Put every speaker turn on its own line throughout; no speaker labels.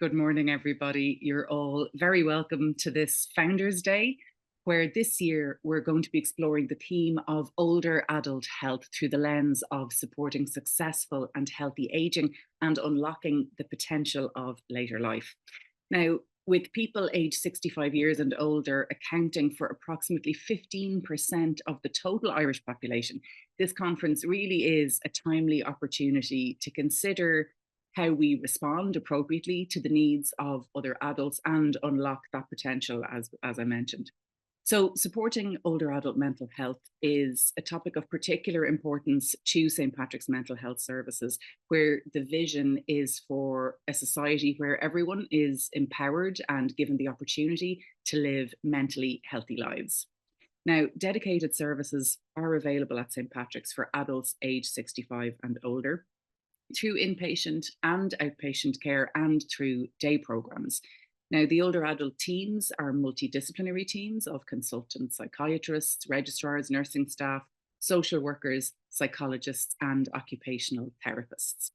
Good morning, everybody. You're all very welcome to this Founders Day, where this year we're going to be exploring the theme of older adult health through the lens of supporting successful and healthy aging and unlocking the potential of later life. Now, with people aged 65 years and older accounting for approximately 15% of the total Irish population, this conference really is a timely opportunity to consider how we respond appropriately to the needs of other adults and unlock that potential, as I mentioned. So, supporting older adult mental health is a topic of particular importance to St. Patrick's Mental Health Services, where the vision is for a society where everyone is empowered and given the opportunity to live mentally healthy lives. Now, dedicated services are available at St. Patrick's for adults aged 65 and older, through inpatient and outpatient care and through day programs. Now, the older adult teams are multidisciplinary teams of consultants, psychiatrists, registrars, nursing staff, social workers, psychologists, and occupational therapists.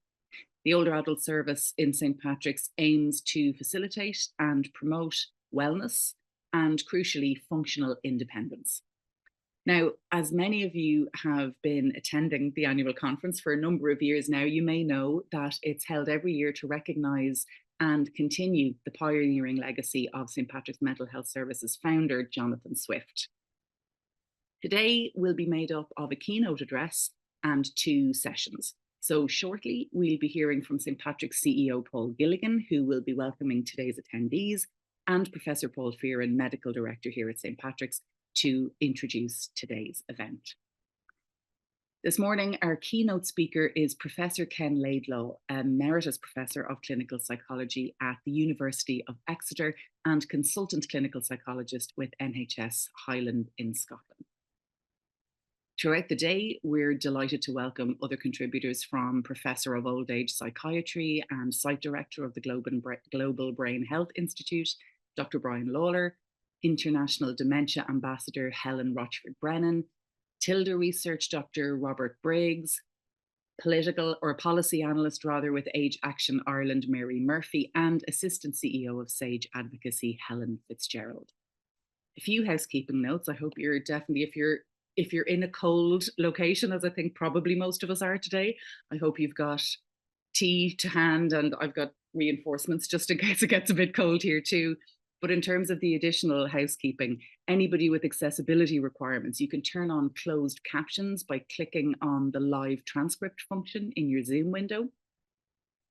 The older adult service in St. Patrick's aims to facilitate and promote wellness and, crucially, functional independence. Now, as many of you have been attending the annual conference for a number of years now, you may know that it's held every year to recognise and continue the pioneering legacy of St. Patrick's Mental Health Services founder, Jonathan Swift. Today will be made up of a keynote address and two sessions. So shortly, we'll be hearing from St. Patrick's CEO, Paul Gilligan, who will be welcoming today's attendees, and Professor Paul Fearon, Medical Director here at St. Patrick's, to introduce today's event. This morning, our keynote speaker is Professor Ken Laidlaw, Emeritus Professor of Clinical Psychology at the University of Exeter and Consultant Clinical Psychologist with NHS Highland in Scotland. Throughout the day, we're delighted to welcome other contributors from Professor of Old Age Psychiatry and Site Director of the Global Brain Health Institute, Dr. Brian Lawler, International Dementia Ambassador Helen Rochford-Brennan, Tilda Research Dr. Robert Briggs, policy analyst with Age Action Ireland, Mary Murphy, and Assistant CEO of Sage Advocacy, Helen Fitzgerald. A few housekeeping notes. I hope you're definitely, if you're in a cold location, as I think probably most of us are today, I hope you've got tea to hand, and I've got reinforcements just in case it gets a bit cold here too. But in terms of the additional housekeeping, anybody with accessibility requirements, you can turn on closed captions by clicking on the live transcript function in your Zoom window.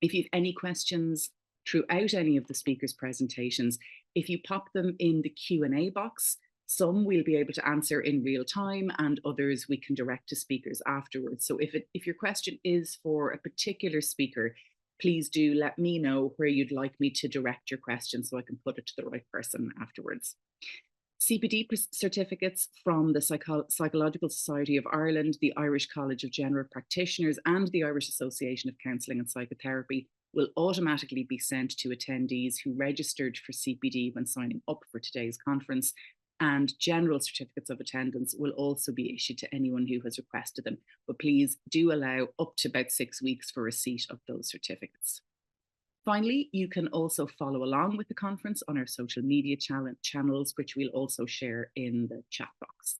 If you have any questions throughout any of the speakers' presentations, if you pop them in the Q&A box, some we'll be able to answer in real time and others we can direct to speakers afterwards. So if your question is for a particular speaker, please do let me know where you'd like me to direct your question so I can put it to the right person afterwards. CPD certificates from the Psychological Society of Ireland, the Irish College of General Practitioners, and the Irish Association of Counselling and Psychotherapy will automatically be sent to attendees who registered for CPD when signing up for today's conference, and general certificates of attendance will also be issued to anyone who has requested them. But please do allow up to about 6 weeks for receipt of those certificates. Finally, you can also follow along with the conference on our social media channels, which we'll also share in the chat box.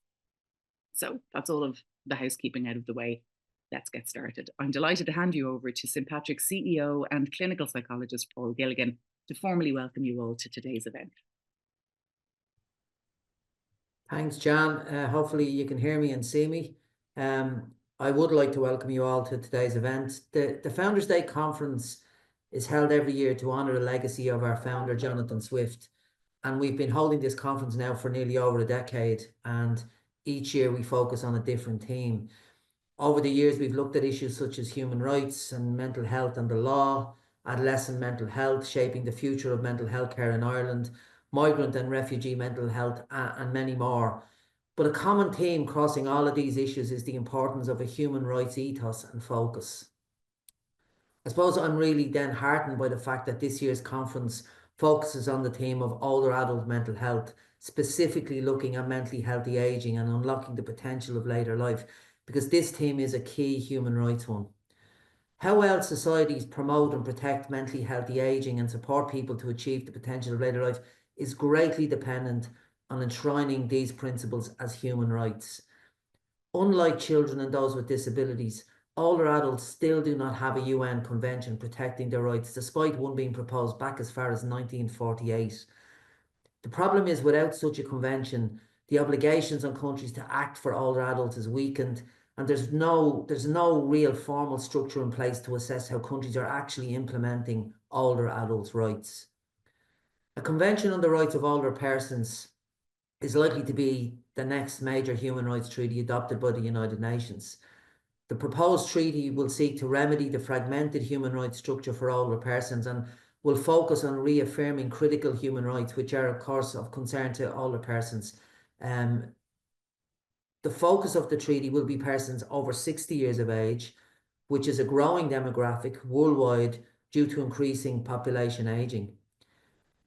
So that's all of the housekeeping out of the way. Let's get started. I'm delighted to hand you over to St. Patrick's CEO and clinical psychologist, Paul Gilligan, to formally welcome you all to today's event.
Thanks, Jan. Hopefully you can hear me and see me. I would like to welcome you all to today's event. The Founders Day conference is held every year to honour the legacy of our founder, Jonathan Swift. And we've been holding this conference now for nearly over a decade. And each year we focus on a different theme. Over the years, we've looked at issues such as human rights and mental health and the law, adolescent mental health, shaping the future of mental health care in Ireland, migrant and refugee mental health, and many more. But a common theme crossing all of these issues is the importance of a human rights ethos and focus. I suppose I'm really then heartened by the fact that this year's conference focuses on the theme of older adult mental health, specifically looking at mentally healthy ageing and unlocking the potential of later life, because this theme is a key human rights one. How well societies promote and protect mentally healthy aging and support people to achieve the potential of later life is greatly dependent on enshrining these principles as human rights. Unlike children and those with disabilities, older adults still do not have a UN convention protecting their rights, despite one being proposed back as far as 1948. The problem is, without such a convention, the obligations on countries to act for older adults is weakened, and there's no real formal structure in place to assess how countries are actually implementing older adults' rights. A convention on the rights of older persons is likely to be the next major human rights treaty adopted by the United Nations. The proposed treaty will seek to remedy the fragmented human rights structure for older persons and will focus on reaffirming critical human rights, which are, of course, of concern to older persons. The focus of the treaty will be persons over 60 years of age, which is a growing demographic worldwide due to increasing population ageing.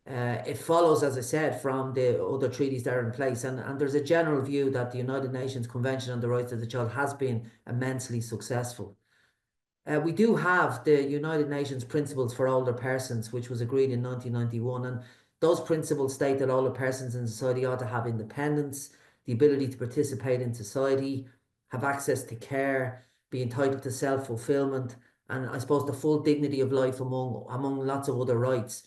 It follows, as I said, from the other treaties that are in place, and there's a general view that the United Nations Convention on the Rights of the Child has been immensely successful. We do have the United Nations Principles for Older Persons, which was agreed in 1991, and those principles state that older persons in society ought to have independence, the ability to participate in society, have access to care, be entitled to self-fulfillment, and I suppose the full dignity of life among lots of other rights.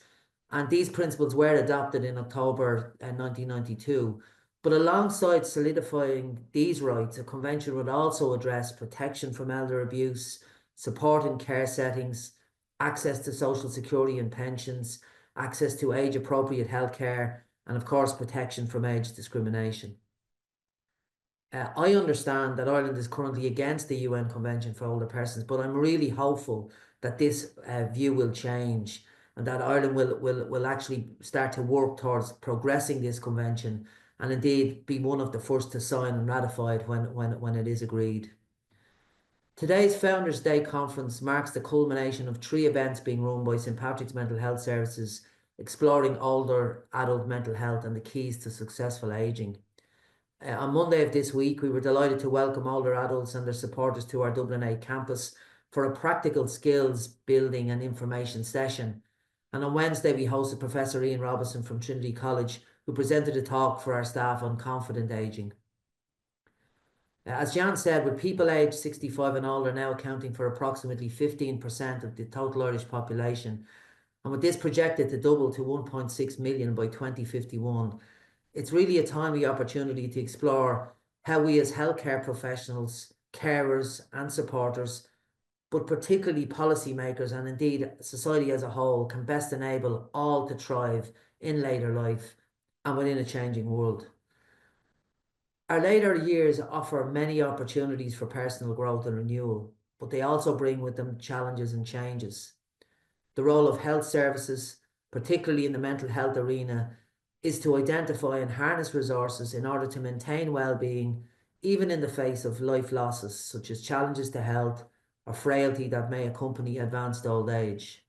And these principles were adopted in October 1992. But alongside solidifying these rights, a convention would also address protection from elder abuse, support in care settings, access to social security and pensions, access to age-appropriate healthcare, and of course, protection from age discrimination. I understand that Ireland is currently against the UN Convention for Older Persons, but I'm really hopeful that this view will change and that Ireland will actually start to work towards progressing this convention and indeed be one of the first to sign and ratify it when it is agreed. Today's Founders' Day conference marks the culmination of 3 events being run by St Patrick's Mental Health Services, exploring older adult mental health and the keys to successful ageing. On Monday of this week, we were delighted to welcome older adults and their supporters to our Dublin 8 campus for a practical skills building and information session. And on Wednesday, we hosted Professor Ian Robinson from Trinity College, who presented a talk for our staff on confident ageing. As Jan said, with people aged 65 and older now accounting for approximately 15% of the total Irish population, and with this projected to double to 1.6 million by 2051, it's really a timely opportunity to explore how we as healthcare professionals, carers and supporters, but particularly policymakers and indeed society as a whole, can best enable all to thrive in later life and within a changing world. Our later years offer many opportunities for personal growth and renewal, but they also bring with them challenges and changes. The role of health services, particularly in the mental health arena, is to identify and harness resources in order to maintain well-being, even in the face of life losses, such as challenges to health or frailty that may accompany advanced old age.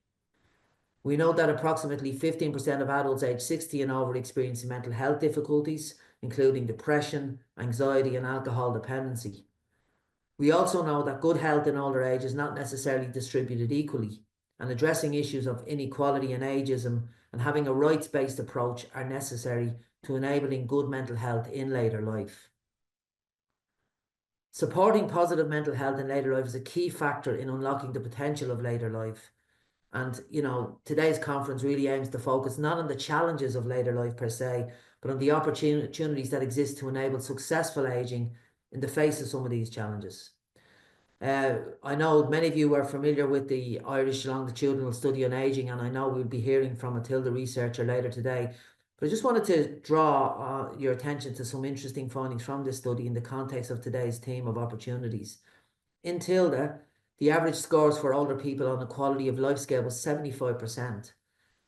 We know that approximately 15% of adults aged 60 and over experience mental health difficulties, including depression, anxiety, and alcohol dependency. We also know that good health in older age is not necessarily distributed equally, and addressing issues of inequality and ageism and having a rights-based approach are necessary to enabling good mental health in later life. Supporting positive mental health in later life is a key factor in unlocking the potential of later life. And, today's conference really aims to focus not on the challenges of later life per se, but on the opportunities that exist to enable successful ageing in the face of some of these challenges. I know many of you are familiar with the Irish Longitudinal Study on Ageing, and I know we'll be hearing from a Tilda researcher later today. But I just wanted to draw your attention to some interesting findings from this study in the context of today's theme of opportunities. In Tilda, the average scores for older people on the quality of life scale was 75%.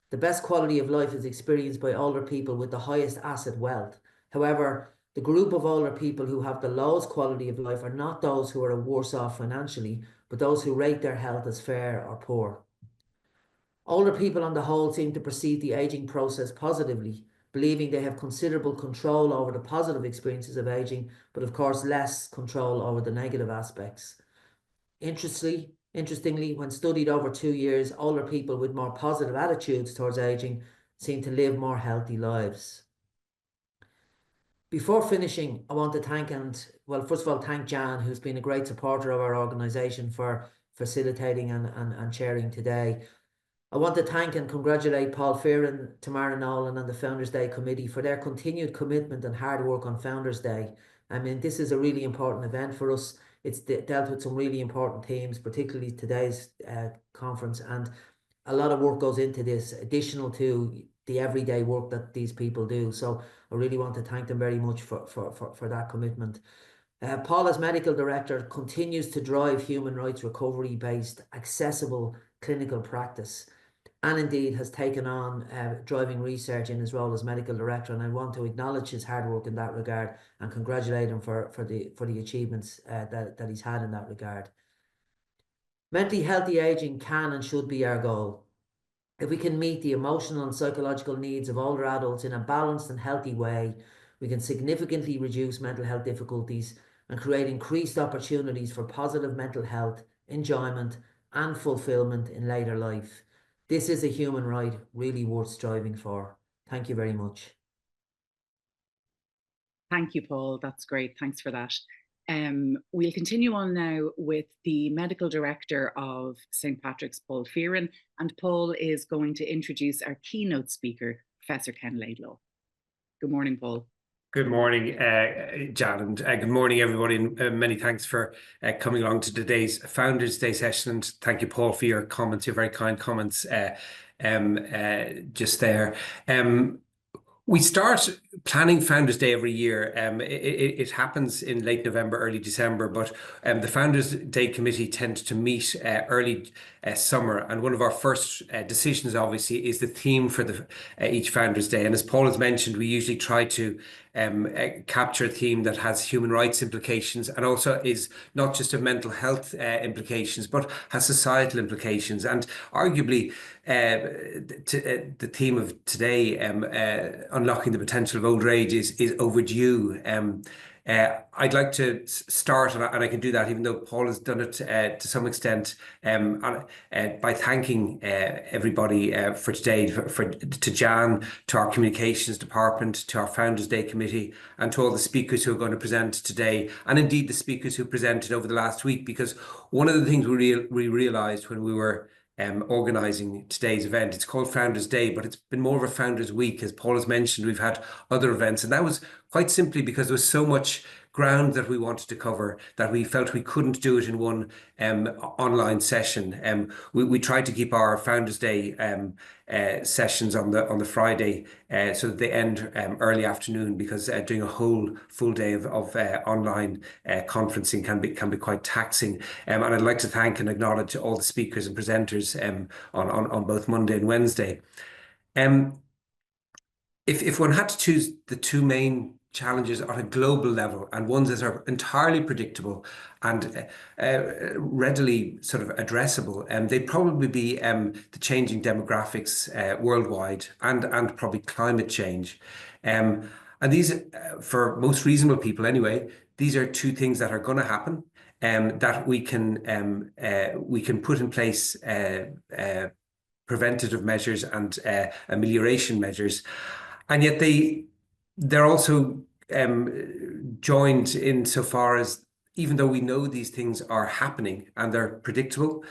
The best quality of life is experienced by older people with the highest asset wealth. However, the group of older people who have the lowest quality of life are not those who are worse off financially, but those who rate their health as fair or poor. Older people on the whole seem to perceive the ageing process positively, believing they have considerable control over the positive experiences of ageing, but of course less control over the negative aspects. Interestingly, Interestingly, when studied over 2 years, older people with more positive attitudes towards aging seem to live more healthy lives. Before finishing, I want to thank first of all, thank Jan, who's been a great supporter of our organisation, for facilitating and chairing today. I want to thank and congratulate Paul Fearon, Tamara Nolan and the Founders Day Committee for their continued commitment and hard work on Founders Day. I mean, this is a really important event for us. It's dealt with some really important themes, particularly today's conference, and a lot of work goes into this, additional to the everyday work that these people do. So I really want to thank them very much for that commitment. Paul, as Medical Director, continues to drive human rights recovery-based, accessible clinical practice, and indeed has taken on driving research in his role as Medical Director. And I want to acknowledge his hard work in that regard and congratulate him for the achievements that he's had in that regard. Mentally healthy aging can and should be our goal. If we can meet the emotional and psychological needs of older adults in a balanced and healthy way, we can significantly reduce mental health difficulties and create increased opportunities for positive mental health, enjoyment, and fulfillment in later life. This is a human right really worth striving for. Thank you very much.
Thank you, Paul. That's great. Thanks for that. We'll continue on now with the Medical Director of St. Patrick's, Paul Fearon, and Paul is going to introduce our keynote speaker, Professor Ken Laidlaw. Good morning, Paul.
Good morning, Jan, and good morning, everybody, and many thanks for coming along to today's Founders Day session, and thank you, Paul, for your comments, your very kind comments just there. We start planning Founders Day every year. It happens in late November, early December, but the Founders Day Committee tends to meet early summer. And one of our first decisions, obviously, is the theme for each Founders Day. And as Paul has mentioned, we usually try to capture a theme that has human rights implications and also is not just of mental health implications, but has societal implications. And arguably, the theme of today, unlocking the potential of older age, is overdue. I'd like to start, and I can do that even though Paul has done it to some extent, by thanking everybody for today, to Jan, to our communications department, to our Founders Day Committee, and to all the speakers who are going to present today, and indeed the speakers who presented over the last week, because one of the things we realised when we were organising today's event, it's called Founders Day, but it's been more of a Founders Week. As Paul has mentioned, we've had other events, and that was quite simply because there was so much ground that we wanted to cover that we felt we couldn't do it in one online session. We tried to keep our Founders Day sessions on the Friday so that they end early afternoon, because doing a whole full day of online conferencing can be quite taxing. And I'd like to thank and acknowledge all the speakers and presenters on both Monday and Wednesday. If one had to choose the two main challenges on a global level, and ones that are entirely predictable and readily sort of addressable, they'd probably be the changing demographics worldwide and probably climate change. And these, for most reasonable people anyway, these are two things that are going to happen, that we can put in place preventative measures and amelioration measures, and yet they're also joined in so far as, even though we know these things are happening and they're predictable,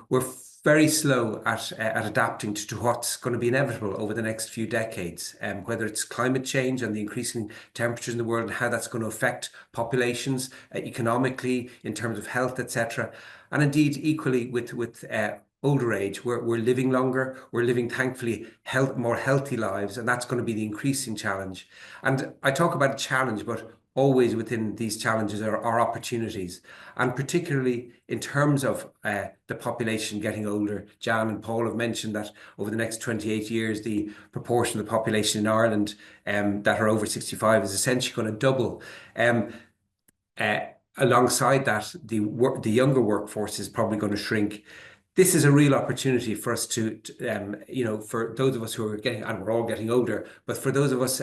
we're very slow at adapting to what's going to be inevitable over the next few decades, whether it's climate change and the increasing temperatures in the world and how that's going to affect populations economically, in terms of health, etc. And indeed, equally with older age, we're living longer, we're living, thankfully, more healthy lives, and that's going to be the increasing challenge. And I talk about a challenge, but always within these challenges are opportunities, and particularly in terms of the population getting older. Jan and Paul have mentioned that over the next 28 years, the proportion of the population in Ireland that are over 65 is essentially going to double. Alongside that, the younger workforce is probably going to shrink. this is a real opportunity for us to for those of us who are getting, and we're all getting older, but for those of us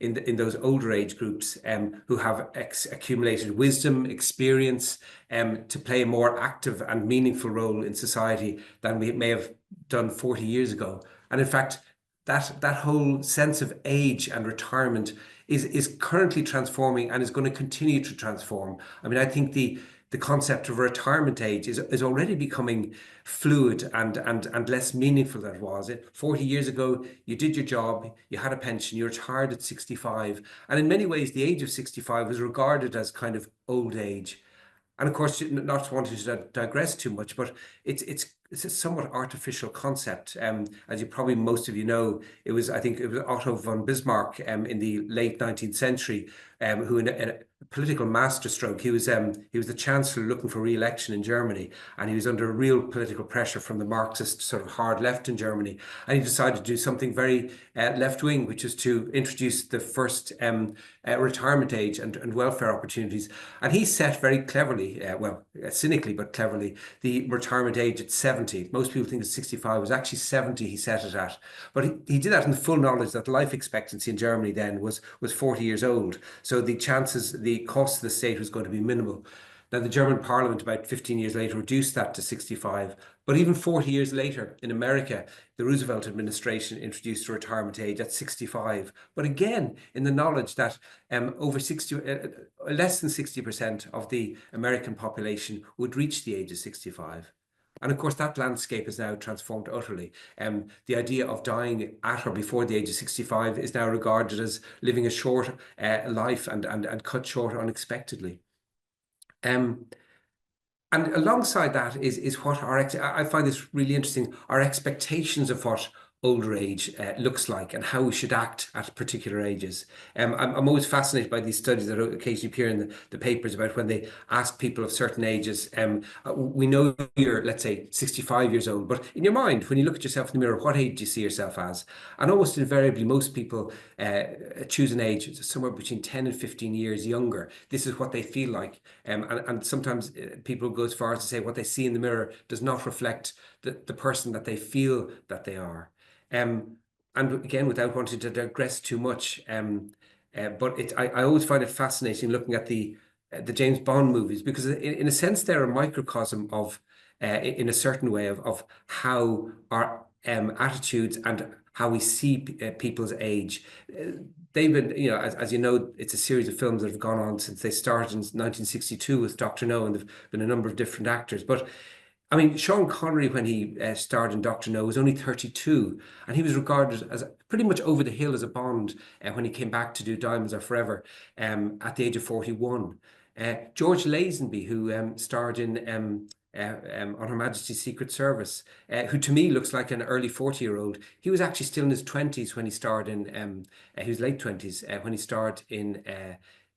in those older age groups who have accumulated wisdom, experience, to play a more active and meaningful role in society than we may have done 40 years ago. And in fact, that whole sense of age and retirement is currently transforming and is going to continue to transform. I mean, I think the concept of retirement age is already becoming fluid and less meaningful than it was. 40 years ago, you did your job, you had a pension, you retired at 65. And in many ways, the age of 65 was regarded as kind of old age. And of course, not wanting to digress too much, but it's a somewhat artificial concept. As you probably most of you know, I think it was Otto von Bismarck in the late 19th century, who in a political masterstroke, he was the chancellor looking for re-election in Germany, and he was under real political pressure from the Marxist sort of hard left in Germany, and he decided to do something very left-wing, which is to introduce the first retirement age and welfare opportunities. And he set very cleverly, cynically but cleverly, the retirement age at 70. Most people think it's 65. It was actually 70 he set it at. But he did that in the full knowledge that life expectancy in Germany then was 40 years old. So the cost of the state was going to be minimal. Now, the German parliament about 15 years later reduced that to 65. But even 40 years later in America, the Roosevelt administration introduced a retirement age at 65. But again, in the knowledge that less than 60% of the American population would reach the age of 65. And of course, that landscape is now transformed utterly. The idea of dying at or before the age of 65 is now regarded as living a short life and cut short unexpectedly. And alongside that is what I find this really interesting, our expectations of what older age looks like and how we should act at particular ages. I'm always fascinated by these studies that occasionally appear in the papers about when they ask people of certain ages. We know you're, let's say, 65 years old, but in your mind, when you look at yourself in the mirror, what age do you see yourself as? And almost invariably, most people choose an age somewhere between 10 and 15 years younger. This is what they feel like. And sometimes people go as far as to say what they see in the mirror does not reflect the person that they feel that they are. And again, without wanting to digress too much, but I always find it fascinating looking at the James Bond movies, because in a sense they're a microcosm of, in a certain way, of how our attitudes and how we see people's age. They've been, as you know, it's a series of films that have gone on since they started in 1962 with Dr. No, and there've been a number of different actors, but I mean, Sean Connery, when he starred in Dr. No, was only 32, and he was regarded as pretty much over the hill as a Bond when he came back to do Diamonds Are Forever at the age of 41. George Lazenby, who starred in On Her Majesty's Secret Service, who to me looks like an early 40-year-old, he was actually still in his 20s when he starred in, he was late 20s when he starred in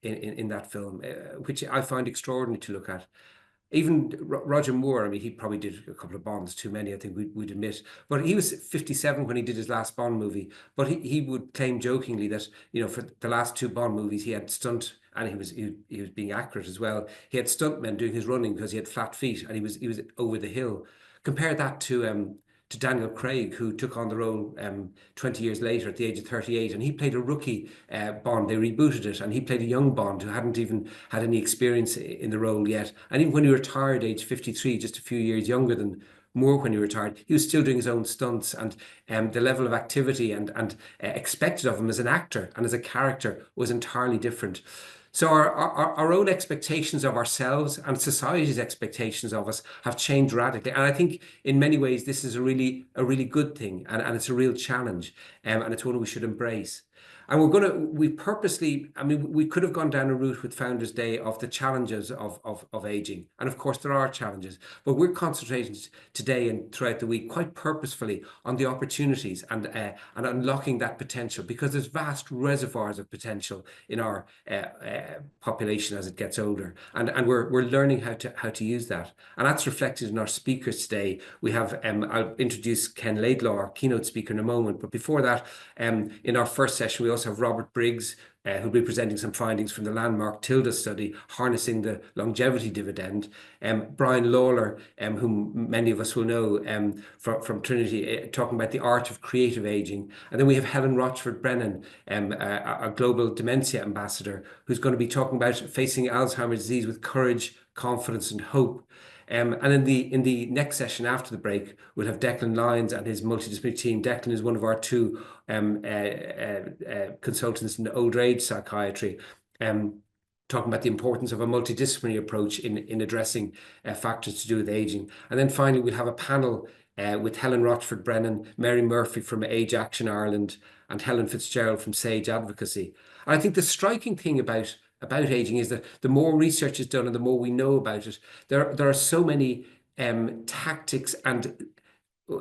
that film, which I find extraordinary to look at. Even Roger Moore, I mean, he probably did a couple of Bonds, too many, I think we'd admit. But he was 57 when he did his last Bond movie. But he would claim jokingly that, for the last two Bond movies, he had stunt, and he was being accurate as well. He had stuntmen doing his running because he had flat feet, and he was over the hill. Compare that to Daniel Craig, who took on the role 20 years later at the age of 38, and he played a rookie Bond. They rebooted it, and he played a young Bond who hadn't even had any experience in the role yet. And even when he retired, age 53, just a few years younger than Moore when he retired, he was still doing his own stunts, and the level of activity and expected of him as an actor and as a character was entirely different. So our own expectations of ourselves and society's expectations of us have changed radically. And I think in many ways, this is a really good thing, and it's a real challenge, and it's one we should embrace. And we purposely, I mean, we could have gone down a route with Founders Day of the challenges of aging. And of course, there are challenges, but we're concentrating today and throughout the week quite purposefully on the opportunities and unlocking that potential, because there's vast reservoirs of potential in our population as it gets older. And we're learning how to use that. And that's reflected in our speakers today. We have, I'll introduce Ken Laidlaw, our keynote speaker, in a moment. But before that, in our first session, we also also have Robert Briggs, who'll be presenting some findings from the landmark TILDA study, harnessing the longevity dividend. Brian Lawler, whom many of us will know from Trinity, talking about the art of creative aging. And then we have Helen Rochford Brennan, a global dementia ambassador, who's going to be talking about facing Alzheimer's disease with courage, confidence, and hope. And in the next session after the break, we'll have Declan Lyons and his multidisciplinary team. Declan is one of our two consultants in older age psychiatry, talking about the importance of a multidisciplinary approach in addressing factors to do with aging. And then finally, we'll have a panel with Helen Rochford Brennan, Mary Murphy from Age Action Ireland, and Helen Fitzgerald from Sage Advocacy. And I think the striking thing about aging is that the more research is done and the more we know about it, there are so many tactics and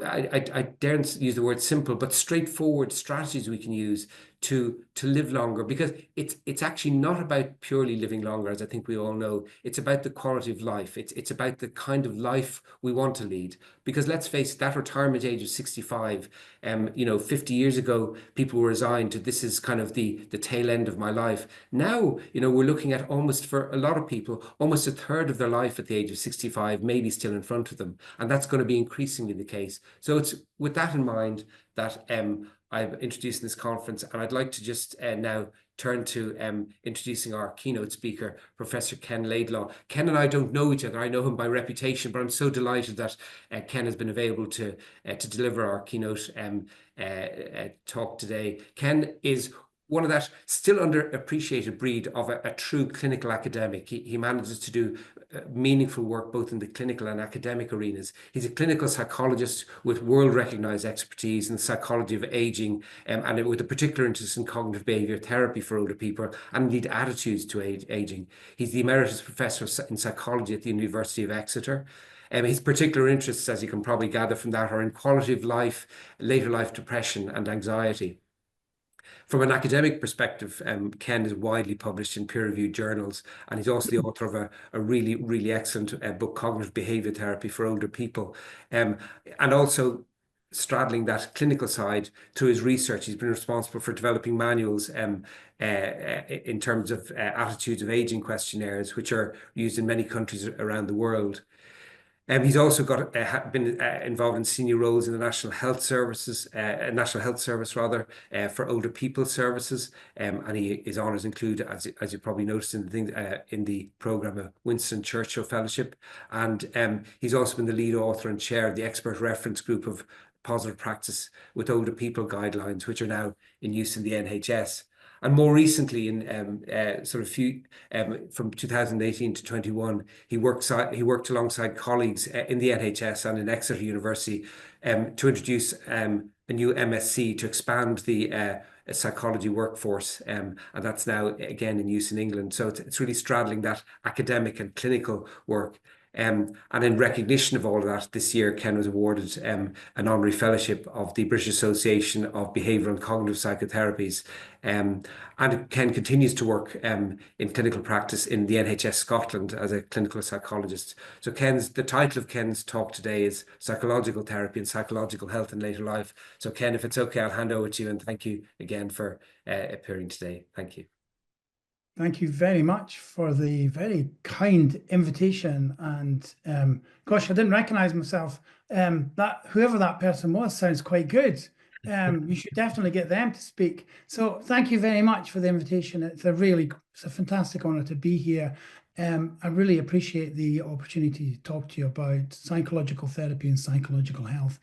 I daren't use the word simple, but straightforward strategies we can use to live longer, because it's actually not about purely living longer, as I think we all know. It's about the quality of life. It's about the kind of life we want to lead. Because let's face it, that retirement age of 65, 50 years ago, people were resigned to this is kind of the tail end of my life. Now, we're looking at almost, for a lot of people, almost a third of their life at the age of 65, maybe still in front of them. And that's going to be increasingly the case. So it's with that in mind that I've introduced this conference, and I'd like to just now turn to introducing our keynote speaker, Professor Ken Laidlaw. Ken and I don't know each other. I know him by reputation, but I'm so delighted that Ken has been available to deliver our keynote talk today. Ken is one of that still underappreciated breed of a true clinical academic. He manages to do meaningful work both in the clinical and academic arenas. He's a clinical psychologist with world-recognized expertise in the psychology of aging, and with a particular interest in cognitive behavior therapy for older people and indeed attitudes to aging. He's the Emeritus Professor in Psychology at the University of Exeter. His particular interests, as you can probably gather from that, are in quality of life, later life depression, and anxiety. From an academic perspective, Ken is widely published in peer-reviewed journals, and he's also the author of a really, really excellent book, Cognitive Behavior Therapy for Older People. And also, straddling that clinical side through his research, he's been responsible for developing manuals in terms of attitudes of aging questionnaires, which are used in many countries around the world. He's also been involved in senior roles in the National Health Service for older people services, and his honours include, as you probably noticed in the programme, a Winston Churchill Fellowship, and he's also been the lead author and chair of the expert reference group of positive practice with older people guidelines, which are now in use in the NHS. And more recently, in from 2018 to 21, he worked alongside colleagues in the NHS and in Exeter University to introduce a new MSc to expand the psychology workforce, and that's now again in use in England. So it's really straddling that academic and clinical work. And in recognition of all of that, this year, Ken was awarded an honorary fellowship of the British Association of Behavioural and Cognitive Psychotherapies. And Ken continues to work in clinical practice in the NHS Scotland as a clinical psychologist. So the title of Ken's talk today is Psychological Therapy and Psychological Health in Later Life. So Ken, if it's okay, I'll hand over to you, and thank you again for appearing today. Thank you.
Thank you very much for the very kind invitation. And gosh, I didn't recognize myself. That whoever that person was sounds quite good. You should definitely get them to speak. So thank you very much for the invitation. It's a fantastic honor to be here. I really appreciate the opportunity to talk to you about psychological therapy and psychological health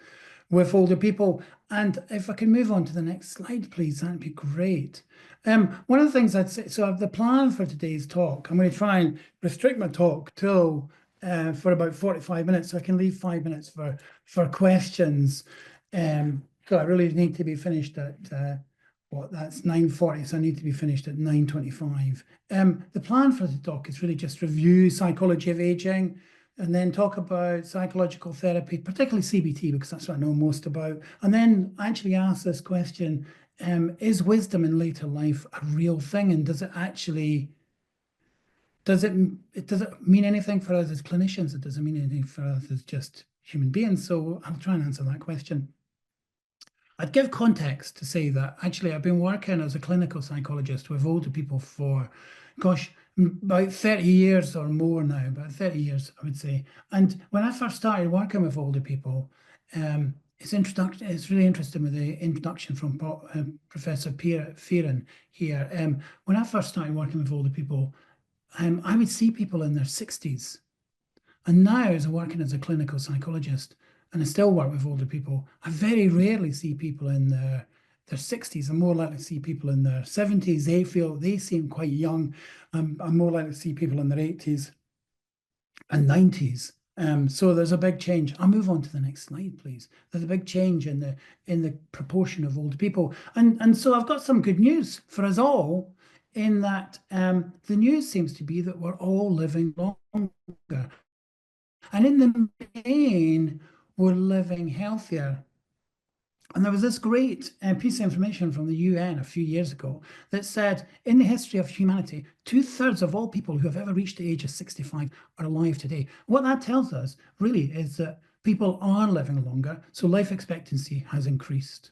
with older people. And if I can move on to the next slide, please, that'd be great. One of the things I'd say, so the plan for today's talk, I'm going to try and restrict my talk till for about 45 minutes, so I can leave 5 minutes for questions. So I really need to be finished at, that's 9:40, so I need to be finished at 9:25. The plan for the talk is really just review psychology of aging, and then talk about psychological therapy, particularly CBT, because that's what I know most about. And then actually ask this question, is wisdom in later life a real thing? And does it mean anything for us as clinicians? It doesn't mean anything for us as just human beings. So I'll try and answer that question. I'd give context to say that actually I've been working as a clinical psychologist with older people for, gosh, about 30 years or more now, about 30 years, I would say. And when I first started working with older people, it's really interesting with the introduction from Professor Fearon here. When I first started working with older people, I would see people in their 60s. And now, as I'm working as a clinical psychologist, and I still work with older people, I very rarely see people in their 60s. I'm more likely to see people in their 70s. They seem quite young. I'm more likely to see people in their 80s and 90s. So there's a big change. I'll move on to the next slide, please. There's a big change in the proportion of older people. And so I've got some good news for us all, in that the news seems to be that we're all living longer. And in the main, we're living healthier. And there was this great piece of information from the UN a few years ago that said, in the history of humanity, 2/3 of all people who have ever reached the age of 65 are alive today. What that tells us really is that people are living longer, so life expectancy has increased.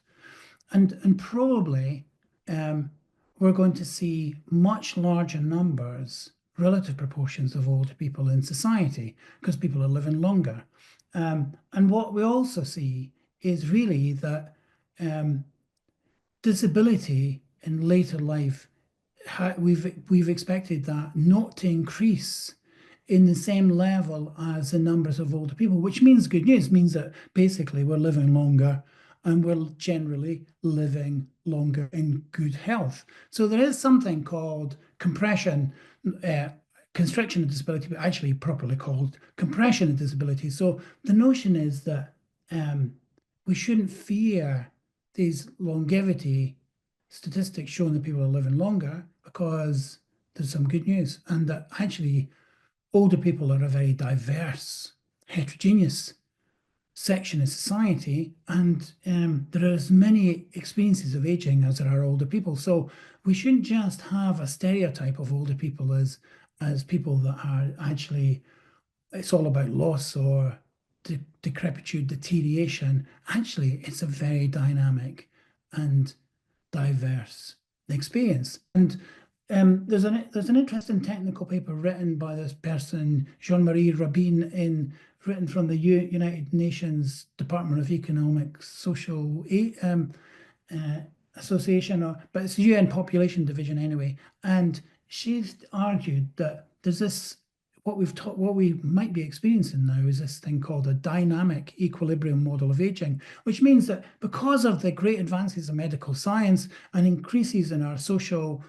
And probably we're going to see much larger numbers, relative proportions of older people in society, because people are living longer. And what we also see is really that disability in later life, we've expected that not to increase in the same level as the numbers of older people, which means good news, means that basically we're living longer and we're generally living longer in good health. So there is something called constriction of disability, but actually properly called compression of disability. So the notion is that we shouldn't fear these longevity statistics showing that people are living longer, because there's some good news, and that actually older people are a very diverse, heterogeneous section of society, and there are as many experiences of aging as there are older people. So we shouldn't just have a stereotype of older people as people that are actually, it's all about loss or decrepitude, deterioration. Actually, it's a very dynamic and diverse experience. And there's an interesting technical paper written by this person, Jean-Marie Rabin, written from the United Nations Department of Economic Social Association, but it's the UN Population Division anyway. And she's argued that there's this, what we might be experiencing now is this thing called a dynamic equilibrium model of aging, which means that because of the great advances in medical science and increases in our social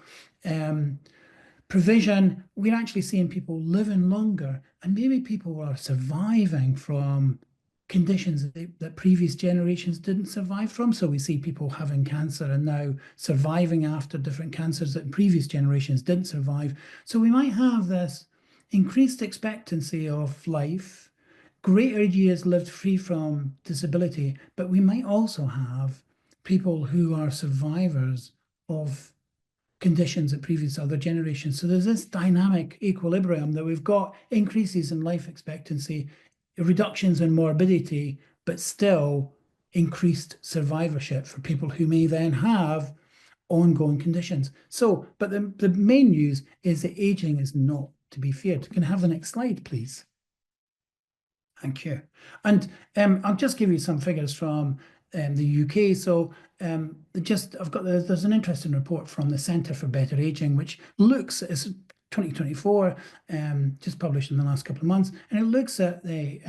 provision, we're actually seeing people living longer, and maybe people are surviving from conditions that previous generations didn't survive from. So we see people having cancer and now surviving after different cancers that previous generations didn't survive. So we might have this increased expectancy of life, greater years lived free from disability, but we might also have people who are survivors of conditions at previous other generations. So there's this dynamic equilibrium that we've got increases in life expectancy, reductions in morbidity, but still increased survivorship for people who may then have ongoing conditions. So, but the main news is that aging is not to be feared. Can I have the next slide, please? Thank you. And I'll just give you some figures from the UK. So there's an interesting report from the Centre for Better Aging, which looks at 2024, just published in the last couple of months, and it looks at the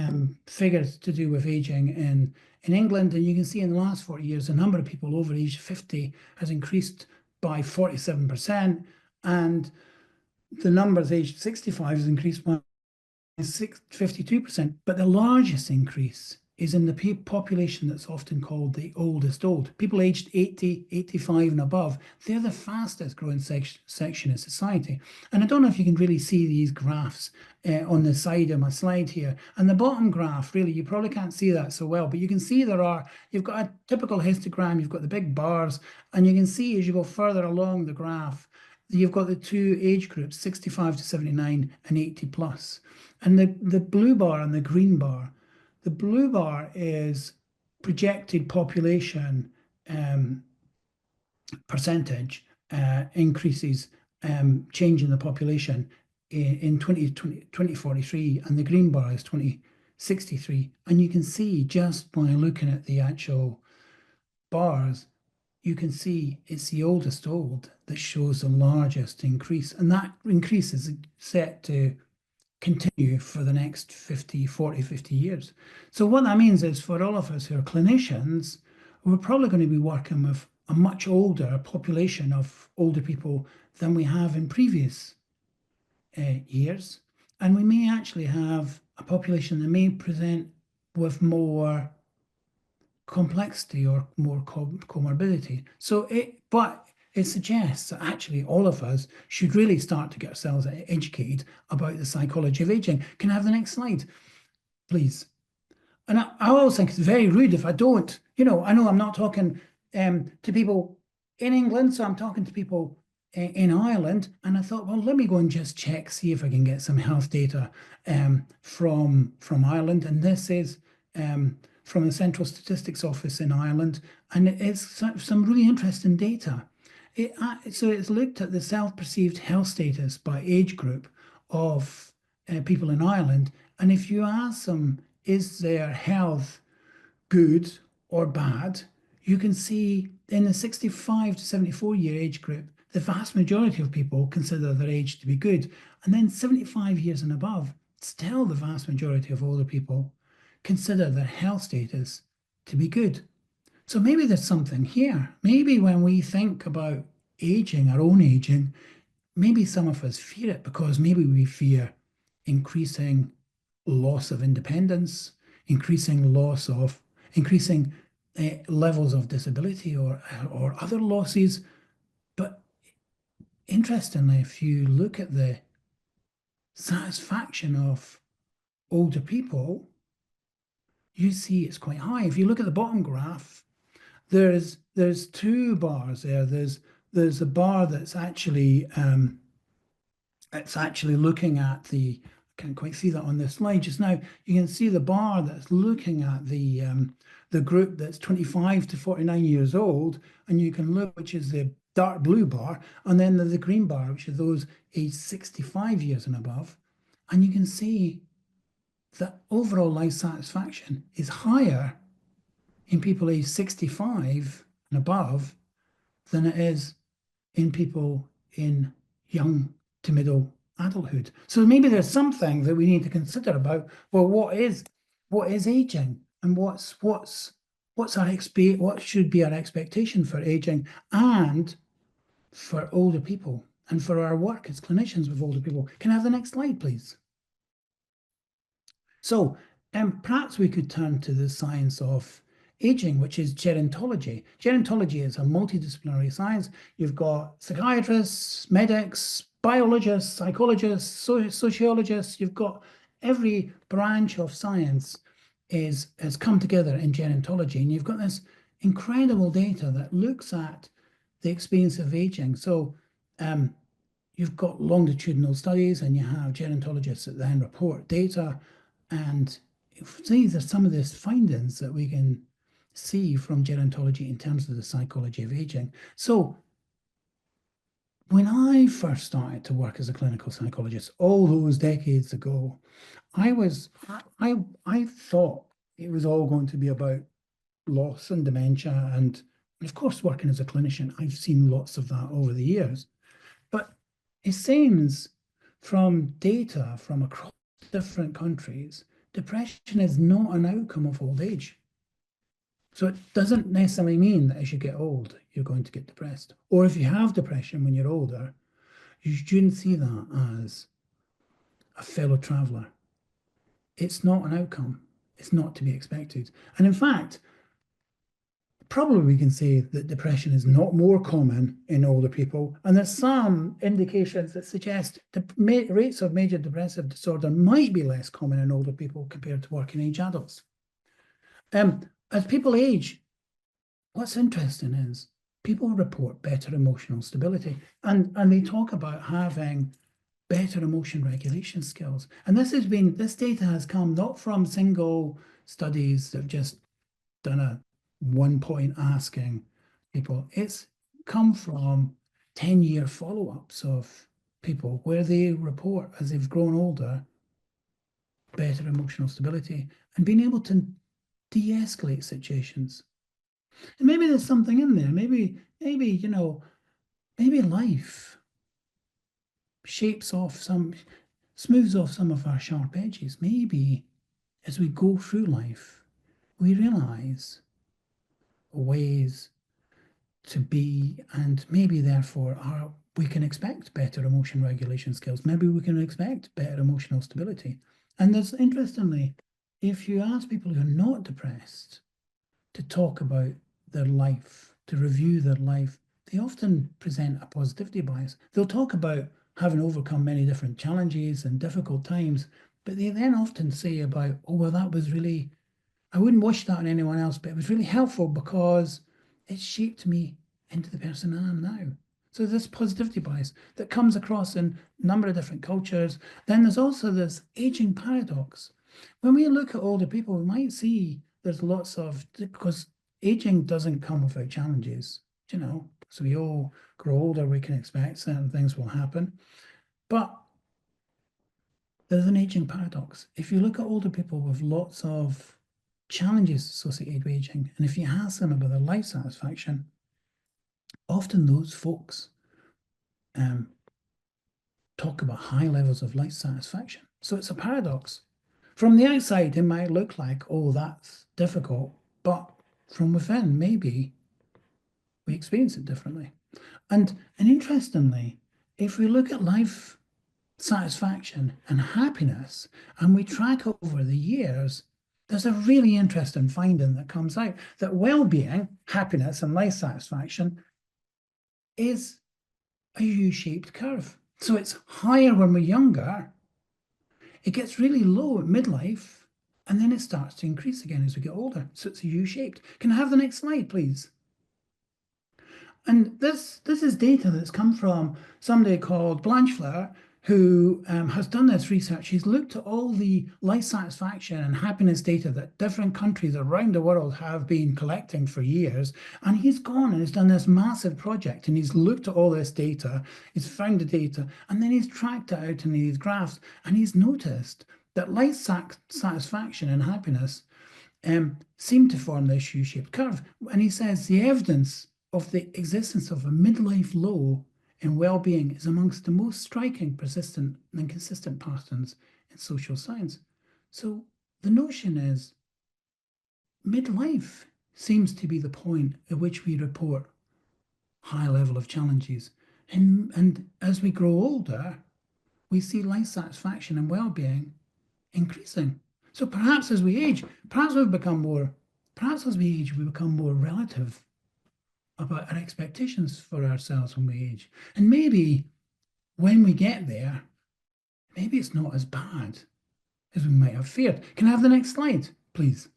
figures to do with aging in England. And you can see in the last 40 years, the number of people over age 50 has increased by 47%, and the numbers aged 65 has increased by 52%. But the largest increase is in the population that's often called the oldest old. People aged 80, 85 and above, they're the fastest growing section of society. And I don't know if you can really see these graphs on the side of my slide here. And the bottom graph, really, you probably can't see that so well, but you can see you've got a typical histogram, you've got the big bars, and you can see as you go further along the graph, you've got the two age groups, 65 to 79 and 80 plus. And the blue bar and the green bar, the blue bar is projected population percentage increases, change in the population in 2043, and the green bar is 2063. And you can see just by looking at the actual bars, you can see it's the oldest old that shows the largest increase. And that increase is set to continue for the next 50 years. So what that means is, for all of us who are clinicians, we're probably going to be working with a much older population of older people than we have in previous years. And we may actually have a population that may present with more complexity or more comorbidity. But it suggests that actually all of us should really start to get ourselves educated about the psychology of aging. Can I have the next slide, please? And I always think it's very rude if I don't. I know I'm not talking to people in England, so I'm talking to people in Ireland, and I thought, well, let me go and just check, see if I can get some health data from Ireland. And this is from the Central Statistics Office in Ireland, and it's some really interesting data. So it's looked at the self-perceived health status by age group of people in Ireland, and if you ask them, is their health good or bad, you can see in the 65 to 74-year age group, the vast majority of people consider their age to be good. And then 75 years and above, still the vast majority of older people consider their health status to be good. So maybe there's something here. Maybe when we think about aging, our own aging, maybe some of us fear it because maybe we fear increasing loss of independence, increasing levels of disability or other losses. But interestingly, if you look at the satisfaction of older people, you see it's quite high. If you look at the bottom graph, there's two bars there. There's a bar that's actually looking at the, I can't quite see that on this slide just now. You can see the bar that's looking at the group that's 25 to 49 years old, and you can look, which is the dark blue bar, and then the green bar, which is those aged 65 years and above. And you can see that overall life satisfaction is higher in people aged 65 and above than it is in people in young to middle adulthood. So maybe there's something that we need to consider about, well, what is aging, and what should be our expectation for aging and for older people, and for our work as clinicians with older people. Can I have the next slide, please? So perhaps we could turn to the science of aging, which is gerontology. Gerontology is a multidisciplinary science. You've got psychiatrists, medics, biologists, psychologists, sociologists. You've got every branch of science has come together in gerontology, and you've got this incredible data that looks at the experience of aging. So you've got longitudinal studies, and you have gerontologists that then report data, and these are some of the findings that we can see from gerontology in terms of the psychology of aging. So when I first started to work as a clinical psychologist all those decades ago, I thought it was all going to be about loss and dementia, and of course, working as a clinician, I've seen lots of that over the years. But it seems from data from across different countries, depression is not an outcome of old age. So it doesn't necessarily mean that as you get old, you're going to get depressed. Or if you have depression when you're older, you shouldn't see that as a fellow traveller. It's not an outcome. It's not to be expected. And in fact, probably we can say that depression is not more common in older people, and there's some indications that suggest the rates of major depressive disorder might be less common in older people compared to working age adults. As people age, what's interesting is people report better emotional stability, and they talk about having better emotion regulation skills. And this data has come not from single studies that have just done a 1 point asking people. It's come from 10-year follow-ups of people where they report, as they've grown older, better emotional stability and being able to de-escalate situations. And maybe there's something in there. Maybe life smooths off some of our sharp edges. Maybe as we go through life, we realize ways to be, and maybe therefore we can expect better emotion regulation skills. Maybe we can expect better emotional stability. And there's, interestingly, if you ask people who are not depressed to talk about their life, to review their life, they often present a positivity bias. They'll talk about having overcome many different challenges and difficult times, but they then often say about, oh, well, that was really, I wouldn't wish that on anyone else, but it was really helpful because it shaped me into the person I am now. So this positivity bias that comes across in a number of different cultures. Then there's also this aging paradox. When we look at older people, we might see there's lots of, because aging doesn't come without challenges, so we all grow older, we can expect certain things will happen. But there's an aging paradox. If you look at older people with lots of challenges associated with aging, and if you ask them about their life satisfaction, often those folks talk about high levels of life satisfaction. So it's a paradox. From the outside, it might look like, oh, that's difficult, but from within, maybe we experience it differently. And interestingly, if we look at life satisfaction and happiness, and we track over the years, there's a really interesting finding that comes out that well-being, happiness, and life satisfaction is a U-shaped curve. So it's higher when we're younger, it gets really low at midlife, and then it starts to increase again as we get older. So it's a U-shaped. Can I have the next slide, please? And this is data that's come from somebody called Blanchflower, who has done this research. He's looked at all the life satisfaction and happiness data that different countries around the world have been collecting for years. And he's gone and he's done this massive project, and he's looked at all this data, he's found the data, and then he's tracked it out in these graphs, and he's noticed that life satisfaction and happiness seem to form this U-shaped curve. And he says the evidence of the existence of a midlife low in well-being is amongst the most striking, persistent, and consistent patterns in social science. So the notion is midlife seems to be the point at which we report high level of challenges. And as we grow older, we see life satisfaction and well-being increasing. So perhaps as we age, we become more relative about our expectations for ourselves when we age. And maybe when we get there, maybe it's not as bad as we might have feared. Can I have the next slide, please?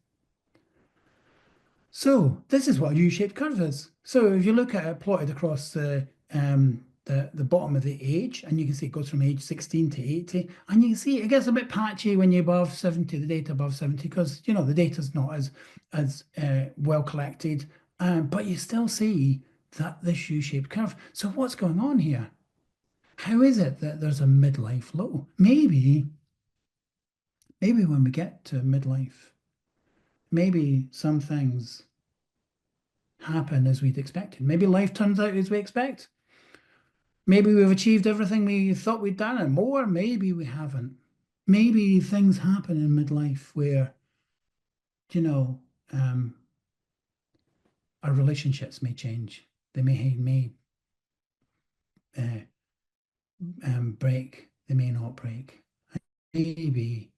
So this is what a U-shaped curve is. So if you look at it plotted across the bottom of the age, and you can see it goes from age 16 to 80, and you can see it gets a bit patchy when you're above 70, the data above 70, because the data's not as well collected. But you still see this U-shaped curve. So what's going on here? How is it that there's a midlife low? Maybe when we get to midlife, maybe some things happen as we'd expected. Maybe life turns out as we expect. Maybe we've achieved everything we thought we'd done and more. Maybe we haven't. Maybe things happen in midlife where, our relationships may change. They may break. They may not break. Maybe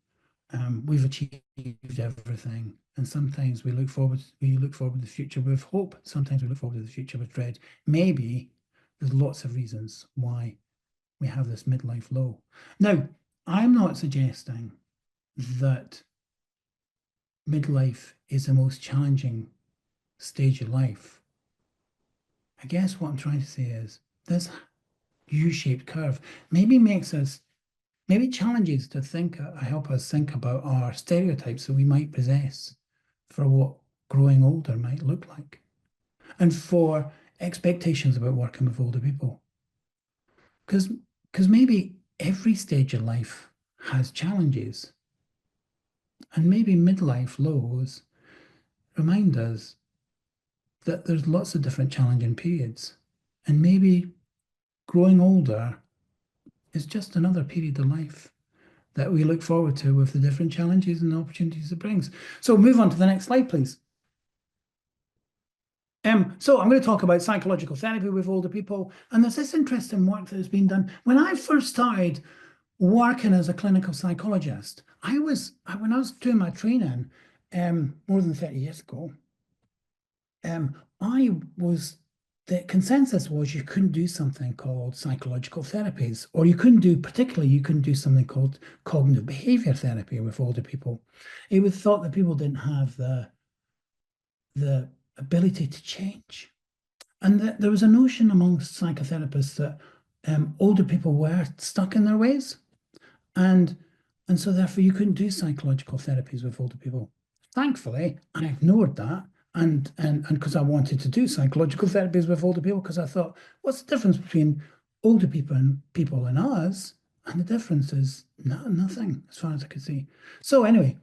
we've achieved everything, and sometimes we look forward to the future with hope. Sometimes we look forward to the future with dread. Maybe there's lots of reasons why we have this midlife low. Now, I'm not suggesting that midlife is the most challenging stage of life. I guess what I'm trying to say is this U-shaped curve maybe challenges to help us think about our stereotypes that we might possess for what growing older might look like. and for expectations about working with older people. Because maybe every stage of life has challenges, and maybe midlife lows remind us that there's lots of different challenging periods, and maybe growing older is just another period of life that we look forward to with the different challenges and opportunities it brings. So move on to the next slide, please. So I'm going to talk about psychological therapy with older people, and there's this interesting work that has been done. When I first started working as a clinical psychologist, when I was doing my training more than 30 years ago, the consensus was you couldn't do something called psychological therapies, or you couldn't do something called cognitive behavior therapy with older people. It was thought that people didn't have the ability to change. And that there was a notion amongst psychotherapists that older people were stuck in their ways. And so therefore you couldn't do psychological therapies with older people. Thankfully, I ignored that. And because I wanted to do psychological therapies with older people, because I thought, what's the difference between older people and us? And the difference is nothing, as far as I could see. So anyway,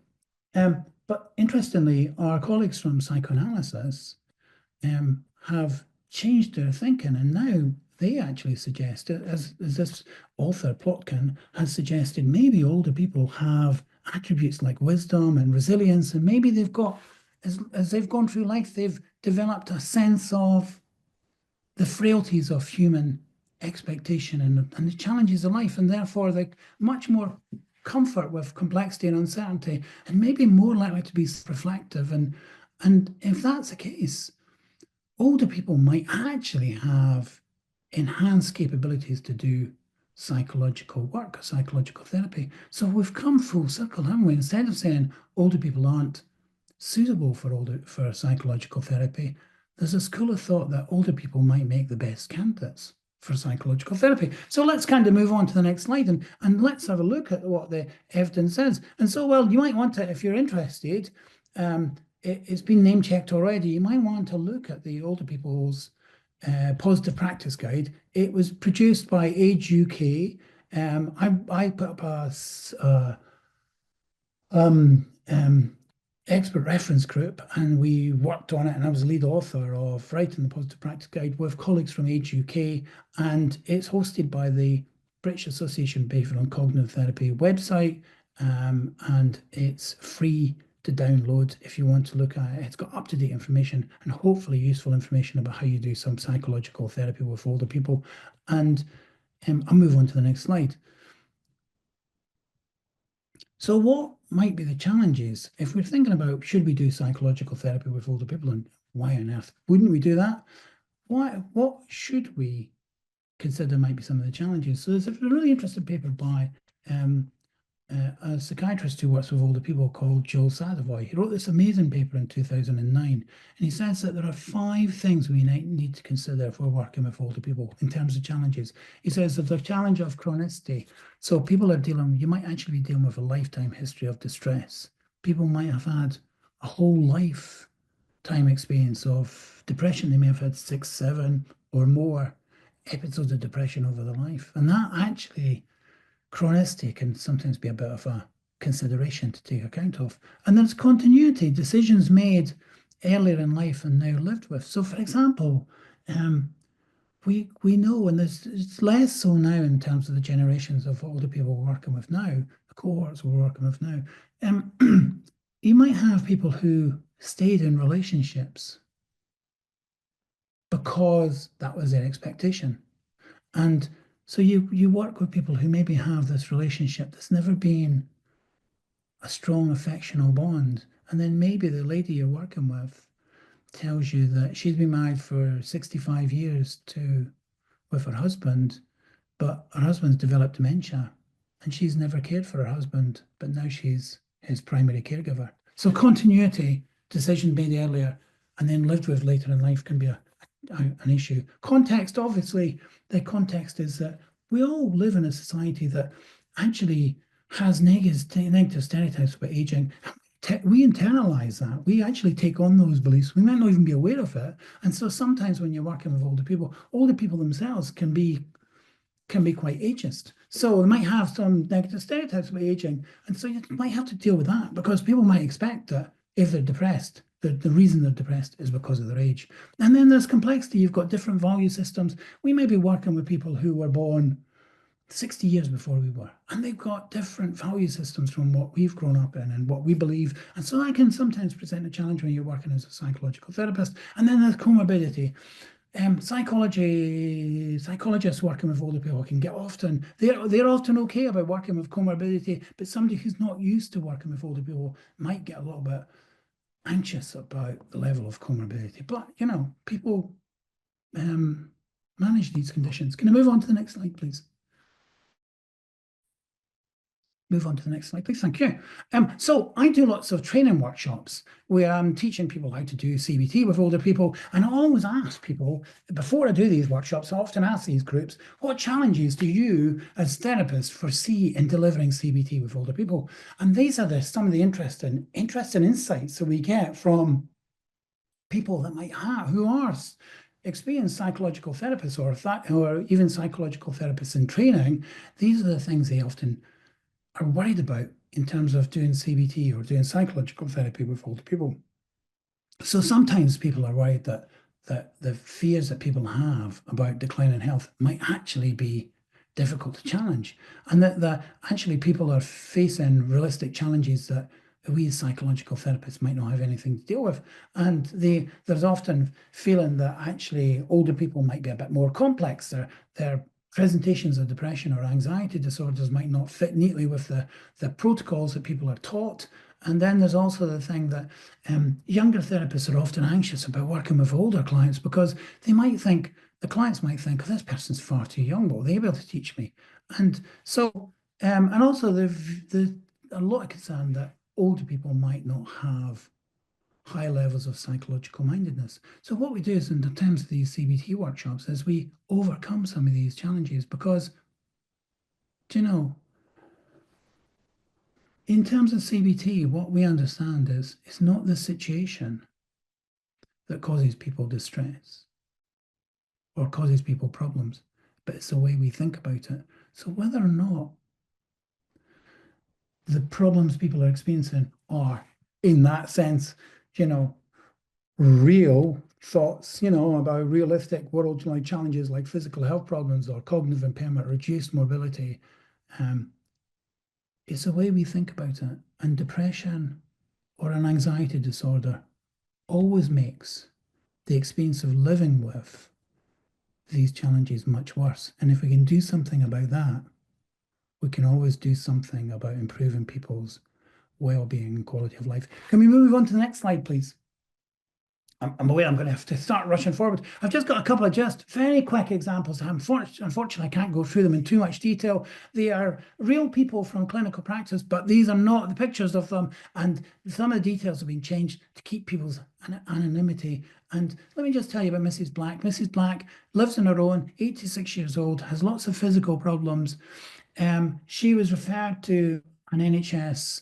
but interestingly, our colleagues from psychoanalysis have changed their thinking, and now they actually suggest, as this author Plotkin has suggested, maybe older people have attributes like wisdom and resilience, and maybe they've got, as they've gone through life, they've developed a sense of the frailties of human expectation and the challenges of life, and therefore they're much more comfort with complexity and uncertainty, and maybe more likely to be reflective. And if that's the case, older people might actually have enhanced capabilities to do psychological work, psychological therapy. So we've come full circle, haven't we? Instead of saying older people aren't suitable for psychological therapy, there's a school of thought that older people might make the best candidates for psychological therapy. So let's kind of move on to the next slide and let's have a look at what the evidence says. And so, well, you might want to, if you're interested, it's been name checked already, you might want to look at the older people's positive practice guide. It was produced by Age UK. I put up a expert reference group, and we worked on it, and I was the lead author of writing the positive practice guide with colleagues from Age UK, and it's hosted by the British Association of Behavioural and Cognitive Therapy website, and it's free to download if you want to look at it. It's got up-to-date information and hopefully useful information about how you do some psychological therapy with older people. And I'll move on to the next slide. So what might be the challenges if we're thinking about, should we do psychological therapy with older people, and why on earth wouldn't we do that? What should we consider might be some of the challenges? So there's a really interesting paper by a psychiatrist who works with older people called Joel Sadavoy. He wrote this amazing paper in 2009, and he says that there are 5 things we need to consider if we're working with older people in terms of challenges. He says that the challenge of chronicity. So people are you might actually be dealing with a lifetime history of distress. People might have had a whole lifetime experience of depression. They may have had 6, 7 or more episodes of depression over their life. And that actually, chronicity can sometimes be a bit of a consideration to take account of. And there's continuity, decisions made earlier in life and now lived with. So for example, we know, and it's less so now in terms of the generations of older people we're working with now, the cohorts we're working with now. You might have people who stayed in relationships because that was their expectation. And so you work with people who maybe have this relationship that's never been a strong affectional bond. And then maybe the lady you're working with tells you that she's been married for 65 years with her husband, but her husband's developed dementia and she's never cared for her husband, but now she's his primary caregiver. So continuity, decision made earlier and then lived with later in life can be an issue. Context, obviously, the context is that we all live in a society that actually has negative stereotypes about aging. we internalize that. We actually take on those beliefs. We might not even be aware of it. And so sometimes when you're working with older people themselves can be quite ageist. So they might have some negative stereotypes about aging. And so you might have to deal with that, because people might expect that if they're depressed, the reason they're depressed is because of their age. And then there's complexity. You've got different value systems. We may be working with people who were born 60 years before we were, and they've got different value systems from what we've grown up in and what we believe. And so that can sometimes present a challenge when you're working as a psychological therapist. And then there's comorbidity. Psychologists working with older people can get often, they're often okay about working with comorbidity, but somebody who's not used to working with older people might get a little bit anxious about the level of comorbidity. But, you know, people manage these conditions. Can I move on to the next slide, please? Move on to the next slide, please. Thank you. So I do lots of training workshops where I'm teaching people how to do CBT with older people. And I always ask people, before I do these workshops, I often ask these groups, what challenges do you as therapists foresee in delivering CBT with older people? And these are some of the interesting insights that we get from people that might have, who are experienced psychological therapists or even psychological therapists in training. These are the things they often are worried about in terms of doing CBT or doing psychological therapy with older people. So sometimes people are worried that the fears that people have about decline in health might actually be difficult to challenge, and that actually people are facing realistic challenges that we as psychological therapists might not have anything to deal with. And there's often feeling that actually older people might be a bit more complex. Their presentations of depression or anxiety disorders might not fit neatly with the protocols that people are taught. And then there's also the thing that younger therapists are often anxious about working with older clients, because the clients might think, oh, this person's far too young, will they be able to teach me? And so, and also there's a lot of concern that older people might not have high levels of psychological mindedness. So what we do is, in terms of these CBT workshops, is we overcome some of these challenges, because, do you know, in terms of CBT, what we understand is it's not the situation that causes people distress or causes people problems, but it's the way we think about it. So whether or not the problems people are experiencing are, in that sense, you know, real thoughts, you know, about realistic world-wide challenges like physical health problems or cognitive impairment, reduced mobility, it's the way we think about it. And depression or an anxiety disorder always makes the experience of living with these challenges much worse. And if we can do something about that, we can always do something about improving people's well-being and quality of life. Can we move on to the next slide, please? I'm aware I'm going to have to start rushing forward. I've just got a couple of just very quick examples. Unfortunately, I can't go through them in too much detail. They are real people from clinical practice, but these are not the pictures of them. And some of the details have been changed to keep people's anonymity. And let me just tell you about Mrs. Black. Mrs. Black lives on her own, 86 years old, has lots of physical problems. She was referred to an NHS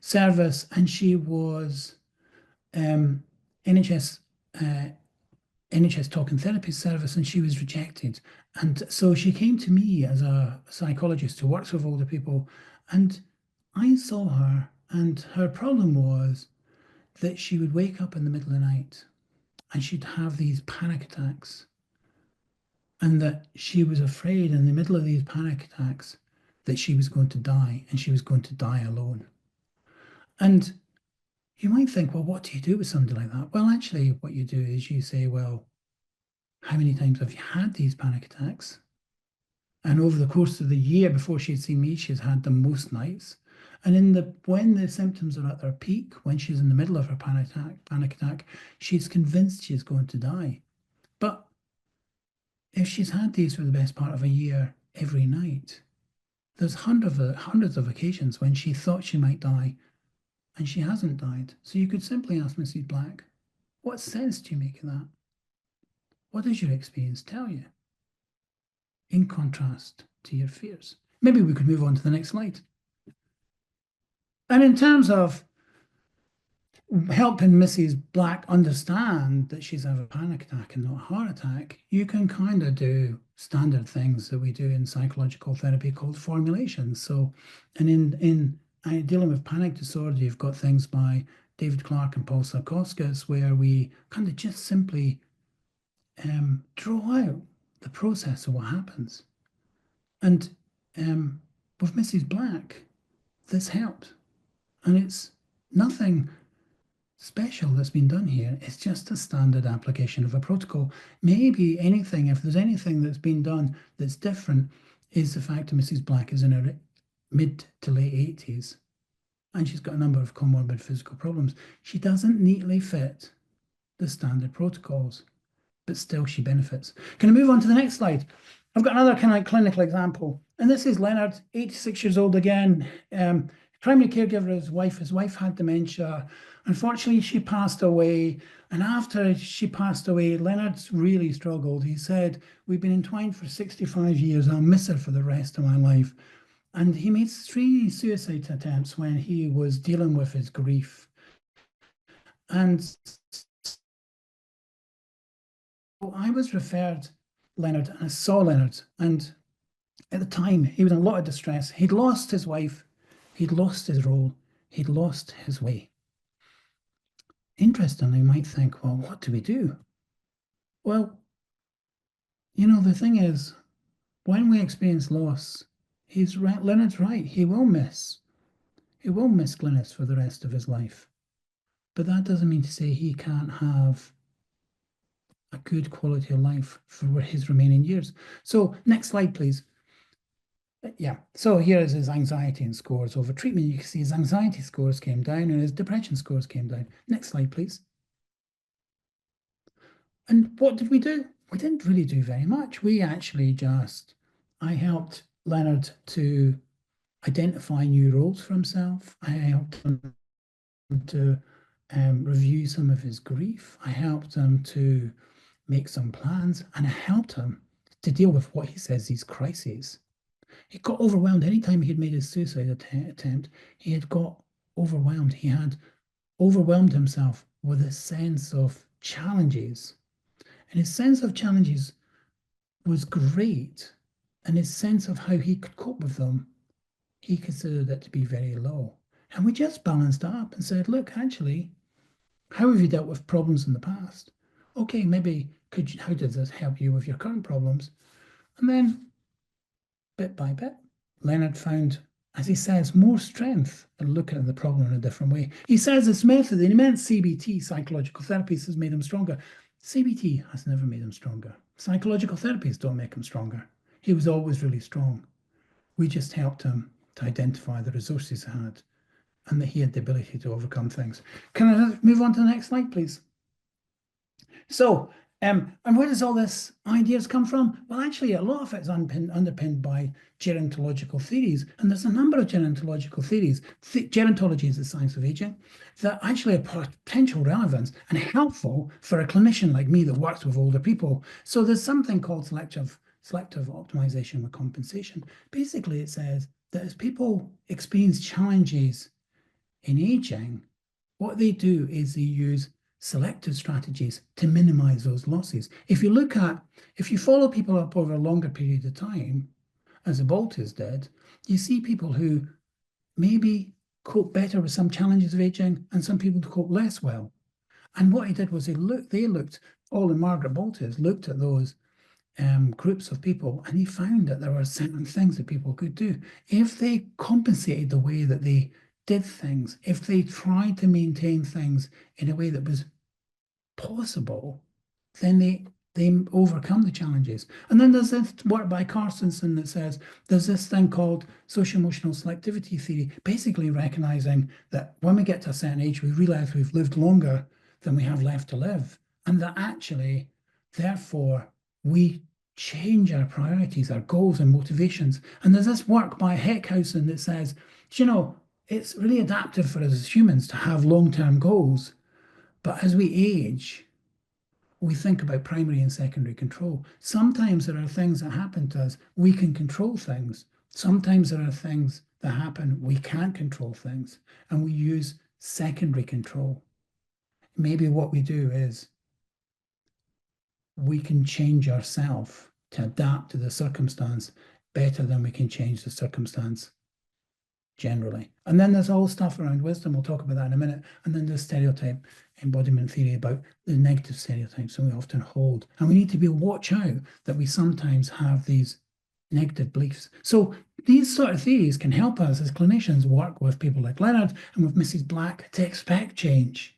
service, and she was NHS talk and therapy service, and she was rejected. And so she came to me as a psychologist who works with older people, and I saw her, and her problem was that she would wake up in the middle of the night and she'd have these panic attacks, and that she was afraid in the middle of these panic attacks that she was going to die, and she was going to die alone. And you might think, well, what do you do with somebody like that? Well, actually, what you do is you say, well, how many times have you had these panic attacks? And over the course of the year before she'd seen me, she's had them most nights. And when the symptoms are at their peak, when she's in the middle of her panic attack, she's convinced she's going to die. But if she's had these for the best part of a year every night, there's hundreds of occasions when she thought she might die and she hasn't died. So you could simply ask Mrs. Black, what sense do you make of that? What does your experience tell you? In contrast to your fears. Maybe we could move on to the next slide. And in terms of helping Mrs. Black understand that she's having a panic attack and not a heart attack, you can kind of do standard things that we do in psychological therapy called formulations. So, and in dealing with panic disorder, you've got things by David Clark and Paul Sarkoskis where we kind of just simply draw out the process of what happens. And with Mrs. Black, this helped. And it's nothing special that's been done here. It's just a standard application of a protocol. Maybe anything, if there's anything that's been done that's different, is the fact that Mrs. Black is in her mid to late 80s and she's got a number of comorbid physical problems. She doesn't neatly fit the standard protocols, but still she benefits. Can I move on to the next slide? I've got another kind of clinical example, and this is Leonard, 86 years old again, primary caregiver of his wife had dementia. Unfortunately, she passed away. And after she passed away, Leonard really struggled. He said, "We've been entwined for 65 years. I'll miss her for the rest of my life." And he made 3 suicide attempts when he was dealing with his grief. And I was referred Leonard, and I saw Leonard. And at the time, he was in a lot of distress. He'd lost his wife. He'd lost his role. He'd lost his way. Interestingly, you might think, well, what do we do? Well, you know, the thing is, when we experience loss, he's right. Leonard's right. He will miss Glynis for the rest of his life. But that doesn't mean to say he can't have a good quality of life for his remaining years. So next slide, please. Yeah, so here is his anxiety and scores over treatment. You can see his anxiety scores came down and his depression scores came down. Next slide, please. And what did we do? We didn't really do very much. We actually I helped Leonard to identify new roles for himself. I helped him to review some of his grief. I helped him to make some plans, and I helped him to deal with what he says these crises. He got overwhelmed. Anytime he'd made his suicide attempt, he had got overwhelmed. He had overwhelmed himself with a sense of challenges. And his sense of challenges was great. And his sense of how he could cope with them, he considered it to be very low. And we just balanced it up and said, look, actually, how have you dealt with problems in the past? Okay, maybe how does this help you with your current problems? And then bit by bit, Leonard found, as he says, more strength in looking at the problem in a different way. He says this method, and he meant CBT, psychological therapies, has made him stronger. CBT has never made him stronger. Psychological therapies don't make him stronger. He was always really strong. We just helped him to identify the resources he had and that he had the ability to overcome things. Can I move on to the next slide, please? So, and where does all this ideas come from? Well, actually, a lot of it is underpinned by gerontological theories. And there's a number of gerontological theories. Gerontology is the science of aging that actually have potential relevance and helpful for a clinician like me that works with older people. So there's something called selective optimization with compensation. Basically, it says that as people experience challenges in aging, what they do is they use selective strategies to minimize those losses. If you follow people up over a longer period of time, as the Bolters did, you see people who maybe cope better with some challenges of aging and some people cope less well. And what he did was All and Margaret Bolters looked at those groups of people, and he found that there were certain things that people could do. If they compensated the way that they did things, if they tried to maintain things in a way that was possible, then they overcome the challenges. And then there's this work by Carstensen that says there's this thing called social-emotional selectivity theory, basically recognizing that when we get to a certain age, we realize we've lived longer than we have left to live, and that actually, therefore, we change our priorities, our goals and motivations. And there's this work by Heckhausen that says, it's really adaptive for us as humans to have long-term goals. But as we age, we think about primary and secondary control. Sometimes there are things that happen to us, we can control things. Sometimes there are things that happen, we can't control things. And we use secondary control. maybe what we do is we can change ourselves to adapt to the circumstance better than we can change the circumstance generally. And then there's all stuff around wisdom. We'll talk about that in a minute. And then there's stereotype embodiment theory about the negative stereotypes that we often hold. And we need to be watch out that we sometimes have these negative beliefs. So these sort of theories can help us as clinicians work with people like Leonard and with Mrs. Black to expect change,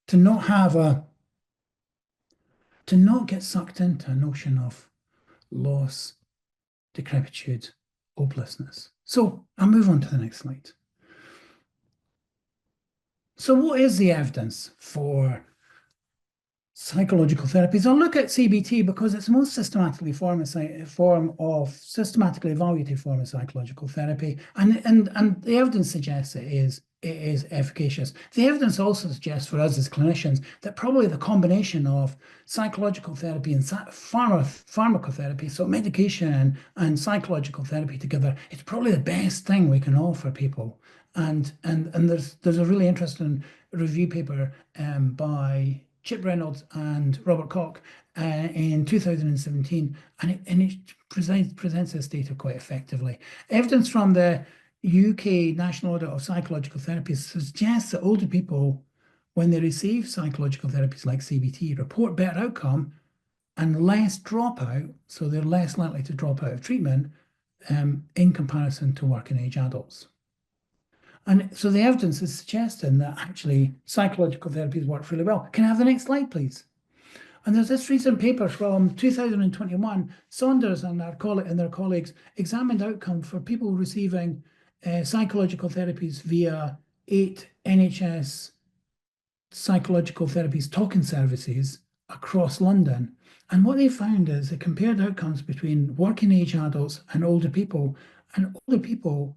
to not get sucked into a notion of loss, decrepitude, hopelessness. So I'll move on to the next slide. So what is the evidence for psychological therapies? I'll look at CBT because it's the most systematically systematically evaluated form of psychological therapy, and the evidence suggests it is efficacious. The evidence also suggests for us as clinicians that probably the combination of psychological therapy and pharmacotherapy, so medication and psychological therapy together, it's probably the best thing we can offer people. And there's a really interesting review paper by Chip Reynolds and Robert Koch in 2017, and it presents this data quite effectively. Evidence from the UK National Audit of Psychological Therapies suggests that older people, when they receive psychological therapies like CBT, report better outcome and less dropout, so they're less likely to drop out of treatment in comparison to working age adults. And so the evidence is suggesting that actually psychological therapies work really well. Can I have the next slide, please? And there's this recent paper from 2021. Saunders and their colleagues examined outcome for people receiving psychological therapies via 8 NHS psychological therapies talking services across London. And what they found is they compared outcomes between working age adults and older people. And older people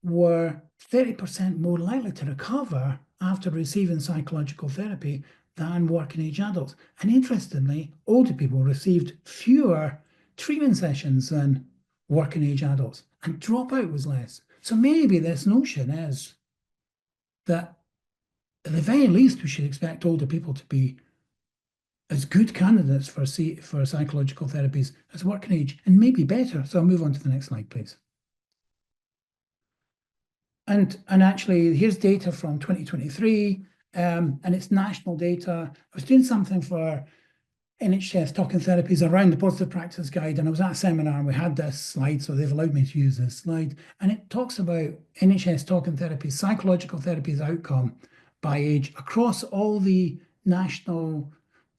were 30% more likely to recover after receiving psychological therapy than working age adults. And interestingly, older people received fewer treatment sessions than working age adults, and dropout was less. So maybe this notion is that at the very least we should expect older people to be as good candidates for psychological therapies as working age, and maybe better. So I'll move on to the next slide, please. And actually, here's data from 2023, and it's national data. I was doing something for NHS talking therapies around the Positive Practice Guide, and I was at a seminar and we had this slide, so they've allowed me to use this slide. And it talks about NHS talking therapies, psychological therapies outcome by age across all the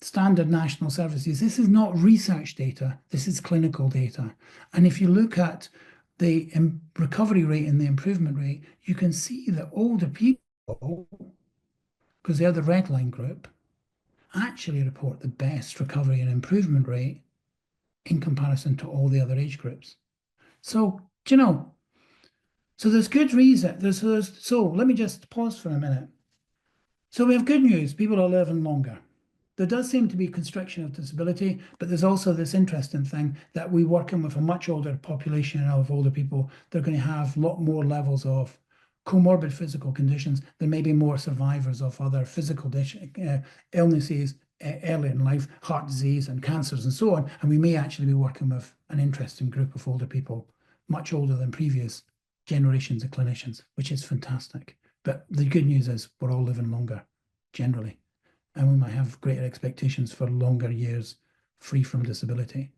standard national services. This is not research data, this is clinical data. And if you look at the recovery rate and the improvement rate, you can see that older people, because they're the red line group, actually report the best recovery and improvement rate in comparison to all the other age groups. So, so there's good reason. So let me just pause for a minute. So we have good news, people are living longer. There does seem to be constriction of disability, but there's also this interesting thing that we're working with a much older population of older people. They're going to have a lot more levels of comorbid physical conditions. There may be more survivors of other physical illnesses early in life, heart disease and cancers and so on. And we may actually be working with an interesting group of older people, much older than previous generations of clinicians, which is fantastic. But the good news is we're all living longer, generally. And we might have greater expectations for longer years free from disability.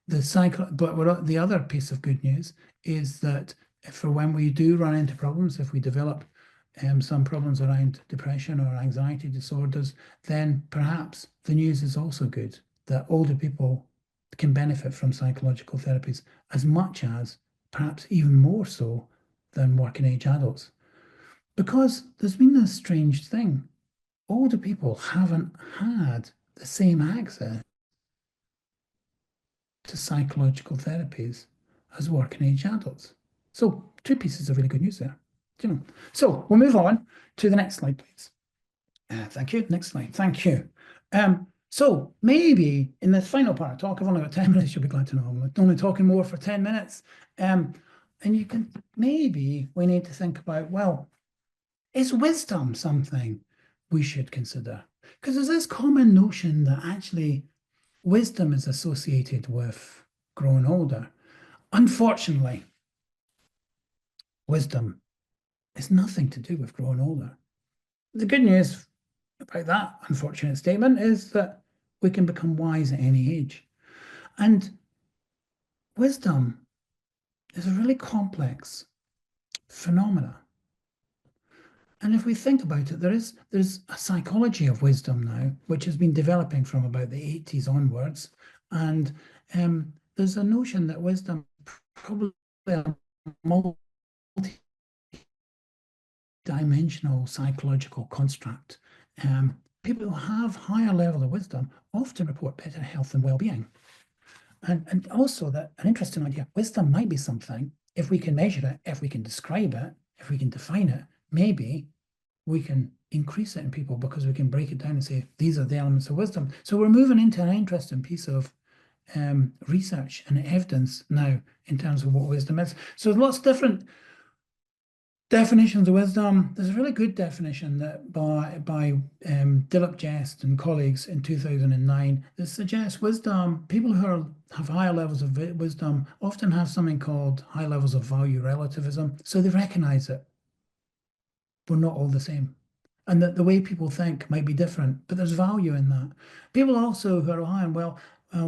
But the other piece of good news is that for when we do run into problems, if we develop some problems around depression or anxiety disorders, then perhaps the news is also good, that older people can benefit from psychological therapies as much as, perhaps even more so, than working age adults. Because there's been this strange thing. Older people haven't had the same access to psychological therapies as working age adults. So 2 pieces of really good news there. So we'll move on to the next slide, please. Thank you. Next slide. Thank you. So maybe in the final part of talk, I've only got 10 minutes, you'll be glad to know. I'm only talking more for 10 minutes. And maybe we need to think about, well, is wisdom something we should consider? Because there's this common notion that actually wisdom is associated with growing older. Unfortunately, wisdom is nothing to do with growing older. The good news about that unfortunate statement is that we can become wise at any age. And wisdom is a really complex phenomena. And if we think about it, there's a psychology of wisdom now, which has been developing from about the 80s onwards. And there's a notion that wisdom is probably a multi-dimensional psychological construct. People who have higher levels of wisdom often report better health and well-being. And also that an interesting idea, wisdom might be something, if we can measure it, if we can describe it, if we can define it, maybe we can increase it in people because we can break it down and say, these are the elements of wisdom. So we're moving into an interesting piece of research and evidence now in terms of what wisdom is. So there's lots of different definitions of wisdom. There's a really good definition that by Dilip Jest and colleagues in 2009 that suggests wisdom, people who have higher levels of wisdom often have something called high levels of value relativism. So they recognize it. We're not all the same. And that the way people think might be different, but there's value in that. People also who are high in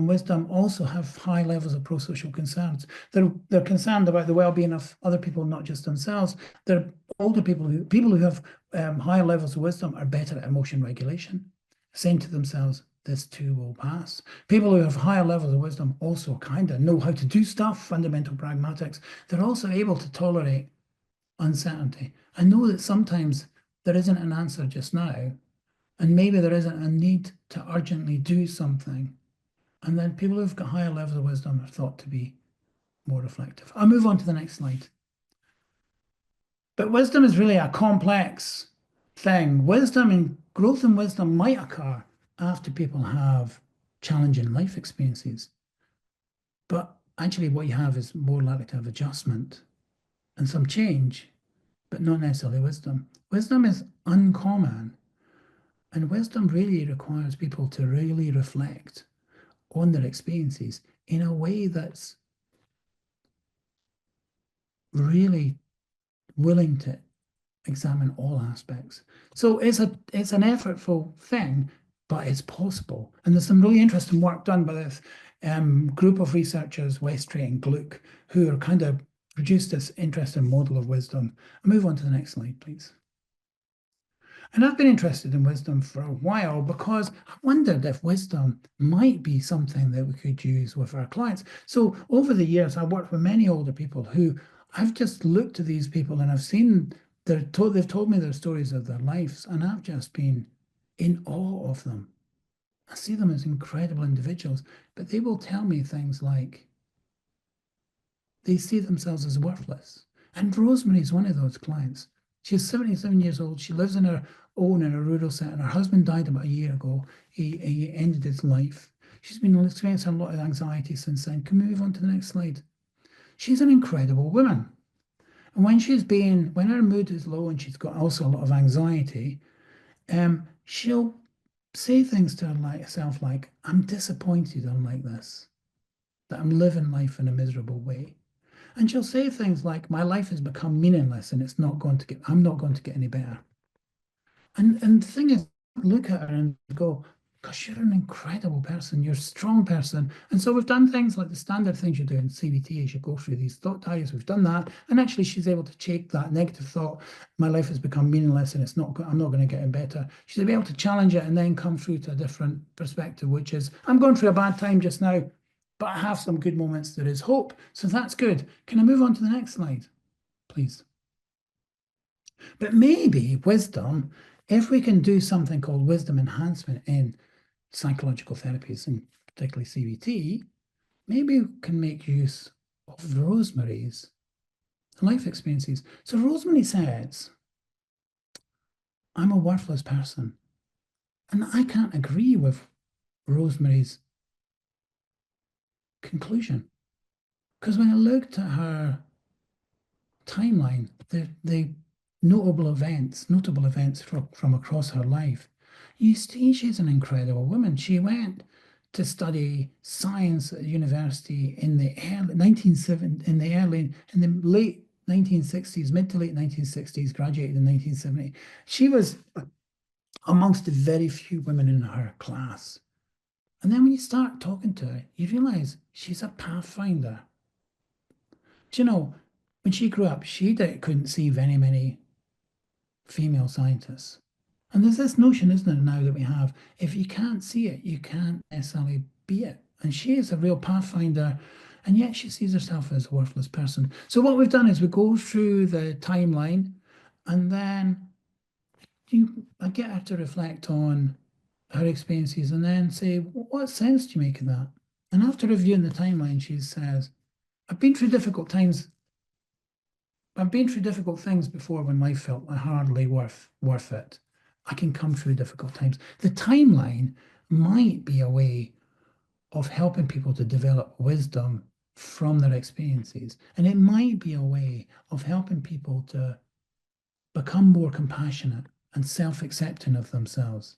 wisdom also have high levels of pro-social concerns. They're concerned about the well-being of other people, not just themselves. They're older people who have higher levels of wisdom are better at emotion regulation, saying to themselves, this too will pass. People who have higher levels of wisdom also kind of know how to do stuff, fundamental pragmatics. They're also able to tolerate uncertainty. I know that sometimes there isn't an answer just now, and maybe there isn't a need to urgently do something. And then people who've got higher levels of wisdom are thought to be more reflective. I'll move on to the next slide. But wisdom is really a complex thing. Wisdom and growth in wisdom might occur after people have challenging life experiences. But actually what you have is more likely to have adjustment and some change, but not necessarily wisdom. Wisdom is uncommon, and wisdom really requires people to really reflect on their experiences in a way that's really willing to examine all aspects. So it's an effortful thing, but it's possible. And there's some really interesting work done by this group of researchers, Westray and Gluck, who are kind of produced this interesting model of wisdom. I'll move on to the next slide, please. And I've been interested in wisdom for a while because I wondered if wisdom might be something that we could use with our clients. So over the years, I've worked with many older people who I've just looked at these people and I've seen they've told me their stories of their lives, and I've just been in awe of them. I see them as incredible individuals, but they will tell me things like they see themselves as worthless. And Rosemary is one of those clients. She's 77 years old. She lives on her own in a rural setting. Her husband died about a year ago. He ended his life. She's been experiencing a lot of anxiety since then. Can we move on to the next slide? She's an incredible woman. And when her mood is low and she's got also a lot of anxiety, she'll say things to herself like, I'm disappointed I'm like this, that I'm living life in a miserable way. And she'll say things like, my life has become meaningless and I'm not going to get any better. And the thing is, look at her and go, gosh, you're an incredible person, you're a strong person. And so we've done things like the standard things you do in CBT as you go through these thought diaries. We've done that. And actually she's able to take that negative thought, my life has become meaningless and I'm not going to get any better. She's able to challenge it and then come through to a different perspective, which is, I'm going through a bad time just now, but I have some good moments. There is hope. So that's good. Can I move on to the next slide, please? But maybe wisdom, if we can do something called wisdom enhancement in psychological therapies, and particularly CBT, maybe we can make use of Rosemary's life experiences. So Rosemary says, I'm a worthless person. And I can't agree with Rosemary's conclusion. Because when I looked at her timeline, the notable events from across her life, You see, she's an incredible woman. She went to study science at university in the late 1960s, mid to late 1960s, graduated in 1970. She was amongst the very few women in her class. And then when you start talking to her, you realize she's a pathfinder. Do you know, when she grew up, she couldn't see very many female scientists. And there's this notion, isn't there, now that we have, if you can't see it, you can't necessarily be it. And she is a real pathfinder, and yet she sees herself as a worthless person. So what we've done is we go through the timeline, and then I get her to reflect on her experiences and then say, what sense do you make of that? And after reviewing the timeline, she says, I've been through difficult times. I've been through difficult things before when life felt hardly worth it. I can come through difficult times. The timeline might be a way of helping people to develop wisdom from their experiences. And it might be a way of helping people to become more compassionate and self-accepting of themselves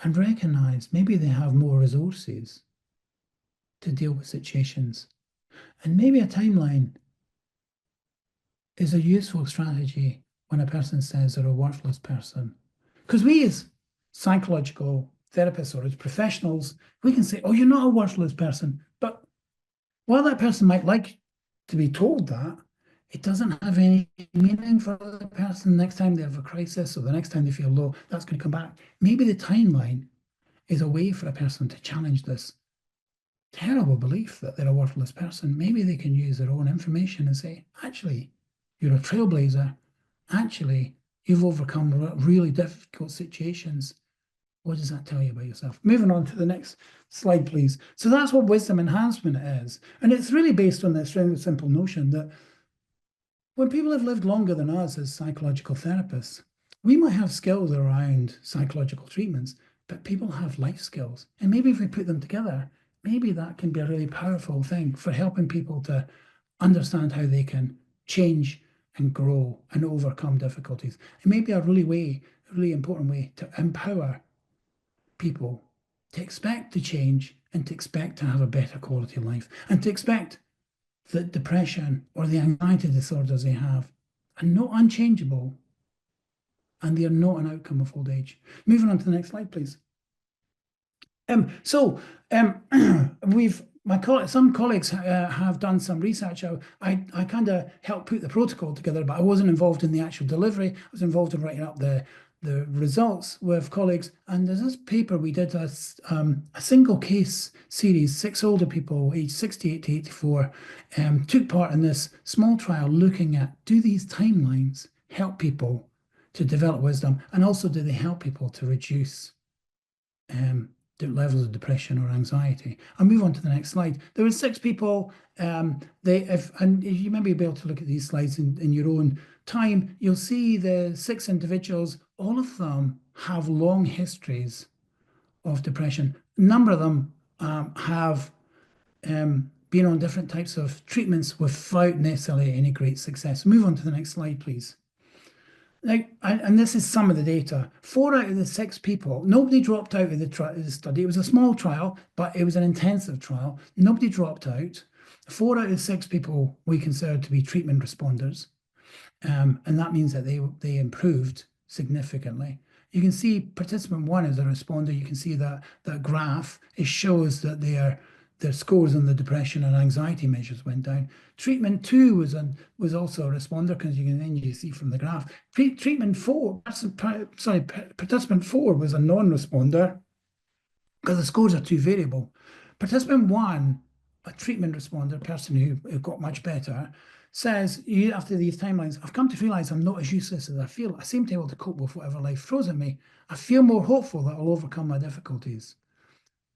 and recognize maybe they have more resources to deal with situations. And maybe a timeline is a useful strategy when a person says they're a worthless person. Because we as psychological therapists or as professionals, we can say, oh, you're not a worthless person. But while that person might like to be told that, it doesn't have any meaning for the person. Next time they have a crisis or the next time they feel low, that's going to come back. Maybe the timeline is a way for a person to challenge this terrible belief that they're a worthless person. Maybe they can use their own information and say, actually, you're a trailblazer. Actually, you've overcome really difficult situations. What does that tell you about yourself? Moving on to the next slide, please. So that's what wisdom enhancement is. And it's really based on this really simple notion that when people have lived longer than us as psychological therapists, we might have skills around psychological treatments, but people have life skills. And maybe if we put them together, maybe that can be a really powerful thing for helping people to understand how they can change and grow and overcome difficulties. It may be a really important way to empower people to expect to change and to expect to have a better quality of life and to expect that depression or the anxiety disorders they have are not unchangeable and they are not an outcome of old age. Moving on to the next slide, please. Some colleagues have done some research. I kind of helped put the protocol together, but I wasn't involved in the actual delivery. I was involved in writing up the results with colleagues. And there's this paper we did a single case series, 6 older people aged 68 to 84 took part in this small trial looking at, do these timelines help people to develop wisdom, and also do they help people to reduce the levels of depression or anxiety. I'll move on to the next slide. There were 6 people. And you may be able to look at these slides in your own time. You'll see the 6 individuals. All of them have long histories of depression. A number of them have been on different types of treatments without necessarily any great success. Move on to the next slide, please. And this is some of the data. 4 out of the 6 people, nobody dropped out of the study. It was a small trial, but it was an intensive trial. Nobody dropped out. 4 out of 6 people we considered to be treatment responders. And that means that they improved significantly. You can see participant 1 is a responder. You can see that graph. It shows that their scores on the depression and anxiety measures went down. Treatment 2 was also a responder, because you see from the graph. Participant 4 was a non-responder because the scores are too variable. Participant 1, a treatment responder, person who got much better, says, after these timelines, I've come to realize I'm not as useless as I feel. I seem to be able to cope with whatever life throws at me. I feel more hopeful that I'll overcome my difficulties.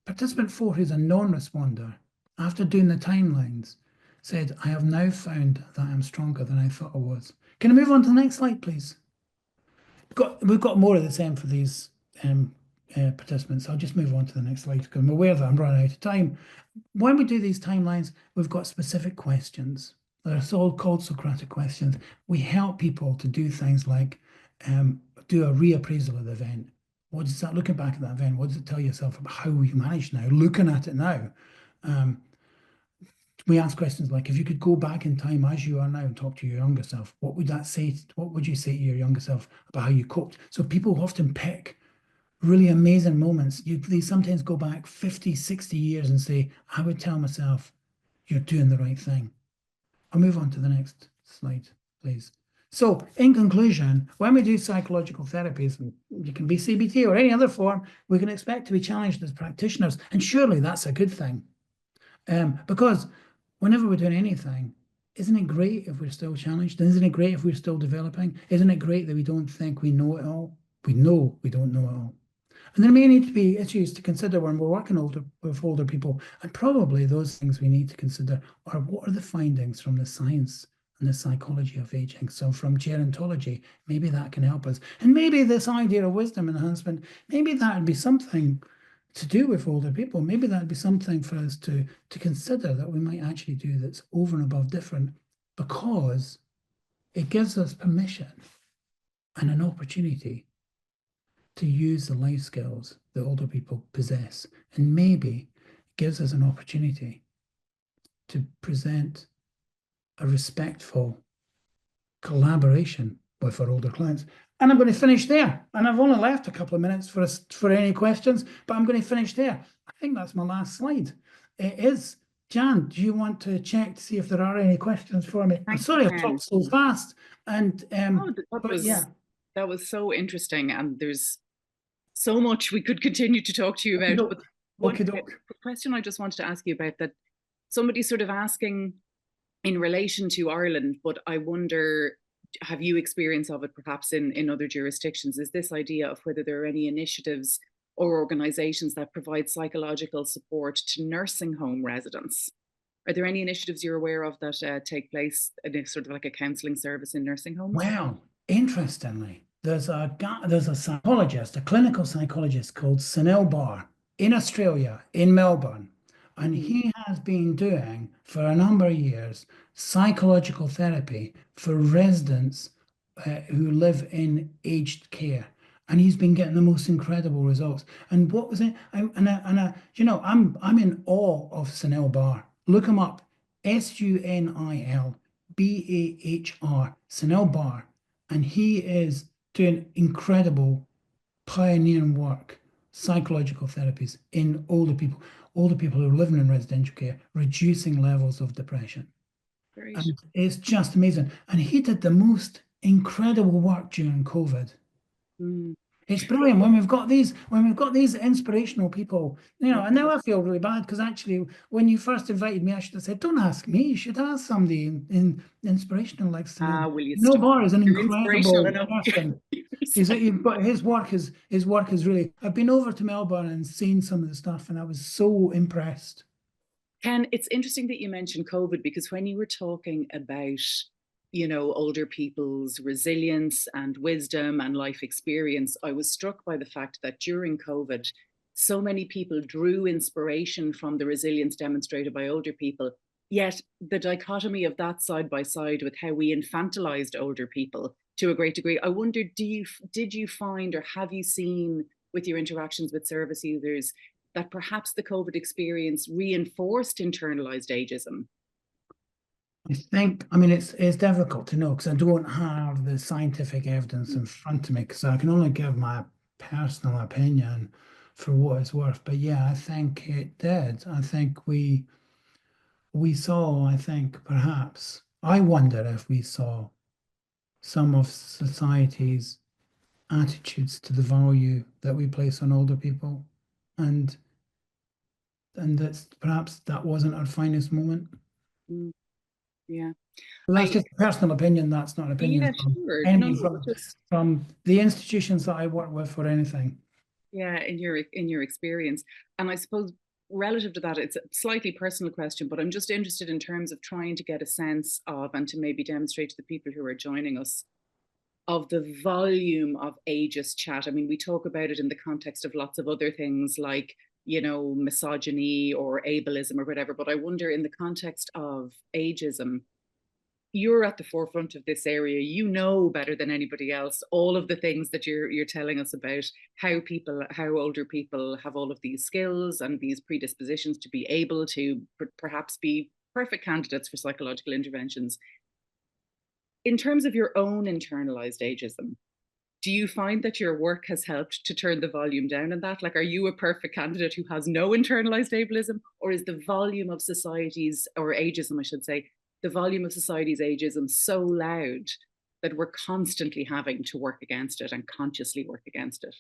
Participant 4, who's a non-responder, after doing the timelines, said, I have now found that I'm stronger than I thought I was. Can I move on to the next slide, please? We've got more of the same for these participants. I'll just move on to the next slide because I'm aware that I'm running out of time. When we do these timelines, we've got specific questions. They're all called Socratic questions. We help people to do things like do a reappraisal of the event. What does that, looking back at that event, what does it tell yourself about how you manage now, looking at it now? We ask questions like, if you could go back in time as you are now and talk to your younger self, what would that say? What would you say to your younger self about how you coped? So people often pick really amazing moments. They sometimes go back 50, 60 years and say, I would tell myself, you're doing the right thing. I'll move on to the next slide, please. So in conclusion, when we do psychological therapies, and you can be CBT or any other form, we can expect to be challenged as practitioners. And surely that's a good thing. Because whenever we're doing anything, isn't it great if we're still challenged? Isn't it great if we're still developing? Isn't it great that we don't think we know it all? We know we don't know it all. And there may need to be issues to consider when we're working with older people. And probably those things we need to consider are, what are the findings from the science and the psychology of aging? So from gerontology, maybe that can help us. And maybe this idea of wisdom enhancement, maybe that would be something to do with older people. Maybe that'd be something for us to consider that we might actually do that's over and above different, because it gives us permission and an opportunity to use the life skills that older people possess, and maybe gives us an opportunity to present a respectful collaboration with our older clients. And I'm going to finish there. And I've only left a couple of minutes for any questions, but I'm going to finish there. I think that's my last slide. It is. Jan, do you want to check to see if there are any questions for me? I'm sorry I've talked so fast. And
that was so interesting, and there's so much we could continue to talk to you about. But one question I just wanted to ask you about, that somebody's sort of asking in relation to Ireland, but I wonder, have you experience of it perhaps in other jurisdictions, is this idea of whether there are any initiatives or organizations that provide psychological support to nursing home residents. Are there any initiatives you're aware of that take place in sort of like a counselling service in nursing homes?
Well, interestingly, there's a psychologist, a clinical psychologist called Sunil Barr in Australia, in Melbourne, and he has been doing for a number of years psychological therapy for residents who live in aged care. And he's been getting the most incredible results. And what was it? I'm in awe of Sunil Barr. Look him up, Sunilbah, Sunil Barr, and he is doing incredible pioneering work, psychological therapies in older people who are living in residential care, reducing levels of depression.
Great.
And it's just amazing. And he did the most incredible work during COVID. It's brilliant when we've got these inspirational people, and now I feel really bad because actually when you first invited me, I should have said, don't ask me, you should ask somebody in inspirational, like Sunil Barr is an incredible person. But his work is really, I've been over to Melbourne and seen some of the stuff and I was so impressed.
Ken, it's interesting that you mentioned COVID, because when you were talking about older people's resilience and wisdom and life experience, I was struck by the fact that during COVID, so many people drew inspiration from the resilience demonstrated by older people. Yet the dichotomy of that side by side with how we infantilized older people to a great degree, I wonder, did you find, or have you seen with your interactions with service users, that perhaps the COVID experience reinforced internalized ageism?
I think, it's difficult to know because I don't have the scientific evidence in front of me, because I can only give my personal opinion for what it's worth. But yeah, I think it did. I think we saw, perhaps, I wonder if we saw some of society's attitudes to the value that we place on older people, and that's perhaps that wasn't our finest moment.
Yeah,
well, that's just a personal opinion. That's not an opinion from the institutions that I work with or anything.
Yeah, in your experience. And I suppose relative to that, it's a slightly personal question, but I'm just interested in terms of trying to get a sense of, and to maybe demonstrate to the people who are joining us, of the volume of ageist chat. I mean, we talk about it in the context of lots of other things like, misogyny or ableism or whatever, but I wonder in the context of ageism, you're at the forefront of this area. You know better than anybody else all of the things that you're telling us about how older people have all of these skills and these predispositions to be able to perhaps be perfect candidates for psychological interventions. In terms of your own internalized ageism, do you find that your work has helped to turn the volume down on that? Like, are you a perfect candidate who has no internalized ableism, or is the volume of society's, or ageism, I should say, the volume of society's ageism so loud that we're constantly having to work against it and consciously work against it?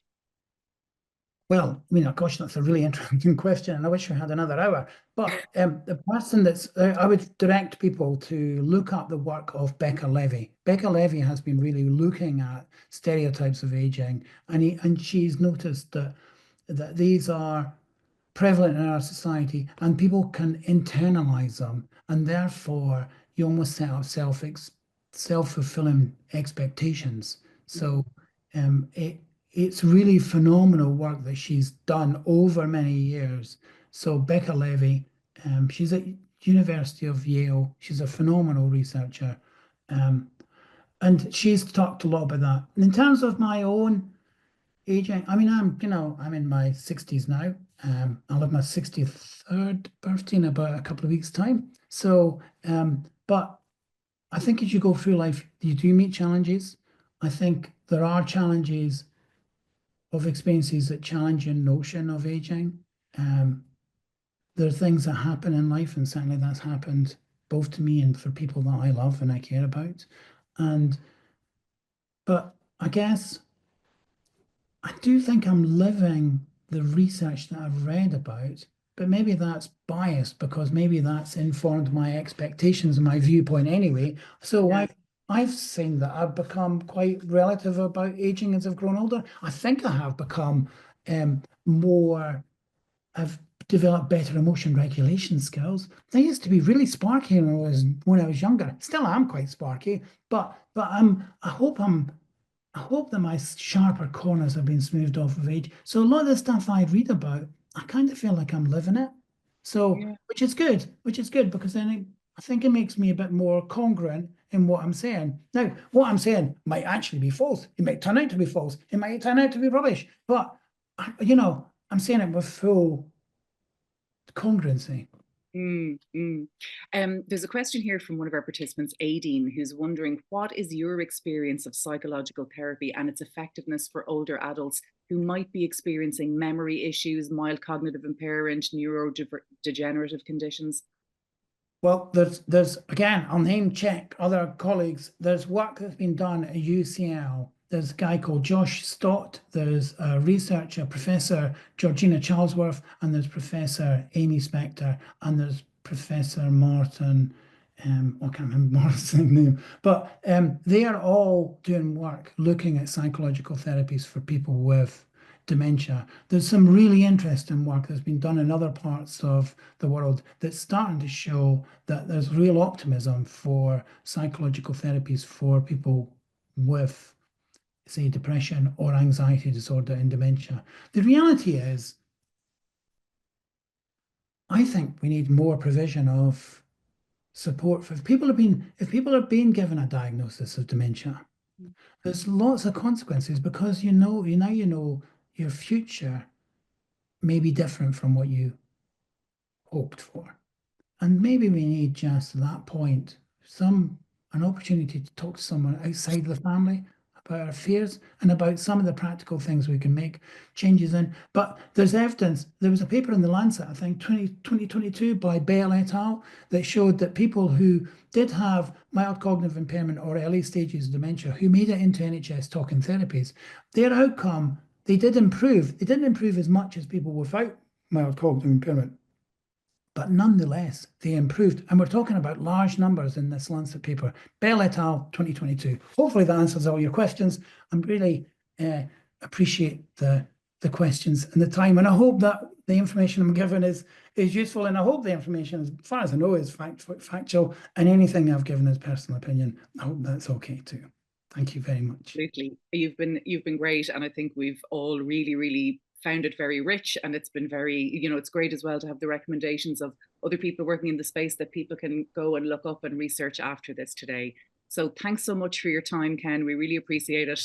Well, I mean, gosh, that's a really interesting question, and I wish we had another hour. But the person I would direct people to look up the work of Becker Levy. Becker Levy has been really looking at stereotypes of aging, and she's noticed that these are prevalent in our society, and people can internalize them, and therefore you almost set up self-fulfilling expectations. So it's really phenomenal work that she's done over many years. So Becker Levy, she's at University of Yale. She's a phenomenal researcher. And she's talked a lot about that. And in terms of my own aging, I mean, I'm in my 60s now. I'll have my 63rd birthday in about a couple of weeks' time. So, but I think as you go through life, you do meet challenges. I think there are challenges of experiences that challenge your notion of aging. There are things that happen in life, and certainly that's happened both to me and for people that I love and I care about. But I guess I do think I'm living the research that I've read about, but maybe that's biased because maybe that's informed my expectations and my viewpoint anyway. So yeah. I've seen that I've become quite relative about aging as I've grown older. I think I have become I've developed better emotion regulation skills. I used to be really sparky when I was younger. Still am quite sparky, but I hope that my sharper corners have been smoothed off of age. So a lot of the stuff I read about, I kind of feel like I'm living it. So, yeah. which is good because then I think it makes me a bit more congruent in what I'm saying. Now, what I'm saying might actually be false. It might turn out to be false. It might turn out to be rubbish. But, I'm saying it with full congruency.
There's a question here from one of our participants, Aideen, who's wondering, what is your experience of psychological therapy and its effectiveness for older adults who might be experiencing memory issues, mild cognitive impairment, neurodegenerative conditions?
Well, there's again, I'll name check other colleagues. There's work that's been done at UCL. There's a guy called Josh Stott. There's a researcher, Professor Georgina Charlesworth, and there's Professor Amy Spector, and there's Professor Martin. I can't remember Martin's name, but they are all doing work looking at psychological therapies for people with dementia. There's some really interesting work that's been done in other parts of the world that's starting to show that there's real optimism for psychological therapies for people with, say, depression or anxiety disorder in dementia. The reality is, I think we need more provision of support for if people are being given a diagnosis of dementia. There's lots of consequences because you know your future may be different from what you hoped for. And maybe we need just at that point an opportunity to talk to someone outside the family about our fears and about some of the practical things we can make changes in. But there's evidence. There was a paper in The Lancet, I think, 2022 by Bell et al. That showed that people who did have mild cognitive impairment or early stages of dementia, who made it into NHS talking therapies, their outcome, they did improve. They didn't improve as much as people without mild cognitive impairment, but nonetheless, they improved. And we're talking about large numbers in this Lancet paper, Bell et al. 2022. Hopefully that answers all your questions. I really appreciate the questions and the time. And I hope that the information I'm given is useful. And I hope the information, as far as I know, is factual. And anything I've given is personal opinion. I hope that's okay too. Thank you very much.
Absolutely. You've been great. And I think we've all really, really found it very rich, and it's been very, it's great as well to have the recommendations of other people working in the space that people can go and look up and research after this today. So thanks so much for your time, Ken. We really appreciate it.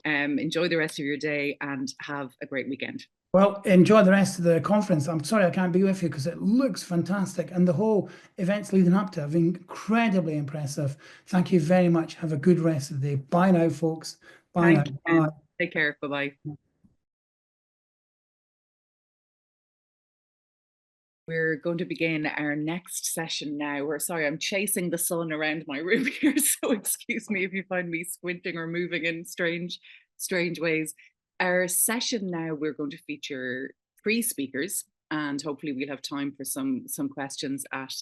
Enjoy the rest of your day and have a great weekend.
Well, enjoy the rest of the conference. I'm sorry I can't be with you because it looks fantastic. And the whole events leading up to it have been incredibly impressive. Thank you very much. Have a good rest of the day. Bye now, folks. Bye now. Bye.
Take care. Bye-bye. We're going to begin our next session now. Sorry, I'm chasing the sun around my room here, so excuse me if you find me squinting or moving in strange ways. Our session now, we're going to feature 3 speakers, and hopefully we'll have time for some questions at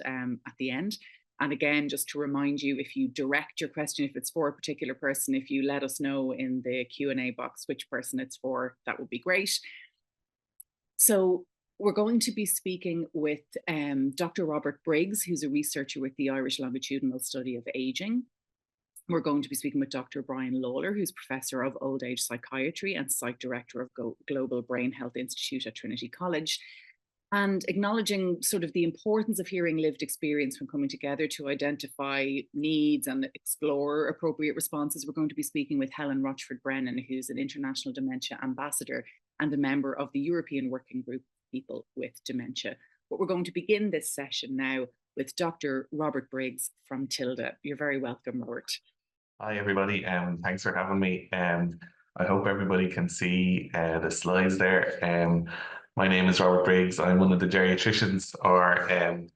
the end. And again, just to remind you, if you direct your question, if it's for a particular person, if you let us know in the Q&A box which person it's for, that would be great. So we're going to be speaking with Dr. Robert Briggs, who's a researcher with the Irish Longitudinal Study of Aging. We're going to be speaking with Dr. Brian Lawler, who's Professor of Old Age Psychiatry and Site Director of Global Brain Health Institute at Trinity College. And acknowledging sort of the importance of hearing lived experience when coming together to identify needs and explore appropriate responses, we're going to be speaking with Helen Rochford-Brennan, who's an International Dementia Ambassador and a member of the European Working Group People with Dementia. But we're going to begin this session now with Dr. Robert Briggs from Tilda. You're very welcome, Robert.
Hi, everybody. Thanks for having me. I hope everybody can see the slides there. My name is Robert Briggs. I'm one of the geriatricians or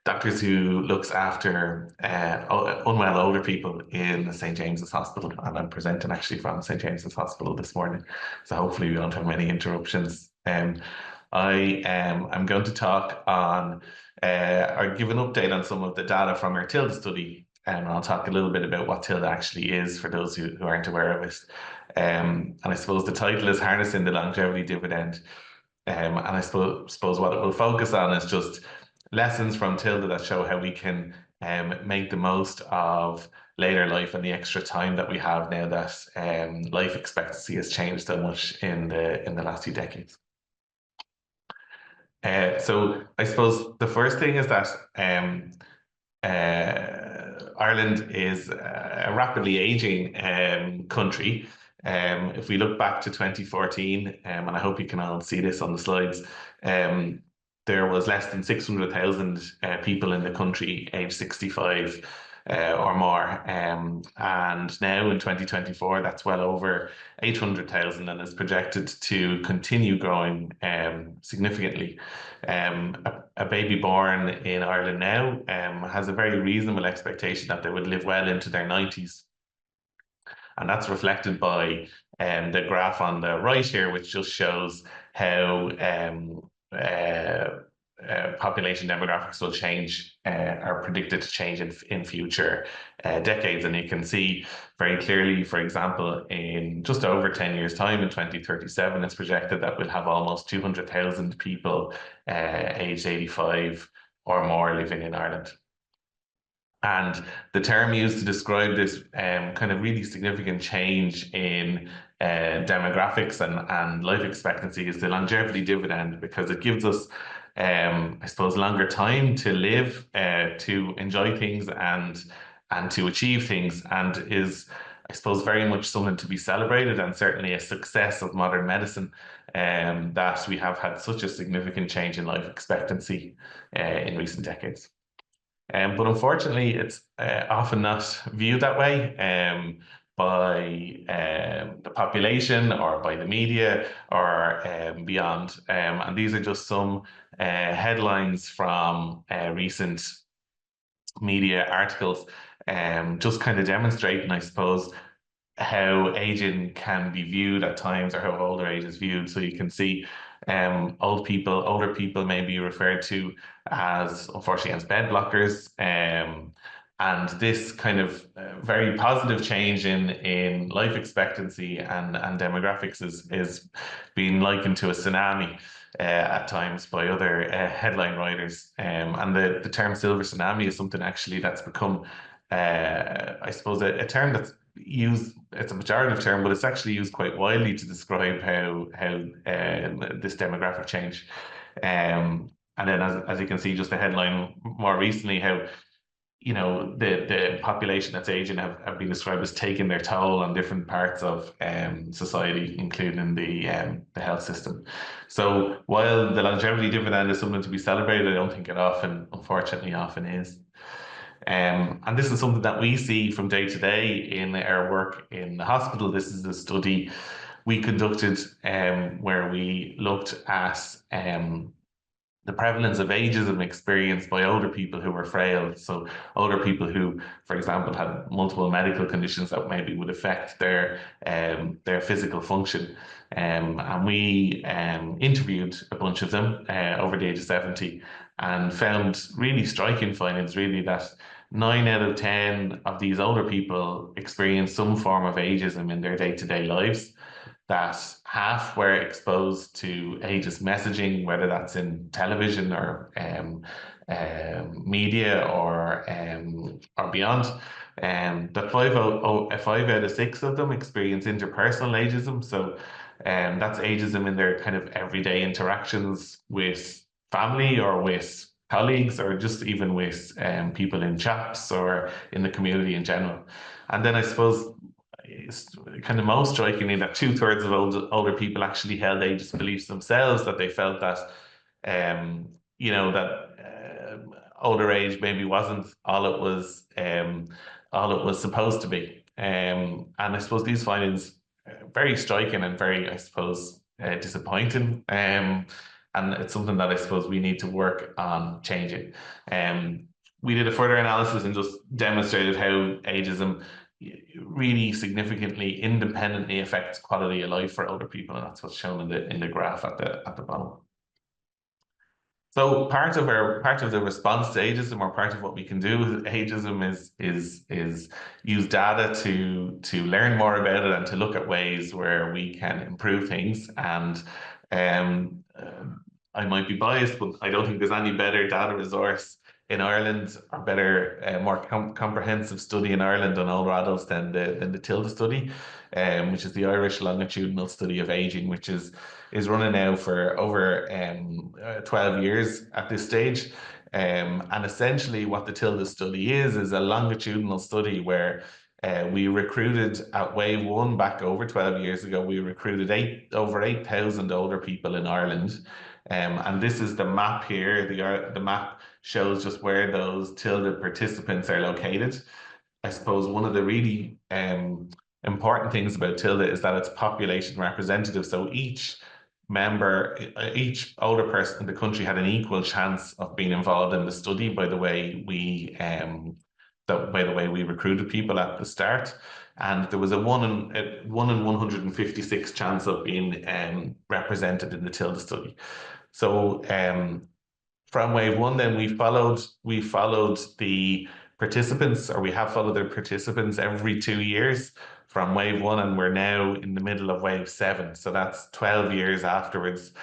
doctors who looks after unwell older people in St. James's Hospital, and I'm presenting actually from St. James's Hospital this morning, so hopefully we don't have many interruptions. I am going to talk on or give an update on some of the data from our Tilda study, and I'll talk a little bit about what Tilda actually is for those who aren't aware of it. And I suppose the title is Harnessing the Longevity Dividend. And I suppose what it will focus on is just lessons from Tilda that show how we can make the most of later life and the extra time that we have now that life expectancy has changed so much in the last few decades. So I suppose the first thing is that Ireland is a rapidly aging country. If we look back to 2014, and I hope you can all see this on the slides, there was less than 600,000 people in the country aged 65 or more. And now in 2024, that's well over 800,000 and is projected to continue growing significantly. A baby born in Ireland now has a very reasonable expectation that they would live well into their 90s. And that's reflected by the graph on the right here, which just shows how population demographics will change, are predicted to change in future decades. And you can see very clearly, for example, in just over 10 years' time, in 2037, it's projected that we'll have almost 200,000 people aged 85 or more living in Ireland. And the term used to describe this kind of really significant change in demographics and life expectancy is the longevity dividend, because it gives us, I suppose, longer time to live, to enjoy things and to achieve things, and is, I suppose, very much something to be celebrated, and certainly a success of modern medicine, that we have had such a significant change in life expectancy in recent decades. But unfortunately, it's often not viewed that way by the population or by the media or beyond. And these are just some headlines from recent media articles, just kind of demonstrating, I suppose, how aging can be viewed at times, or how older age is viewed. So you can see older people may be referred to as, unfortunately, as bed blockers. And this kind of very positive change in life expectancy and demographics is being likened to a tsunami at times by other headline writers. And the term silver tsunami is something actually that's become, I suppose, a term that's used, it's a pejorative term, but it's actually used quite widely to describe how this demographic change. And then as you can see, just the headline more recently, how the population that's aging have been described as taking their toll on different parts of society, including the health system. So while the longevity dividend is something to be celebrated, I don't think it unfortunately often is. And this is something that we see from day to day in our work in the hospital. This is a study we conducted where we looked at the prevalence of ageism experienced by older people who were frail. So older people who, for example, had multiple medical conditions that maybe would affect their physical function. And we interviewed a bunch of them over the age of 70 and found really striking findings, really, that 9 out of 10 of these older people experienced some form of ageism in their day-to-day lives, that half were exposed to ageist messaging, whether that's in television or media or beyond. That 5 out of 6 of them experience interpersonal ageism. So that's ageism in their kind of everyday interactions with family or with colleagues, or just even with people in chaps or in the community in general. And then I suppose it's kind of most strikingly that 2/3 of older people actually held ageist beliefs themselves, that they felt that older age maybe wasn't all it was supposed to be. And I suppose these findings are very striking and very, I suppose, disappointing. And it's something that I suppose we need to work on changing. We did a further analysis and just demonstrated how ageism really significantly independently affects quality of life for older people, and that's what's shown in the graph at the bottom. So part of the response to ageism, or part of what we can do with ageism, is use data to learn more about it and to look at ways where we can improve things. And I might be biased, but I don't think there's any better data resource in Ireland, or better, more comprehensive study in Ireland on older adults than the TILDA study, which is the Irish Longitudinal Study of Aging, which is running now for over 12 years at this stage. And essentially what the TILDA study is a longitudinal study where we recruited at wave 1 back over 12 years ago. We recruited over 8,000 older people in Ireland. And this is the map here. The map shows just where those TILDA participants are located. I suppose one of the really important things about TILDA is that it's population representative. So each older person in the country had an equal chance of being involved in the study by the way we recruited people at the start. And there was a 1 in 156 chance of being represented in the TILDA study. So from wave 1, then we followed the participants, or we have followed their participants every 2 years from wave 1, and we're now in the middle of wave 7. So that's 12 years afterwards.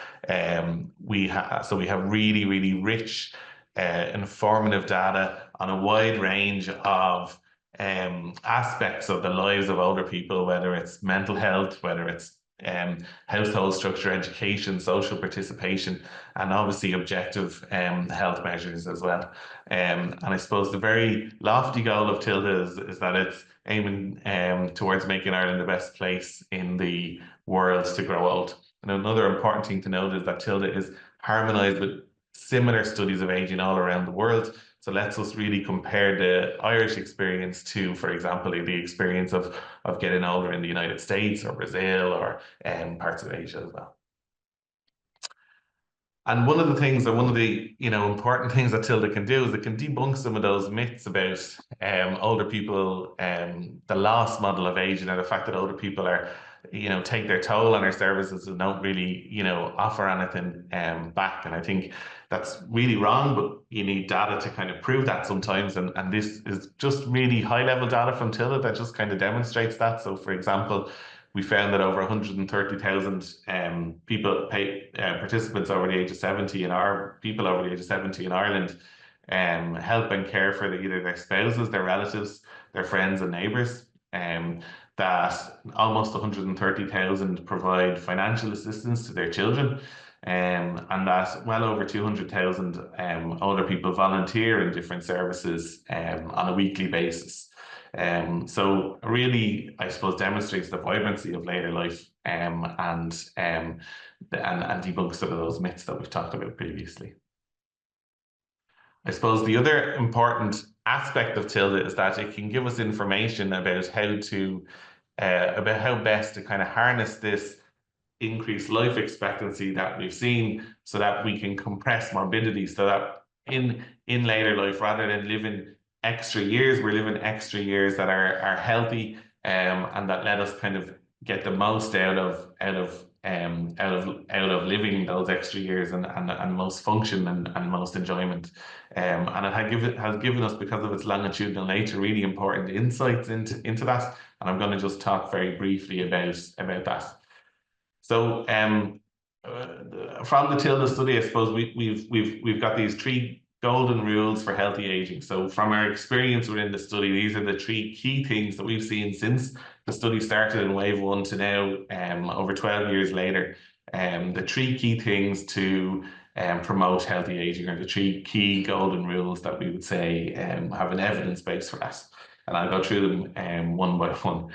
We have really, really rich, informative data on a wide range of aspects of the lives of older people, whether it's mental health, whether it's household structure, education, social participation, and obviously objective health measures as well. And I suppose the very lofty goal of TILDA is that it's aiming towards making Ireland the best place in the world to grow old. And another important thing to note is that TILDA is harmonised with similar studies of aging all around the world. So lets us really compare the Irish experience to, for example, the experience of getting older in the United States or Brazil or parts of Asia as well. And one of the important things that TILDA can do is it can debunk some of those myths about older people, the loss model of aging, and the fact that older people are, take their toll on our services and don't really, offer anything back. And I think that's really wrong, but you need data to kind of prove that sometimes. And this is just really high level data from TILDA that just kind of demonstrates that. So for example, we found that over 130,000 participants over the age of 70 people over the age of 70 in Ireland help and care for either their spouses, their relatives, their friends and neighbours. that almost 130,000 provide financial assistance to their children, and that well over 200,000 older people volunteer in different services on a weekly basis. So really, I suppose, demonstrates the vibrancy of later life and debunks some of those myths that we've talked about previously. I suppose the other important aspect of Tilda is that it can give us information about how best to kind of harness this increased life expectancy that we've seen, so that we can compress morbidity, so that in later life, rather than living extra years, we're living extra years that are healthy, and that let us kind of get the most out of living those extra years, and most function and most enjoyment. And it has given us, because of its longitudinal nature, really important insights into that. And I'm going to just talk very briefly about that. So from the Tilda study, I suppose we've got these 3 golden rules for healthy aging. So from our experience within the study, these are the 3 key things that we've seen since the study started in wave 1 to now, over 12 years later. The 3 key things to promote healthy aging, or the 3 key golden rules that we would say have an evidence base for that. And I'll go through them one by one.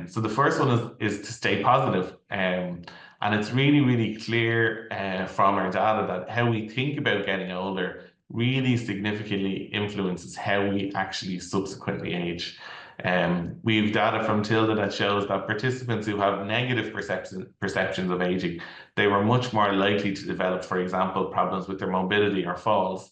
So the first one is to stay positive. And it's really, really clear from our data that how we think about getting older really significantly influences how we actually subsequently age. We've data from Tilda that shows that participants who have negative perceptions of aging, they were much more likely to develop, for example, problems with their mobility or falls.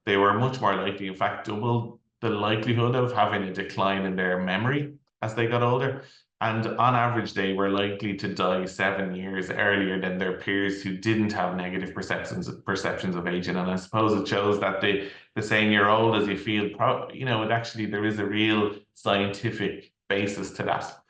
They were much more likely, in fact, double the likelihood of having a decline in their memory as they got older. And on average, they were likely to die 7 years earlier than their peers who didn't have negative perceptions of aging. And I suppose it shows that the saying you're old as you feel, there is a real scientific basis to that.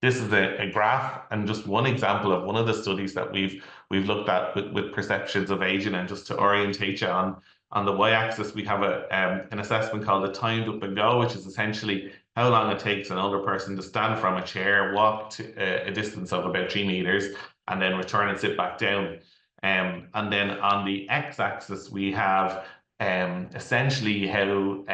This is a graph and just one example of one of the studies that we've looked at with perceptions of aging. And just to orientate you on the y-axis, we have an assessment called the timed up and go, which is essentially how long it takes an older person to stand from a chair, walk to a distance of about 3 meters, and then return and sit back down. And then on the x-axis, we have essentially how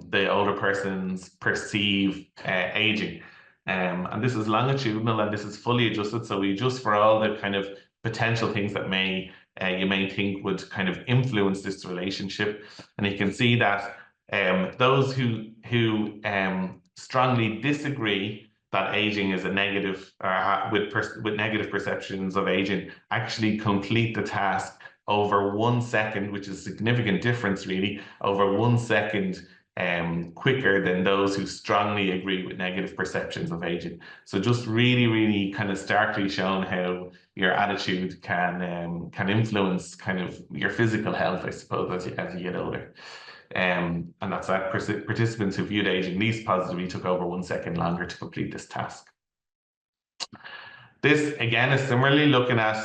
the older persons perceive aging. And this is longitudinal, and this is fully adjusted. So we adjust for all the kind of potential things that you may think would kind of influence this relationship. And you can see that those who strongly disagree that aging is a negative, with negative perceptions of aging, actually complete the task over 1 second, which is a significant difference really, over 1 second quicker than those who strongly agree with negative perceptions of aging. So just really, really kind of starkly shown how your attitude can influence kind of your physical health, I suppose, as you get older. And that's that participants who viewed aging least positively took over 1 second longer to complete this task. This again is similarly looking at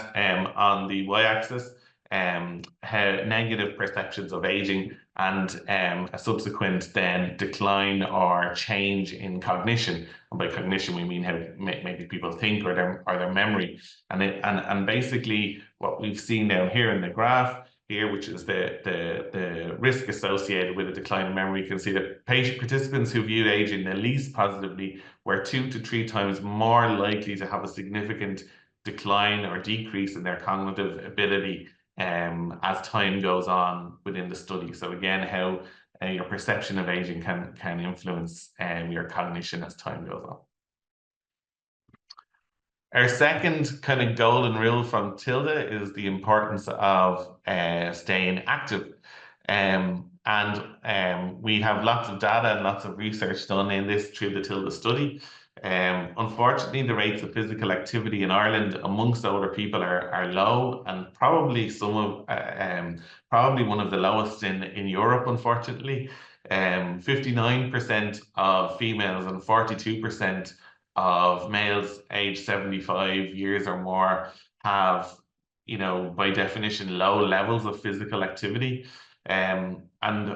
on the y-axis how negative perceptions of aging and a subsequent then decline or change in cognition. And by cognition we mean how maybe people think or their memory. And basically what we've seen down here in the graph here, which is the risk associated with a decline in memory, you can see that participants who viewed aging the least positively were 2 to 3 times more likely to have a significant decline or decrease in their cognitive ability as time goes on within the study. So again, how your perception of aging can influence your cognition as time goes on. Our second kind of golden rule from Tilda is the importance of staying active. We have lots of data and lots of research done in this through the Tilda study. Unfortunately, the rates of physical activity in Ireland amongst older people are low, and probably probably one of the lowest in Europe, unfortunately. 59% of females and 42% of males aged 75 years or more have, by definition, low levels of physical activity. And only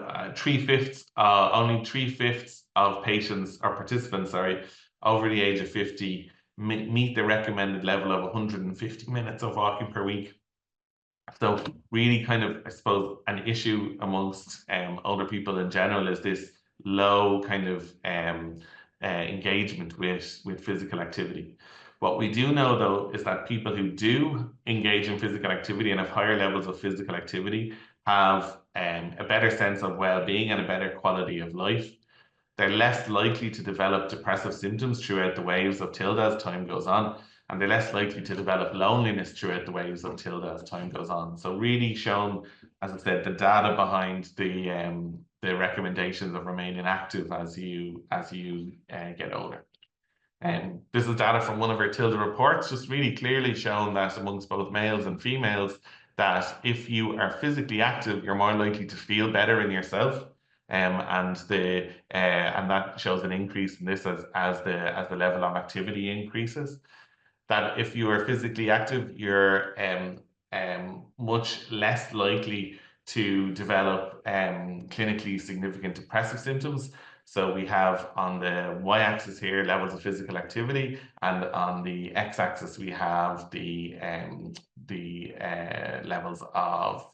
3/5 of patients or participants, sorry, over the age of 50 meet the recommended level of 150 minutes of walking per week. So really kind of, I suppose, an issue amongst older people in general is this low kind of engagement with physical activity. What we do know, though, is that people who do engage in physical activity and have higher levels of physical activity have a better sense of well-being and a better quality of life. They're less likely to develop depressive symptoms throughout the waves of tilde as time goes on, and they're less likely to develop loneliness throughout the waves of tilde as time goes on. So really shown, as I said, the data behind the recommendations of remaining active as you get older. This is data from one of our tilde reports, just really clearly shown that amongst both males and females, that if you are physically active, you're more likely to feel better in yourself. And that shows an increase in this as the level of activity increases. That if you are physically active, you're much less likely to develop clinically significant depressive symptoms. So we have on the y-axis here levels of physical activity, and on the x-axis we have the levels of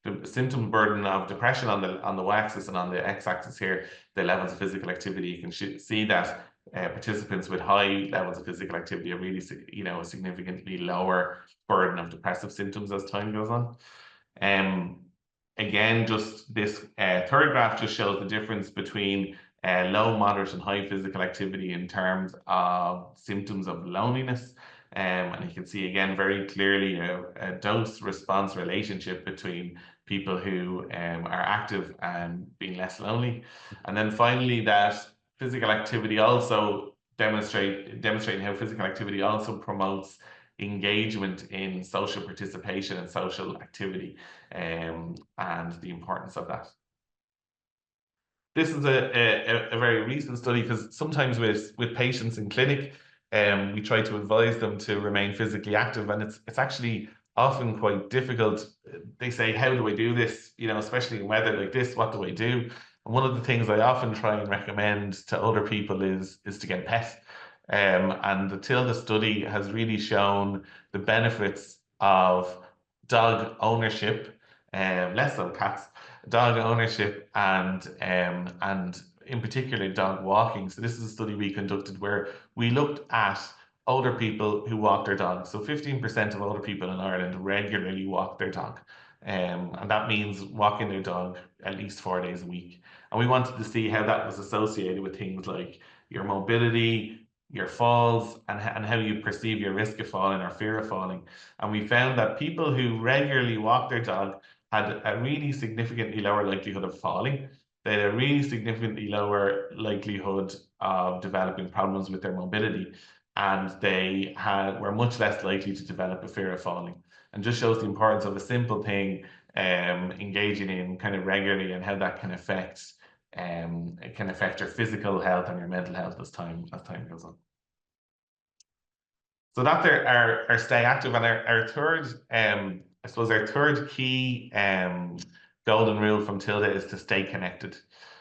the symptom burden of depression on the y-axis, and on the x-axis here the levels of physical activity. You can see that participants with high levels of physical activity are really, a significantly lower burden of depressive symptoms as time goes on. Again, just this third graph just shows the difference between low, moderate, and high physical activity in terms of symptoms of loneliness. And you can see again very clearly a dose-response relationship between people who are active and being less lonely. And then finally, that physical activity also demonstrating how physical activity also promotes engagement in social participation and social activity, and the importance of that. This is a very recent study, because sometimes with patients in clinic, we try to advise them to remain physically active, and it's actually often quite difficult. They say, how do I do this? Especially in weather like this, what do I do? And one of the things I often try and recommend to older people is to get a pet. And the tilde study has really shown the benefits of dog ownership, less so cats, dog ownership, and in particular dog walking. So this is a study we conducted where we looked at older people who walk their dogs. So 15% of older people in Ireland regularly walk their dog. And that means walking their dog at least 4 days a week. And we wanted to see how that was associated with things like your mobility, your falls, and how you perceive your risk of falling or fear of falling. And we found that people who regularly walk their dog had a really significantly lower likelihood of falling. They had a really significantly lower likelihood of developing problems with their mobility, and they were much less likely to develop a fear of falling. And just shows the importance of a simple thing, engaging in kind of regularly, and how that can affect your physical health and your mental health as time goes on. So that's our stay active, and our third, I suppose our third key golden rule from tilde is to stay connected.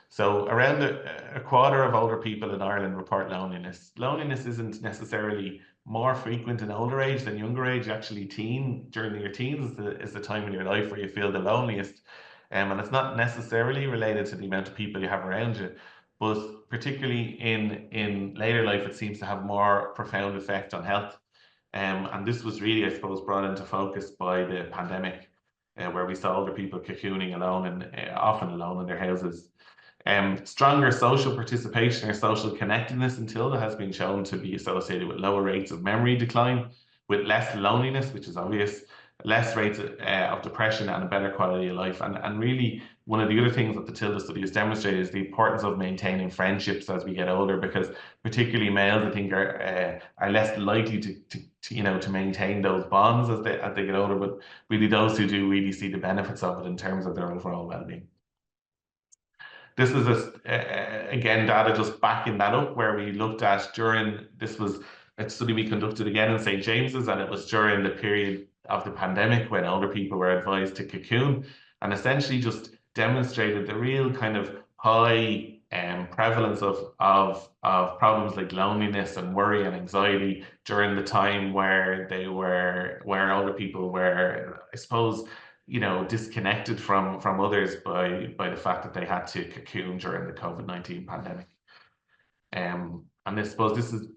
So around a quarter of older people in Ireland report loneliness. Loneliness isn't necessarily more frequent in older age than younger age. Actually, during your teens is the time in your life where you feel the loneliest. And it's not necessarily related to the amount of people you have around you, but particularly in later life, it seems to have more profound effect on health. And this was really, I suppose, brought into focus by the pandemic, where we saw older people cocooning alone and often alone in their houses. Stronger social participation or social connectedness in tilde has been shown to be associated with lower rates of memory decline, with less loneliness, which is obvious, less rates of depression, and a better quality of life. And really, one of the other things that the tilde study has demonstrated is the importance of maintaining friendships as we get older, because particularly males, I think, are less likely to maintain those bonds as they get older. But really, those who do really see the benefits of it in terms of their overall well-being. This is again data just backing that up, where we looked at this was a study we conducted again in St. James's, and it was during the period the pandemic, when older people were advised to cocoon, and essentially just demonstrated the real kind of high prevalence of problems like loneliness and worry and anxiety during the time where older people were, I suppose, disconnected from others by the fact that they had to cocoon during the COVID-19 pandemic. And I suppose this is,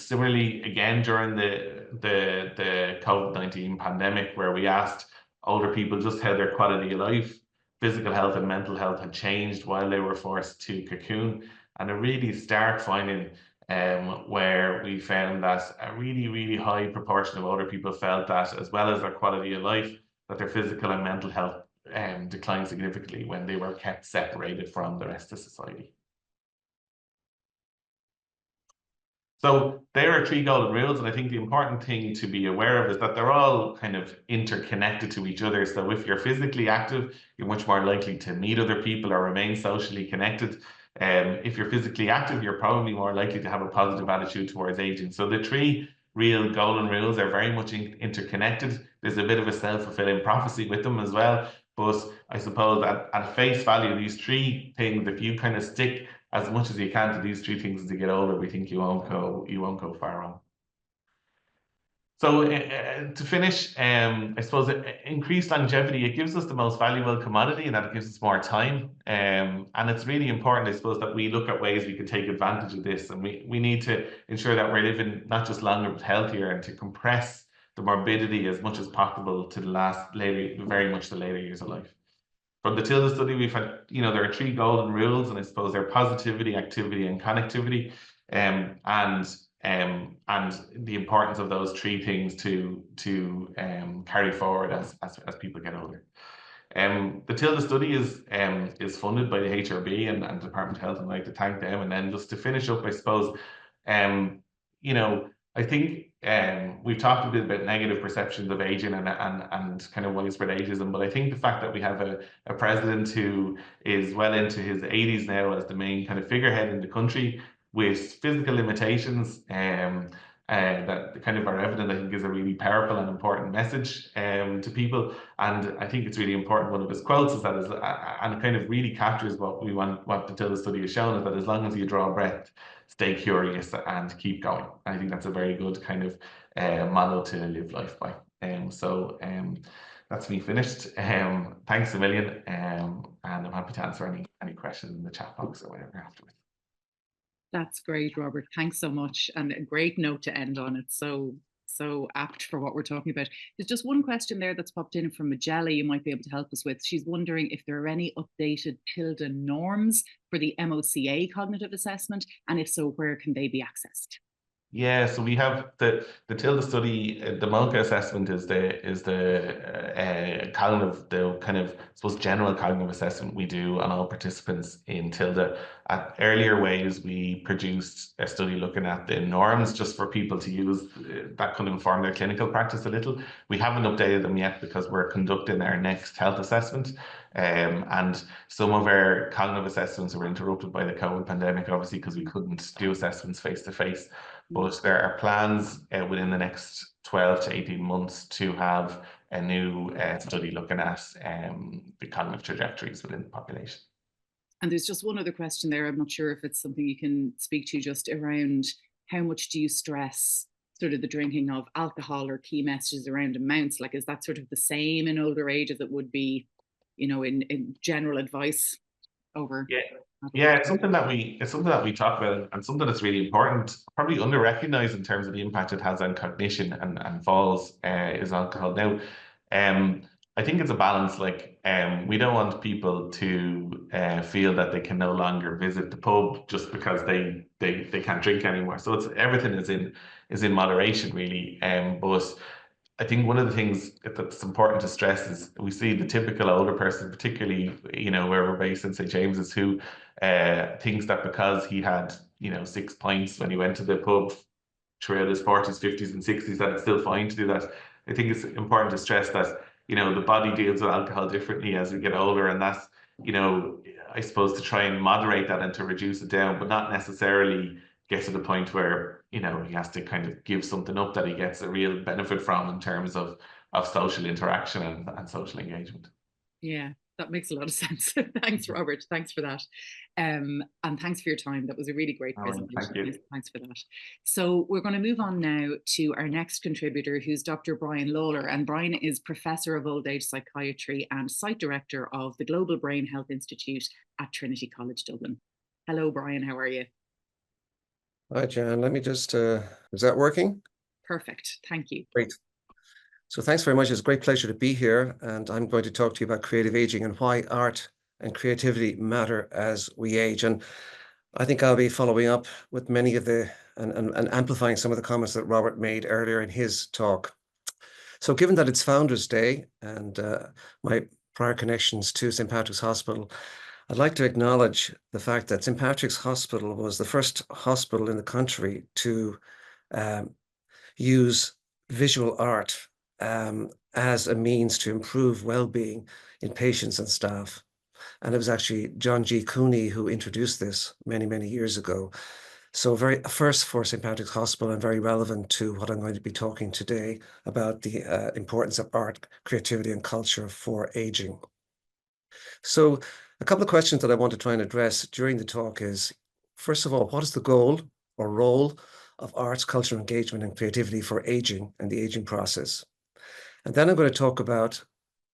similarly again during the COVID-19 pandemic, where we asked older people just how their quality of life, physical health and mental health had changed while they were forced to cocoon. And a really stark finding where we found that a really, really high proportion of older people felt that, as well as their quality of life, that their physical and mental health declined significantly when they were kept separated from the rest of society. So there are 3 golden rules, and I think the important thing to be aware of is that they're all kind of interconnected to each other. So if you're physically active, you're much more likely to meet other people or remain socially connected. If you're physically active, you're probably more likely to have a positive attitude towards aging. So the 3 real golden rules are very much interconnected. There's a bit of a self-fulfilling prophecy with them as well. But I suppose at face value, these 3 things, if you kind of stick as much as you can to these 3 things as you get older, we think you won't go far wrong. So to finish, I suppose increased longevity, it gives us the most valuable commodity, and that it gives us more time. And it's really important, I suppose, that we look at ways we can take advantage of this. And we need to ensure that we're living not just longer, but healthier, and to compress the morbidity as much as possible to very much the later years of life. From the Tilda study, we've had, there are 3 golden rules, and I suppose they're positivity, activity, and connectivity, and the importance of those 3 things to carry forward as people get older. The Tilda study is funded by the HRB and Department of Health, and I'd like to thank them. And then just to finish up, I suppose, I think we've talked a bit about negative perceptions of aging and kind of widespread ageism, but I think the fact that we have a president who is well into his 80s now as the main kind of figurehead in the country with physical limitations that kind of are evident, I think is a really powerful and important message to people. And I think it's really important. One of his quotes is that, and it kind of really captures what the Tilda study has shown, is that as long as you draw a breath, stay curious and keep going. And I think that's a very good kind of model to live life by. So that's me finished. Thanks a million, and I'm happy to answer any questions in the chat box or whatever afterwards.
That's great, Robert. Thanks so much. And a great note to end on. It's so apt for what we're talking about. There's just one question there that's popped in from Magella you might be able to help us with. She's wondering if there are any updated TILDA norms for the MOCA cognitive assessment, and if so, where can they be accessed?
Yeah, so we have the TILDA study. The MOCA assessment is the kind of I suppose general cognitive assessment we do on all participants in TILDA. At earlier ways, we produced a study looking at the norms just for people to use that could inform their clinical practice a little. We haven't updated them yet because we're conducting our next health assessment. And some of our cognitive assessments were interrupted by the COVID pandemic, obviously, because we couldn't do assessments face to face. But there are plans within the next 12 to 18 months to have a new study looking at the cognitive trajectories within the population.
And there's just one other question there. I'm not sure if it's something you can speak to, just around how much do you stress sort of the drinking of alcohol, or key messages around amounts? Like, is that sort of the same in older age as it would be, in general advice over?
Yeah, it's something that we talk about, and something that's really important, probably under-recognized in terms of the impact it has on cognition and falls, is alcohol. Now, I think it's a balance. Like, we don't want people to feel that they can no longer visit the pub just because they can't drink anymore. So everything is in moderation, really. But I think one of the things that's important to stress is we see the typical older person, particularly, where we're based in St. James's, who thinks that because he had, 6 pints when he went to the pub throughout his 40s, 50s and 60s, that it's still fine to do that. I think it's important to stress that, the body deals with alcohol differently as we get older, and that's, I suppose, to try and moderate that and to reduce it down, but not necessarily get to the point where, he has to kind of give something up that he gets a real benefit from in terms of of social interaction and social engagement.
Yeah, that makes a lot of sense. Thanks, Robert. Thanks for that. And thanks for your time. That was a really great presentation.
Thank you.
Thanks for that. So we're going to move on now to our next contributor, who's Dr. Brian Lawler. And Brian is Professor of Old Age Psychiatry and Site Director of the Global Brain Health Institute at Trinity College Dublin. Hello, Brian. How are you?
Hi, Jan. Let me just, is that working?
Perfect. Thank you.
Great. So thanks very much. It's a great pleasure to be here. And I'm going to talk to you about creative aging and why art and creativity matter as we age. And I think I'll be following up with many of and amplifying some of the comments that Robert made earlier in his talk. So given that it's Founders Day and my prior connections to St. Patrick's Hospital, I'd like to acknowledge the fact that St. Patrick's Hospital was the first hospital in the country to use visual art as a means to improve well-being in patients and staff. And it was actually John G. Cooney who introduced this many, many years ago. So very first for St. Patrick's Hospital and very relevant to what I'm going to be talking today about the importance of art, creativity, and culture for aging. So a couple of questions that I want to try and address during the talk is, first of all, what is the goal or role of arts, culture, engagement, and creativity for aging and the aging process? And then I'm going to talk about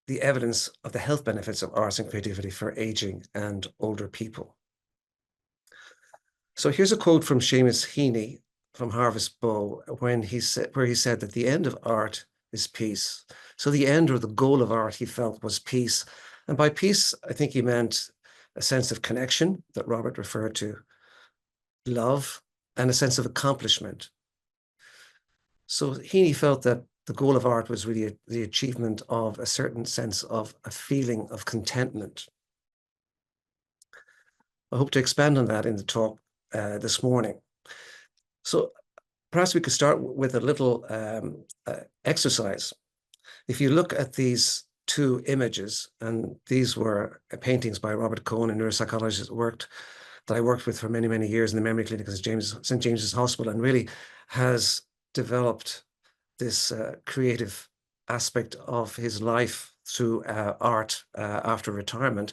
the evidence of the health benefits of arts and creativity for aging and older people. So here's a quote from Seamus Heaney from Harvest Bow where he said that the end of art is peace. So the end or the goal of art, he felt, was peace. And by peace, I think he meant a sense of connection that Robert referred to, love, and a sense of accomplishment. So Heaney felt that the goal of art was really the achievement of a certain sense of a feeling of contentment. I hope to expand on that in the talk this morning. So perhaps we could start with a little exercise. If you look at these two images, and these were paintings by Robert Cohen, a neuropsychologist that I worked with for many, many years in the memory clinic at St. James's Hospital, and really has developed this creative aspect of his life through art after retirement.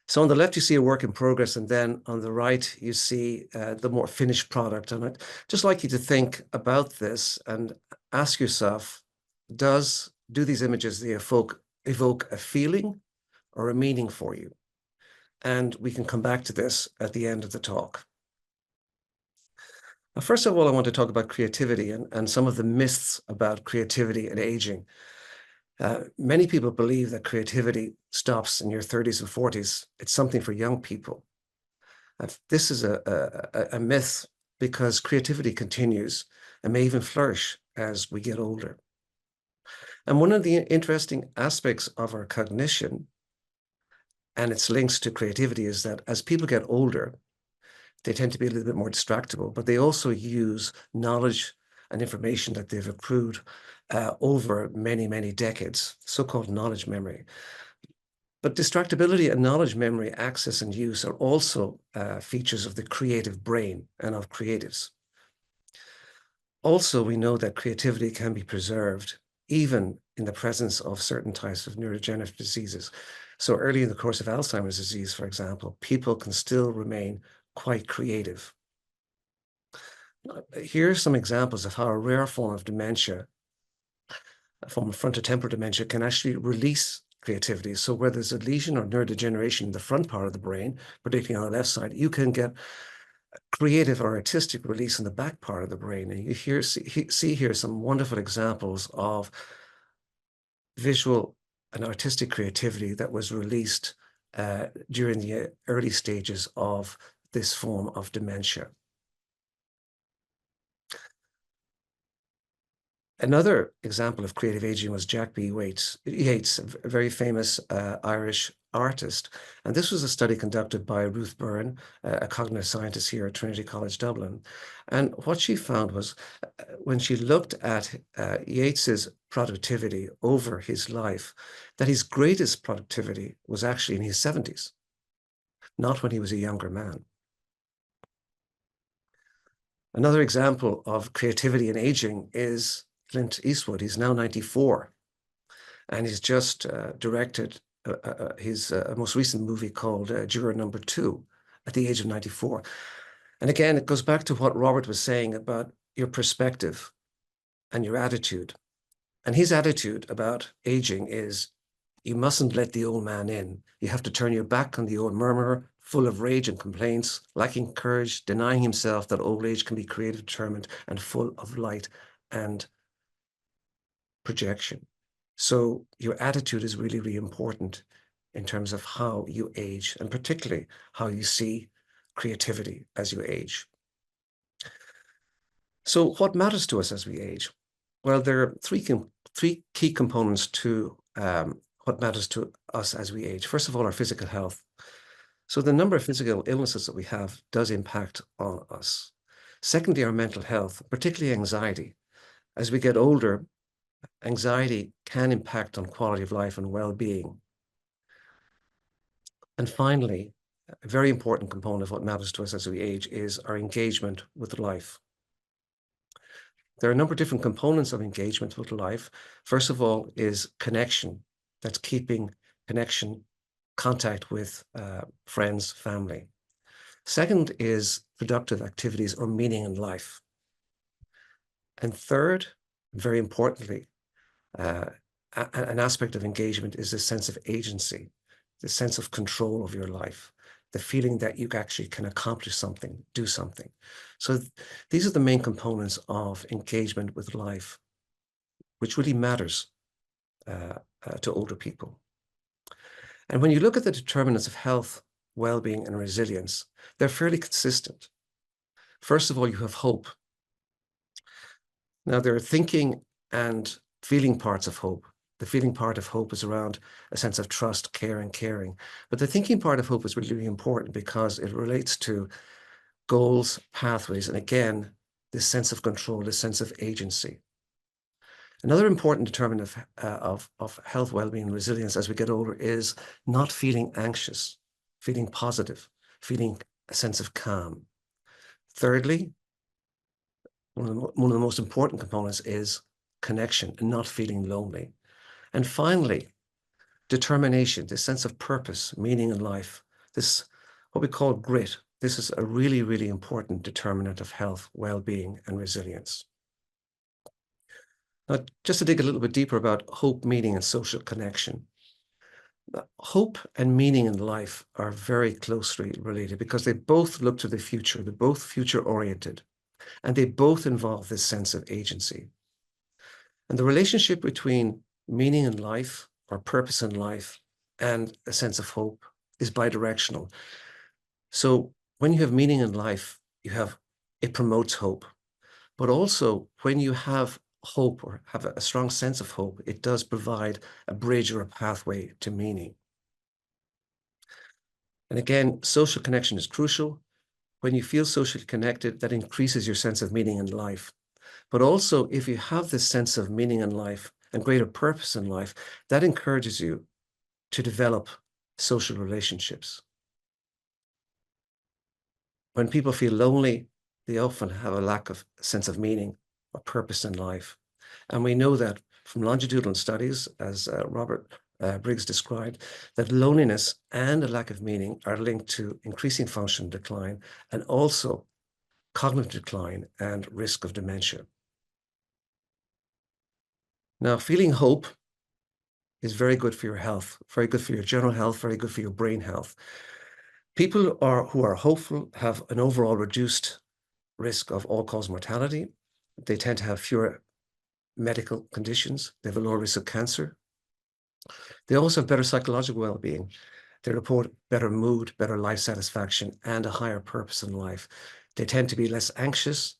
So on the left, you see a work in progress, and then on the right, you see the more finished product. And I'd just like you to think about this and ask yourself, do these images evoke a feeling or a meaning for you? And we can come back to this at the end of the talk. Now, first of all, I want to talk about creativity and some of the myths about creativity and aging. Many people believe that creativity stops in your 30s and 40s. It's something for young people. This is a myth because creativity continues and may even flourish as we get older. And one of the interesting aspects of our cognition and its links to creativity is that as people get older, they tend to be a little bit more distractible, but they also use knowledge and information that they've accrued over many, many decades, so-called knowledge memory. But distractibility and knowledge memory access and use are also features of the creative brain and of creatives. Also, we know that creativity can be preserved even in the presence of certain types of neurodegenerative diseases. So early in the course of Alzheimer's disease, for example, people can still remain quite creative. Here are some examples of how a rare form of dementia, a form of frontotemporal dementia, can actually release creativity. So where there's a lesion or neurodegeneration in the front part of the brain, particularly on the left side, you can get creative or artistic release in the back part of the brain. And you see here some wonderful examples of visual and artistic creativity that was released during the early stages of this form of dementia. Another example of creative aging was Jack B. Yeats, a very famous Irish artist. And this was a study conducted by Ruth Byrne, a cognitive scientist here at Trinity College Dublin. And what she found was when she looked at Yeats's productivity over his life, that his greatest productivity was actually in his 70s, not when he was a younger man. Another example of creativity and aging is Clint Eastwood. He's now 94. and he's just directed his most recent movie called Juror Number 2 at the age of 94. And again, it goes back to what Robert was saying about your perspective and your attitude. And his attitude about aging is, you mustn't let the old man in. You have to turn your back on the old murmurer, full of rage and complaints, lacking courage, denying himself that old age can be creative, determined, and full of light and projection. So your attitude is really, really important in terms of how you age, and particularly how you see creativity as you age. So what matters to us as we age? Well, there are three key components to what matters to us as we age. First of all, our physical health. So the number of physical illnesses that we have does impact on us. Secondly, our mental health, particularly anxiety. As we get older, anxiety can impact on quality of life and well-being. And finally, a very important component of what matters to us as we age is our engagement with life. There are a number of different components of engagement with life. First of all is connection. That's keeping contact with friends, family. Second is productive activities or meaning in life. And third, very importantly, an aspect of engagement is a sense of agency, the sense of control of your life, the feeling that you actually can accomplish something, do something. So these are the main components of engagement with life, which really matters to older people. And when you look at the determinants of health, well-being, and resilience, they're fairly consistent. First of all, you have hope. Now, there are thinking and feeling parts of hope. The feeling part of hope is around a sense of trust, care, and caring. But the thinking part of hope is really, really important because it relates to goals, pathways, and again, this sense of control, this sense of agency. Another important determinant of health, well-being, and resilience as we get older is not feeling anxious, feeling positive, feeling a sense of calm. Thirdly, one of the most important components is connection and not feeling lonely. And finally, determination, this sense of purpose, meaning in life, this what we call grit. This is a really, really important determinant of health, well-being, and resilience. Now, just to dig a little bit deeper about hope, meaning, and social connection. Hope and meaning in life are very closely related because they both look to the future. They're both future-oriented, and they both involve this sense of agency. And the relationship between meaning in life or purpose in life and a sense of hope is bidirectional. So when you have meaning in life, it promotes hope. But also when you have hope or have a strong sense of hope, it does provide a bridge or a pathway to meaning. And again, social connection is crucial. When you feel socially connected, that increases your sense of meaning in life. But also, if you have this sense of meaning in life and greater purpose in life, that encourages you to develop social relationships. When people feel lonely, they often have a lack of sense of meaning or purpose in life. And we know that from longitudinal studies, as Robert Briggs described, that loneliness and a lack of meaning are linked to increasing function decline and also cognitive decline and risk of dementia. Now, feeling hope is very good for your health, very good for your general health, very good for your brain health. People who are hopeful have an overall reduced risk of all-cause mortality. They tend to have fewer medical conditions. They have a lower risk of cancer. They also have better psychological well-being. They report better mood, better life satisfaction, and a higher purpose in life. They tend to be less anxious,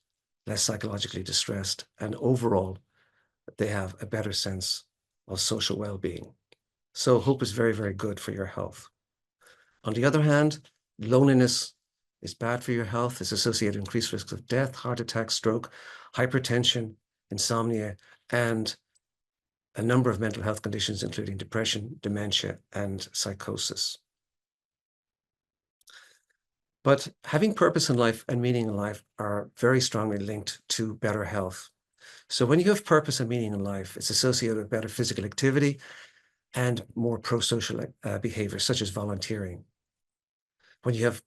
less psychologically distressed, and overall, they have a better sense of social well-being. So hope is very, very good for your health. On the other hand, loneliness is bad for your health. It's associated with increased risks of death, heart attack, stroke, hypertension, insomnia, and a number of mental health conditions, including depression, dementia, and psychosis. But having purpose in life and meaning in life are very strongly linked to better health. So when you have purpose and meaning in life, it's associated with better physical activity and more pro-social behavior, such as volunteering. When you have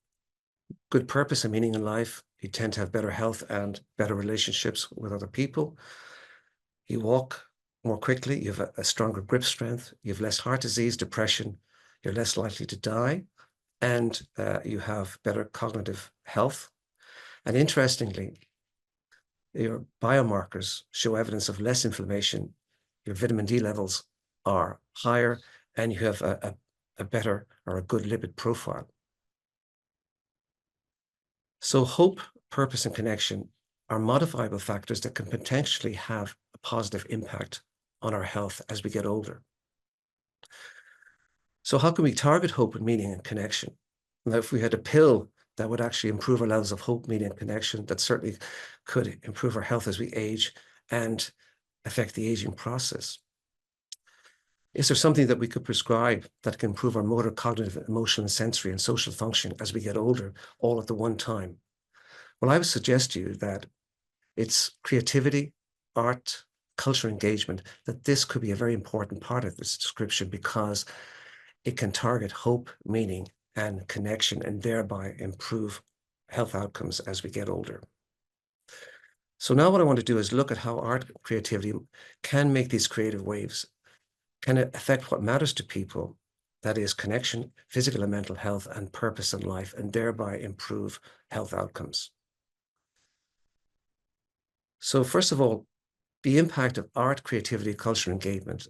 good purpose and meaning in life, you tend to have better health and better relationships with other people. You walk more quickly, you have a stronger grip strength, you have less heart disease, depression, you're less likely to die, and you have better cognitive health. And interestingly, your biomarkers show evidence of less inflammation, your vitamin D levels are higher, and you have a better or a good lipid profile. So hope, purpose, and connection are modifiable factors that can potentially have a positive impact on our health as we get older. So how can we target hope and meaning and connection? Now, if we had a pill that would actually improve our levels of hope, meaning, and connection, that certainly could improve our health as we age and affect the aging process. Is there something that we could prescribe that can improve our motor, cognitive, emotional, and sensory and social function as we get older, all at the one time? Well, I would suggest to you that it's creativity, art, culture engagement, that this could be a very important part of this description because it can target hope, meaning, and connection, and thereby improve health outcomes as we get older. So now what I want to do is look at how art creativity can make these creative waves, can it affect what matters to people, that is connection, physical and mental health, and purpose in life, and thereby improve health outcomes. So first of all, the impact of art, creativity, culture, engagement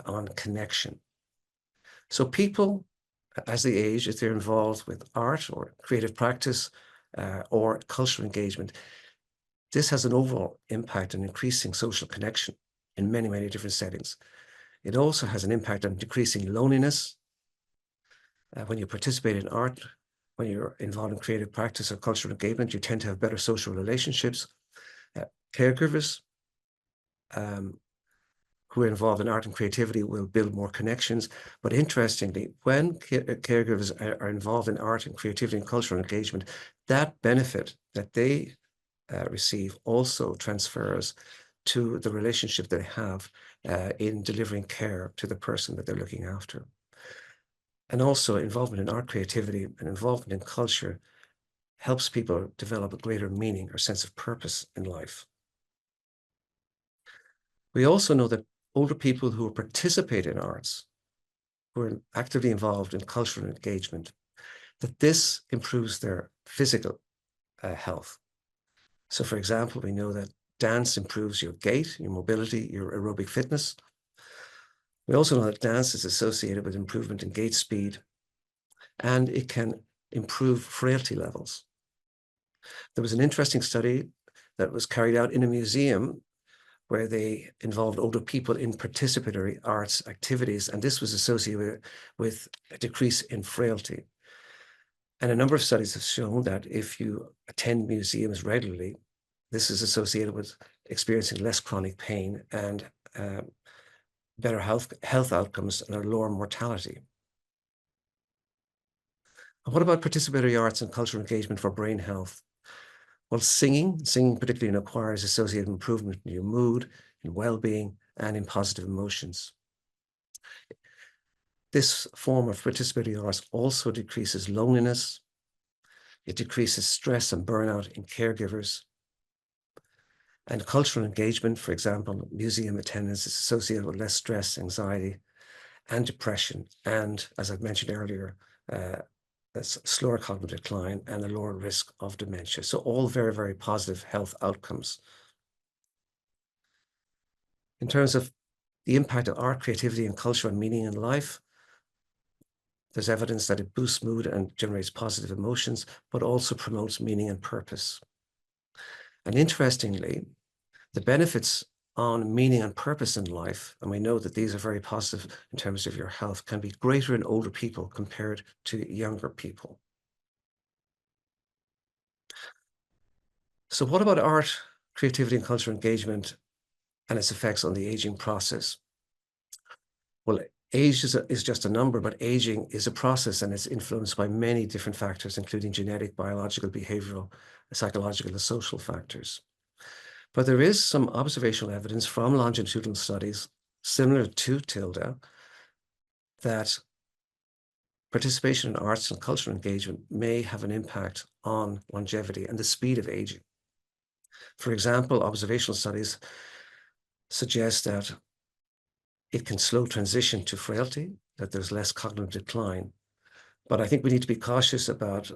on connection. So people, as they age, if they're involved with art or creative practice or cultural engagement, this has an overall impact on increasing social connection in many, many different settings. It also has an impact on decreasing loneliness. When you participate in art, when you're involved in creative practice or cultural engagement, you tend to have better social relationships. Caregivers who are involved in art and creativity will build more connections. But interestingly, when caregivers are involved in art and creativity and cultural engagement, that benefit that they receive also transfers to the relationship they have in delivering care to the person that they're looking after. And also involvement in art, creativity, and involvement in culture helps people develop a greater meaning or sense of purpose in life. We also know that older people who participate in arts, who are actively involved in cultural engagement, that this improves their physical health. So for example, we know that dance improves your gait, your mobility, your aerobic fitness. We also know that dance is associated with improvement in gait speed, and it can improve frailty levels. There was an interesting study that was carried out in a museum where they involved older people in participatory arts activities, and this was associated with a decrease in frailty. And a number of studies have shown that if you attend museums regularly, this is associated with experiencing less chronic pain and better health outcomes and a lower mortality. And what about participatory arts and cultural engagement for brain health? Well, singing particularly in a choir, is associated with improvement in your mood, in well-being, and in positive emotions. This form of participatory arts also decreases loneliness. It decreases stress and burnout in caregivers. And cultural engagement, for example, museum attendance, is associated with less stress, anxiety, and depression. And as I've mentioned earlier, a slower cognitive decline and a lower risk of dementia. So all very, very positive health outcomes. In terms of the impact of art, creativity, and culture on meaning in life, there's evidence that it boosts mood and generates positive emotions, but also promotes meaning and purpose. And interestingly, the benefits on meaning and purpose in life, and we know that these are very positive in terms of your health, can be greater in older people compared to younger people. So what about art, creativity, and cultural engagement and its effects on the aging process? Well, age is just a number, but aging is a process, and it's influenced by many different factors, including genetic, biological, behavioral, psychological, and social factors. But there is some observational evidence from longitudinal studies similar to TILDA that participation in arts and cultural engagement may have an impact on longevity and the speed of aging. For example, observational studies suggest that it can slow transition to frailty, that there's less cognitive decline. But I think we need to be cautious about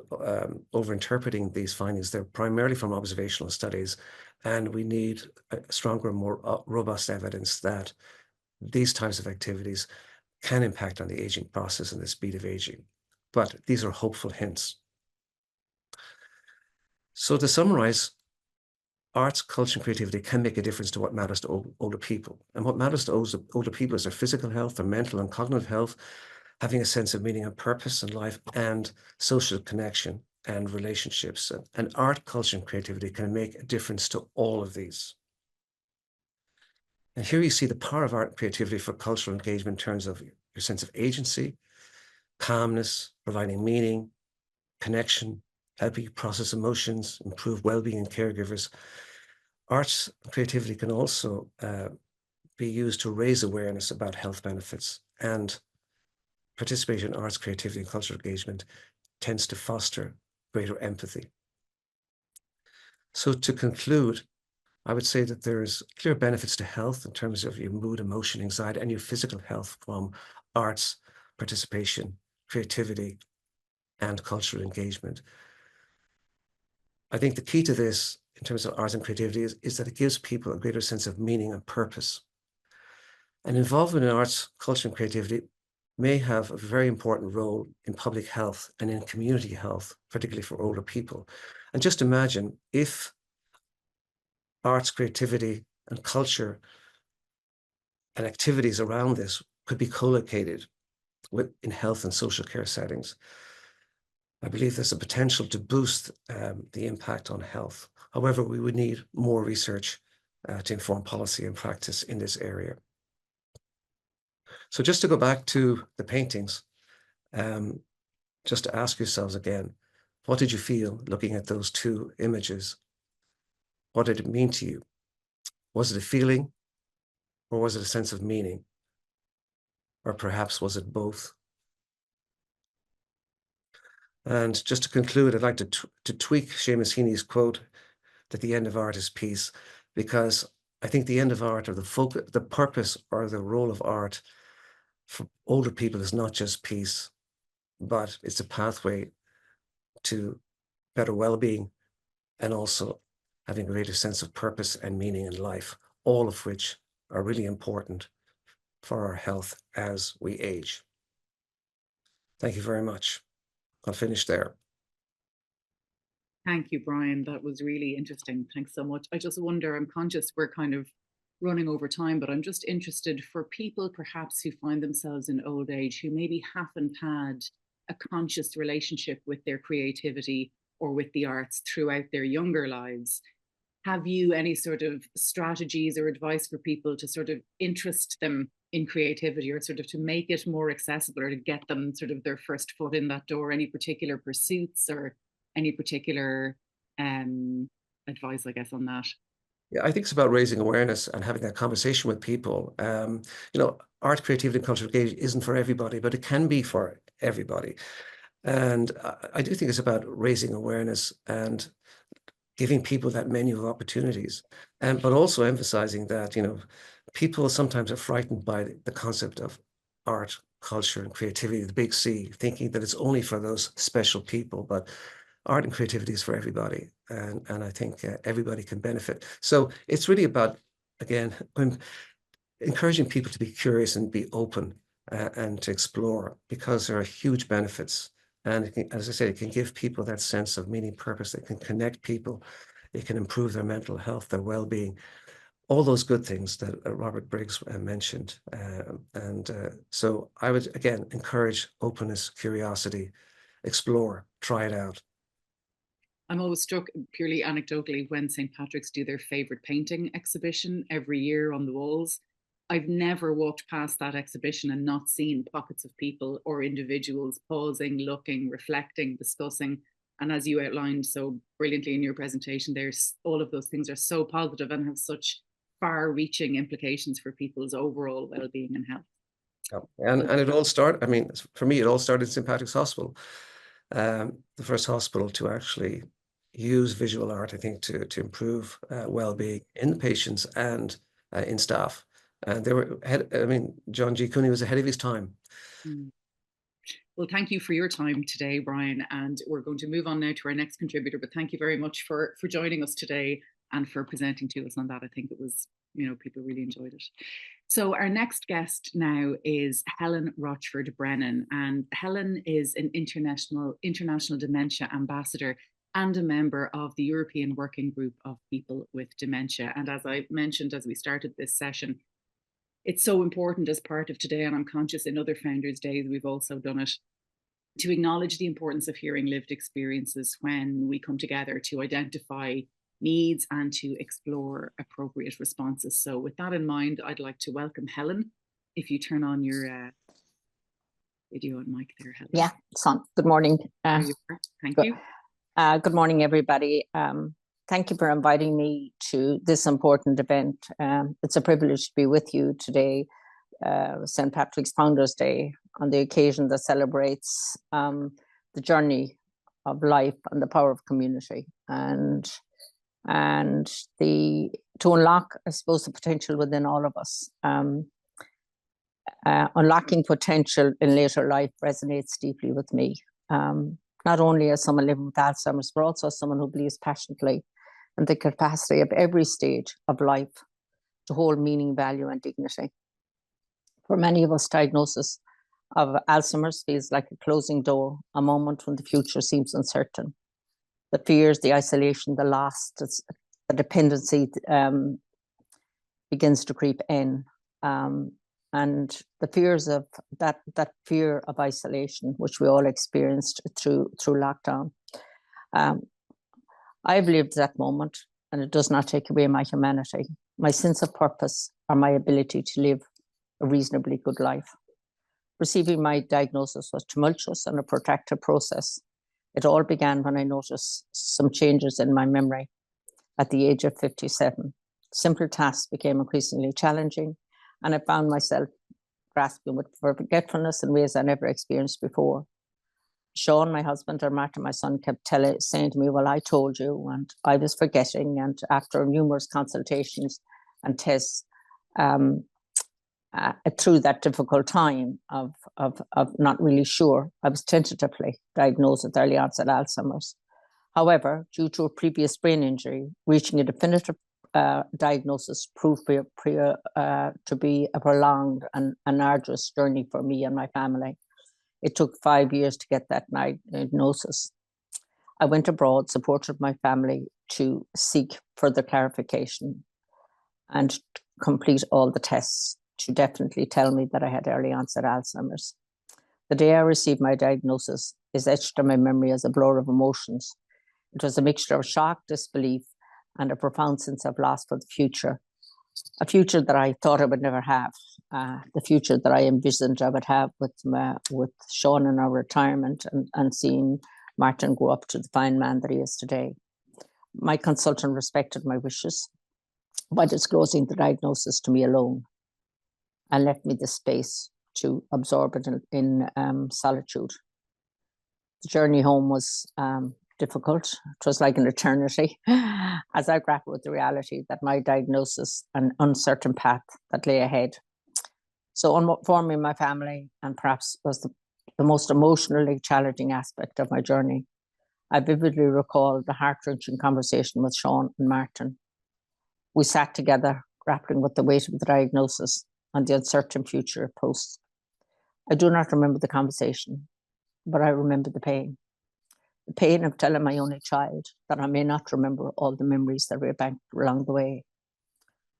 over-interpreting these findings. They're primarily from observational studies, and we need a stronger, more robust evidence that these types of activities can impact on the aging process and the speed of aging. But these are hopeful hints. So to summarize, arts, culture, and creativity can make a difference to what matters to older people. And what matters to older people is their physical health, their mental and cognitive health, having a sense of meaning and purpose in life, and social connection and relationships. And art, culture, and creativity can make a difference to all of these. And here you see the power of art and creativity for cultural engagement in terms of your sense of agency, calmness, providing meaning, connection, helping you process emotions, improve well-being in caregivers. Arts and creativity can also be used to raise awareness about health benefits, and participation in arts, creativity, and cultural engagement tends to foster greater empathy. So to conclude, I would say that there's clear benefits to health in terms of your mood, emotion, anxiety, and your physical health from arts, participation, creativity, and cultural engagement. I think the key to this in terms of arts and creativity is that it gives people a greater sense of meaning and purpose. And involvement in arts, culture, and creativity may have a very important role in public health and in community health, particularly for older people. And just imagine if arts, creativity, and culture and activities around this could be co-located in health and social care settings. I believe there's a potential to boost the impact on health. However, we would need more research to inform policy and practice in this area. So just to go back to the paintings, just to ask yourselves again, what did you feel looking at those two images? What did it mean to you? Was it a feeling, or was it a sense of meaning? Or perhaps was it both? And just to conclude, I'd like to tweak Seamus Heaney's quote that the end of art is peace, because I think the end of art, or the purpose or the role of art for older people is not just peace, but it's a pathway to better well-being and also having a greater sense of purpose and meaning in life, all of which are really important for our health as we age. Thank you very much. I'll finish there.
Thank you, Brian. That was really interesting. Thanks so much. I just wonder, I'm conscious we're kind of running over time, but I'm just interested for people perhaps who find themselves in old age, who maybe haven't had a conscious relationship with their creativity or with the arts throughout their younger lives. Have you any sort of strategies or advice for people to sort of interest them in creativity, or sort of to make it more accessible, or to get them sort of their first foot in that door? Any particular pursuits or any particular advice, I guess, on that?
Yeah, I think it's about raising awareness and having that conversation with people. You know, art, creativity, and cultural engagement isn't for everybody, but it can be for everybody. And I do think it's about raising awareness and giving people that menu of opportunities, but also emphasizing that, you know, people sometimes are frightened by the concept of art, culture, and creativity, the big C, thinking that it's only for those special people. But art and creativity is for everybody, and I think everybody can benefit. So it's really about, again, encouraging people to be curious and be open and to explore, because there are huge benefits. And it can, as I said, it can give people that sense of meaning, purpose. It can connect people. It can improve their mental health, their well-being, all those good things that Robert Briggs mentioned. So I would, again, encourage openness, curiosity, explore, try it out.
I'm always struck purely anecdotally when St. Patrick's do their favourite painting exhibition every year on the walls. I've never walked past that exhibition and not seen pockets of people or individuals pausing, looking, reflecting, discussing. And as you outlined so brilliantly in your presentation, there's all of those things are so positive and have such far-reaching implications for people's overall well-being and health.
And it all started, I mean, for me, it all started in St. Patrick's Hospital, the first hospital to actually use visual art, I think, to improve well-being in the patients and in staff. And they were, John G. Cooney was ahead of his time.
Well, thank you for your time today, Brian. And we're going to move on now to our next contributor. But thank you very much for joining us today and for presenting to us on that. I think it was, people really enjoyed it. So our next guest now is Helen Rochford Brennan. And Helen is an international dementia ambassador and a member of the European Working Group of People with Dementia. And as I mentioned as we started this session, it's so important as part of today, and I'm conscious in other Founders' Days we've also done it, to acknowledge the importance of hearing lived experiences when we come together to identify needs and to explore appropriate responses. So with that in mind, I'd like to welcome Helen. If you turn on your video and mic there, Helen.
Yeah, it's on. Good morning.
Thank you.
Good morning, everybody. Thank you for inviting me to this important event. It's a privilege to be with you today, St. Patrick's Founders' Day, on the occasion that celebrates the journey of life and the power of community, and to unlock, I suppose, the potential within all of us. Unlocking potential in later life resonates deeply with me, not only as someone living with Alzheimer's, but also as someone who believes passionately in the capacity of every stage of life to hold meaning, value, and dignity. For many of us, diagnosis of Alzheimer's feels like a closing door, a moment when the future seems uncertain. The fears, the isolation, the loss, the dependency begins to creep in. And the fears of that fear of isolation, which we all experienced through lockdown. I've lived that moment, and it does not take away my humanity, my sense of purpose, or my ability to live a reasonably good life. Receiving my diagnosis was tumultuous and a protracted process. It all began when I noticed some changes in my memory at the age of 57. Simple tasks became increasingly challenging, and I found myself grasping with forgetfulness in ways I never experienced before. Sean, my husband, and Martin, my son, kept saying to me, well, I told you, and I was forgetting. And after numerous consultations and tests, through that difficult time of not really sure, I was tentatively diagnosed with early onset Alzheimer's. However, due to a previous brain injury, reaching a definitive diagnosis proved to be a prolonged and arduous journey for me and my family. It took 5 years to get that diagnosis. I went abroad, supported my family to seek further clarification and complete all the tests to definitely tell me that I had early onset Alzheimer's. The day I received my diagnosis is etched in my memory as a blur of emotions. It was a mixture of shock, disbelief, and a profound sense of loss for the future. A future that I thought I would never have, the future that I envisioned I would have with Sean in our retirement and seeing Martin grow up to the fine man that he is today. My consultant respected my wishes by disclosing the diagnosis to me alone and left me the space to absorb it in solitude. The journey home was difficult. It was like an eternity as I grappled with the reality that my diagnosis and uncertain path that lay ahead. So informing my family, and perhaps was the most emotionally challenging aspect of my journey. I vividly recall the heart-wrenching conversation with Sean and Martin. We sat together, grappling with the weight of the diagnosis and the uncertain future post. I do not remember the conversation, but I remember the pain. The pain of telling my only child that I may not remember all the memories that we banked along the way.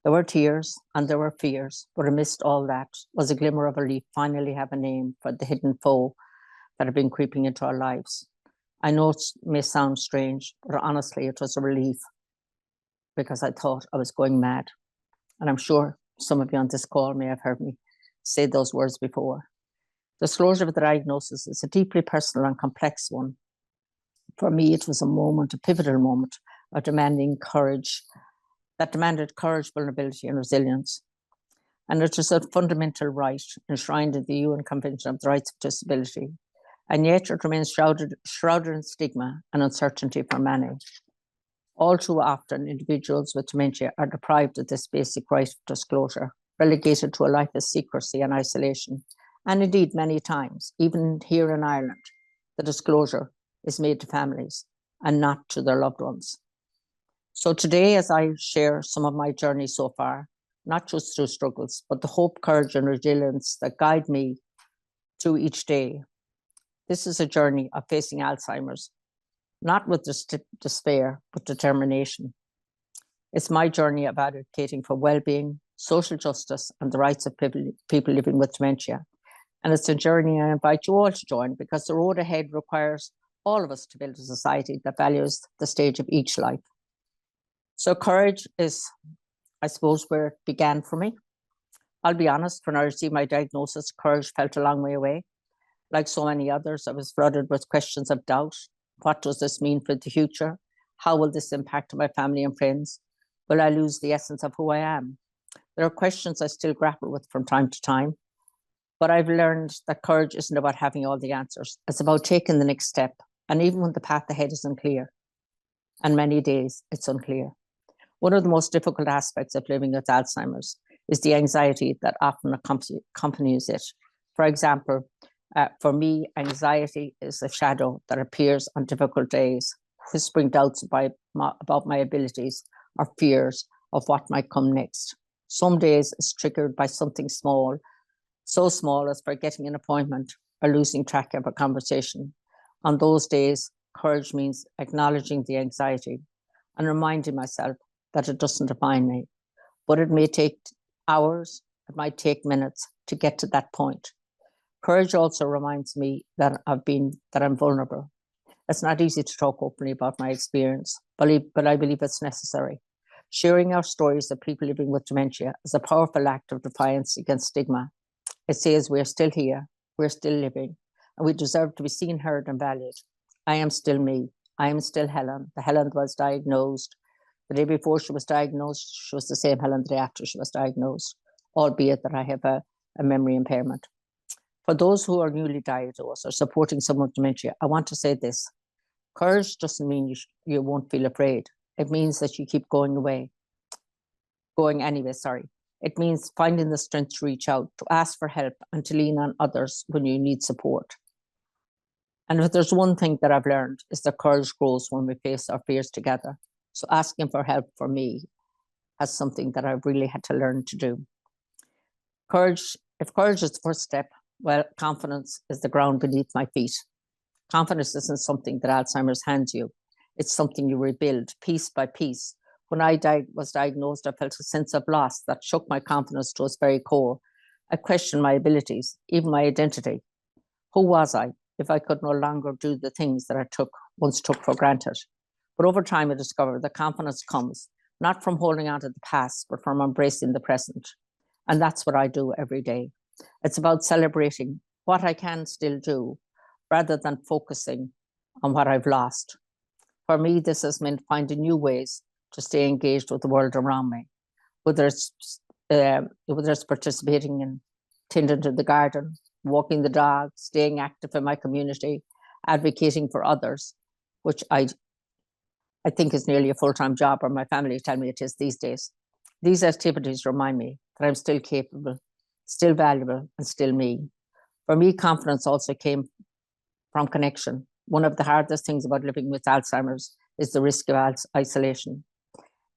There were tears and there were fears, but amidst all that was a glimmer of relief, finally have a name for the hidden foe that had been creeping into our lives. I know it may sound strange, but honestly, it was a relief because I thought I was going mad. And I'm sure some of you on this call may have heard me say those words before. Disclosure of the diagnosis is a deeply personal and complex one. For me, it was a pivotal moment of demanded courage, vulnerability, and resilience. And it is a fundamental right enshrined in the UN Convention of the Rights of Disability. And yet it remains shrouded in stigma and uncertainty for many. All too often, individuals with dementia are deprived of this basic right of disclosure, relegated to a life of secrecy and isolation. And indeed, many times, even here in Ireland, the disclosure is made to families and not to their loved ones. So today, as I share some of my journey so far, not just through struggles, but the hope, courage, and resilience that guide me through each day, this is a journey of facing Alzheimer's, not with despair, but determination. It's my journey of advocating for well-being, social justice, and the rights of people living with dementia. And it's a journey I invite you all to join, because the road ahead requires all of us to build a society that values the stage of each life. So courage is, I suppose, where it began for me. I'll be honest, when I received my diagnosis, courage felt a long way away. Like so many others, I was flooded with questions of doubt. What does this mean for the future? How will this impact my family and friends? Will I lose the essence of who I am? There are questions I still grapple with from time to time, but I've learned that courage isn't about having all the answers. It's about taking the next step, and even when the path ahead is unclear, and many days it's unclear. One of the most difficult aspects of living with Alzheimer's is the anxiety that often accompanies it. For example, for me, anxiety is a shadow that appears on difficult days, whispering doubts about my abilities or fears of what might come next. Some days it's triggered by something small, so small as forgetting an appointment or losing track of a conversation. On those days, courage means acknowledging the anxiety and reminding myself that it doesn't define me, but it may take hours, it might take minutes to get to that point. Courage also reminds me that I'm vulnerable. It's not easy to talk openly about my experience, but I believe it's necessary. Sharing our stories of people living with dementia is a powerful act of defiance against stigma. It says we're still here, we're still living, and we deserve to be seen, heard, and valued. I am still me. I am still Helen. The Helen was diagnosed. The day before she was diagnosed, she was the same Helen the day after she was diagnosed, albeit that I have a memory impairment. For those who are newly diagnosed or supporting someone with dementia, I want to say this. Courage doesn't mean you won't feel afraid. It means that you keep going anyway. It means finding the strength to reach out, to ask for help, and to lean on others when you need support. And if there's one thing that I've learned, is that courage grows when we face our fears together. So asking for help for me has something that I've really had to learn to do. If courage is the first step, well, confidence is the ground beneath my feet. Confidence isn't something that Alzheimer's hands you. It's something you rebuild piece by piece. When I was diagnosed, I felt a sense of loss that shook my confidence to its very core. I questioned my abilities, even my identity. Who was I if I could no longer do the things that I once took for granted? But over time, I discovered that confidence comes not from holding on to the past, but from embracing the present. And that's what I do every day. It's about celebrating what I can still do rather than focusing on what I've lost. For me, this has meant finding new ways to stay engaged with the world around me, whether it's participating in tending to the garden, walking the dog, staying active in my community, advocating for others, which I think is nearly a full-time job, or my family tell me it is these days. These activities remind me that I'm still capable, still valuable, and still me. For me, confidence also came from connection. One of the hardest things about living with Alzheimer's is the risk of isolation.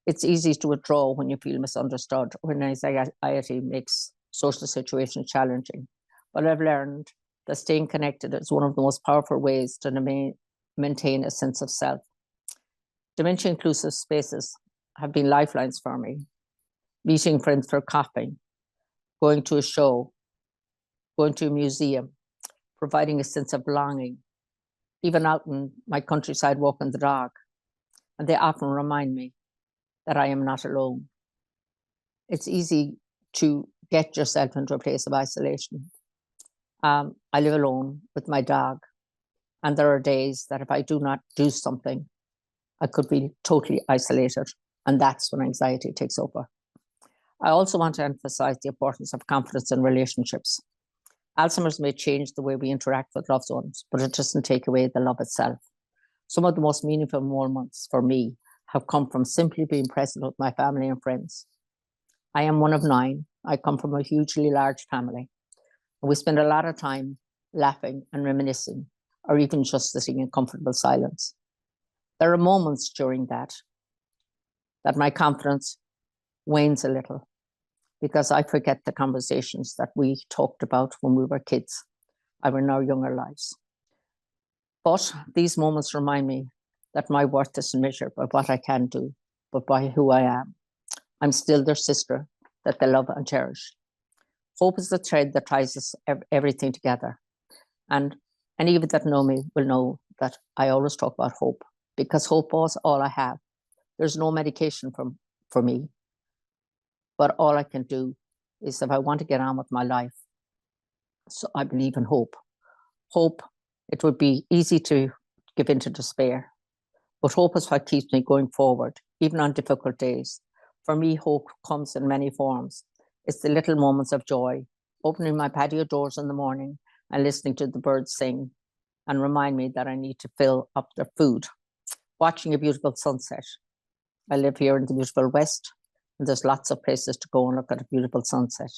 It's easy to withdraw when you feel misunderstood or when anxiety makes social situations challenging. But I've learned that staying connected is one of the most powerful ways to maintain a sense of self. Dementia-inclusive spaces have been lifelines for me. Meeting friends for coffee, going to a show, going to a museum, providing a sense of belonging, even out in my countryside walking the dog. And they often remind me that I am not alone. It's easy to get yourself into a place of isolation. I live alone with my dog. And there are days that if I do not do something, I could be totally isolated. And that's when anxiety takes over. I also want to emphasize the importance of confidence in relationships. Alzheimer's may change the way we interact with loved ones, but it doesn't take away the love itself. Some of the most meaningful moments for me have come from simply being present with my family and friends. I am one of 9. I come from a hugely large family. We spend a lot of time laughing and reminiscing, or even just sitting in comfortable silence. There are moments during that my confidence wanes a little because I forget the conversations that we talked about when we were kids, or in our younger lives. But these moments remind me that my worth isn't measured by what I can do, but by who I am. I'm still their sister that they love and cherish. Hope is the thread that ties us everything together. And any of you that know me will know that I always talk about hope, because hope is all I have. There's no medication for me, but all I can do is if I want to get on with my life. So I believe in hope. Hope, it would be easy to give into despair, but hope is what keeps me going forward, even on difficult days. For me, hope comes in many forms. It's the little moments of joy, opening my patio doors in the morning and listening to the birds sing and remind me that I need to fill up their food. Watching a beautiful sunset. I live here in the beautiful West, and there's lots of places to go and look at a beautiful sunset.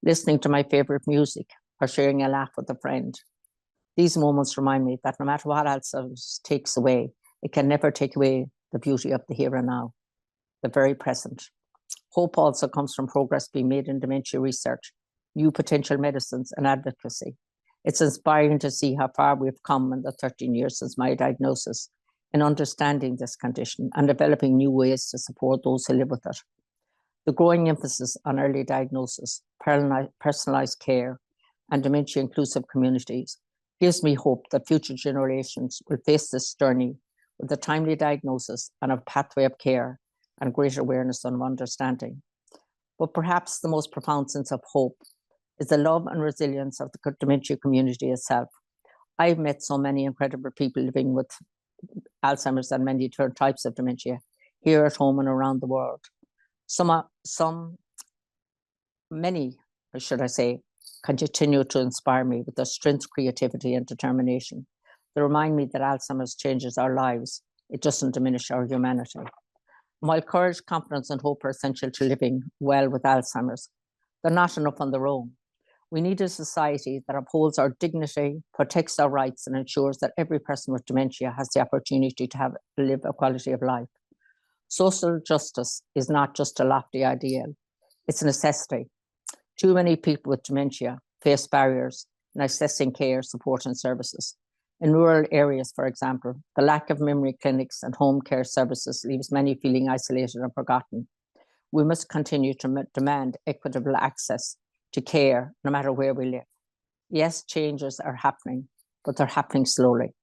Listening to my favorite music or sharing a laugh with a friend. These moments remind me that no matter what else takes away, it can never take away the beauty of the here and now, the very present. Hope also comes from progress being made in dementia research, new potential medicines and advocacy. It's inspiring to see how far we've come in the 13 years since my diagnosis in understanding this condition and developing new ways to support those who live with it. The growing emphasis on early diagnosis, personalized care, and dementia-inclusive communities gives me hope that future generations will face this journey with a timely diagnosis and a pathway of care and greater awareness and understanding. But perhaps the most profound sense of hope is the love and resilience of the dementia community itself. I've met so many incredible people living with Alzheimer's and many different types of dementia here at home and around the world. Many, should I say, continue to inspire me with their strength, creativity, and determination. They remind me that Alzheimer's changes our lives. It doesn't diminish our humanity. While courage, confidence, and hope are essential to living well with Alzheimer's, they're not enough on their own. We need a society that upholds our dignity, protects our rights, and ensures that every person with dementia has the opportunity to live a quality of life. Social justice is not just a lofty ideal, it's a necessity. Too many people with dementia face barriers in accessing care, support, and services. In rural areas, for example, the lack of memory clinics and home care services leaves many feeling isolated and forgotten. We must continue to demand equitable access to care, no matter where we live. Yes, changes are happening, but they're happening slowly.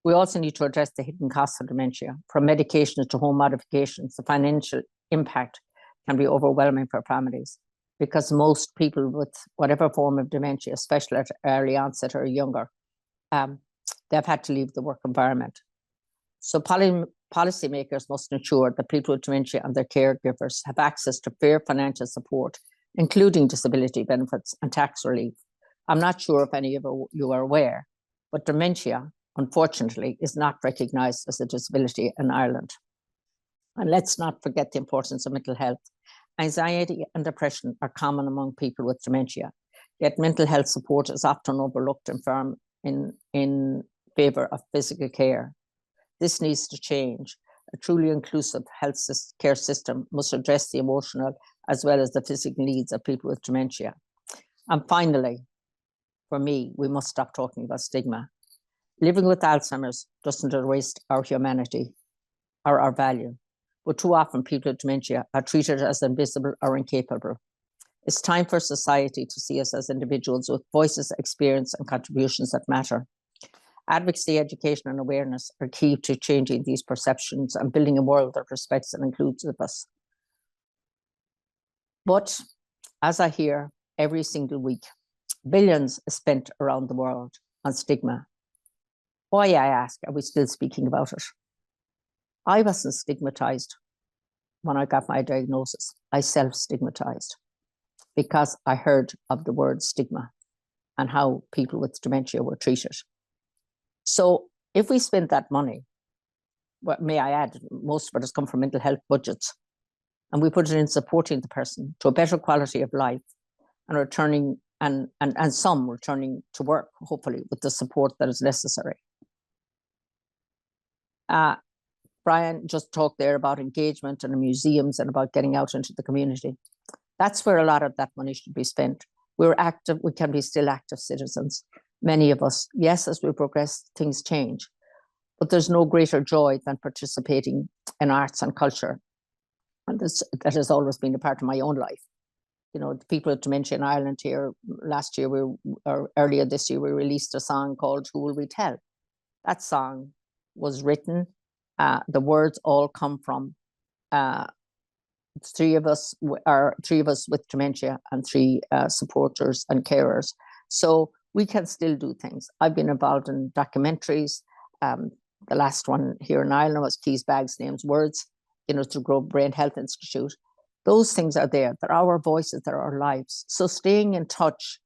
We also need to address the hidden costs of dementia. From medications to home modifications, the financial impact can be overwhelming for families because most people with whatever form of dementia, especially at early onset or younger, they've had to leave the work environment. So policymakers must ensure that people with dementia and their caregivers have access to fair financial support, including disability benefits and tax relief. I'm not sure if any of you are aware, but dementia, unfortunately, is not recognised as a disability in Ireland. And let's not forget the importance of mental health. Anxiety and depression are common among people with dementia, yet mental health support is often overlooked in favour of physical care. This needs to change. A truly inclusive health care system must address the emotional as well as the physical needs of people with dementia. And finally, for me, we must stop talking about stigma. Living with Alzheimer's doesn't erase our humanity or our value, but too often people with dementia are treated as invisible or incapable. It's time for society to see us as individuals with voices, experience, and contributions that matter. Advocacy, education, and awareness are key to changing these perceptions and building a world that respects and includes us. But as I hear every single week, billions are spent around the world on stigma. Why, I ask, are we still speaking about it? I wasn't stigmatized when I got my diagnosis. I self-stigmatized because I heard of the word stigma and how people with dementia were treated. So if we spend that money, well, may I add, most of it has come from mental health budgets, and we put it in supporting the person to a better quality of life and returning, and some returning to work, hopefully, with the support that is necessary. Brian just talked there about engagement and museums and about getting out into the community. That's where a lot of that money should be spent. We're active, we can be still active citizens. Many of us, yes, as we progress, things change, but there's no greater joy than participating in arts and culture. And that has always been a part of my own life. You know, the people with dementia in Ireland here, last year, or earlier this year, we released a song called Who Will We Tell? That song was written, the words all come from three of us with dementia and three supporters and carers. So we can still do things. I've been involved in documentaries. The last one here in Ireland was Keys, Bags, Names, Words, you know, through Grove Brain Health Institute. Those things are there. They're our voices, they're our lives. So staying in touch,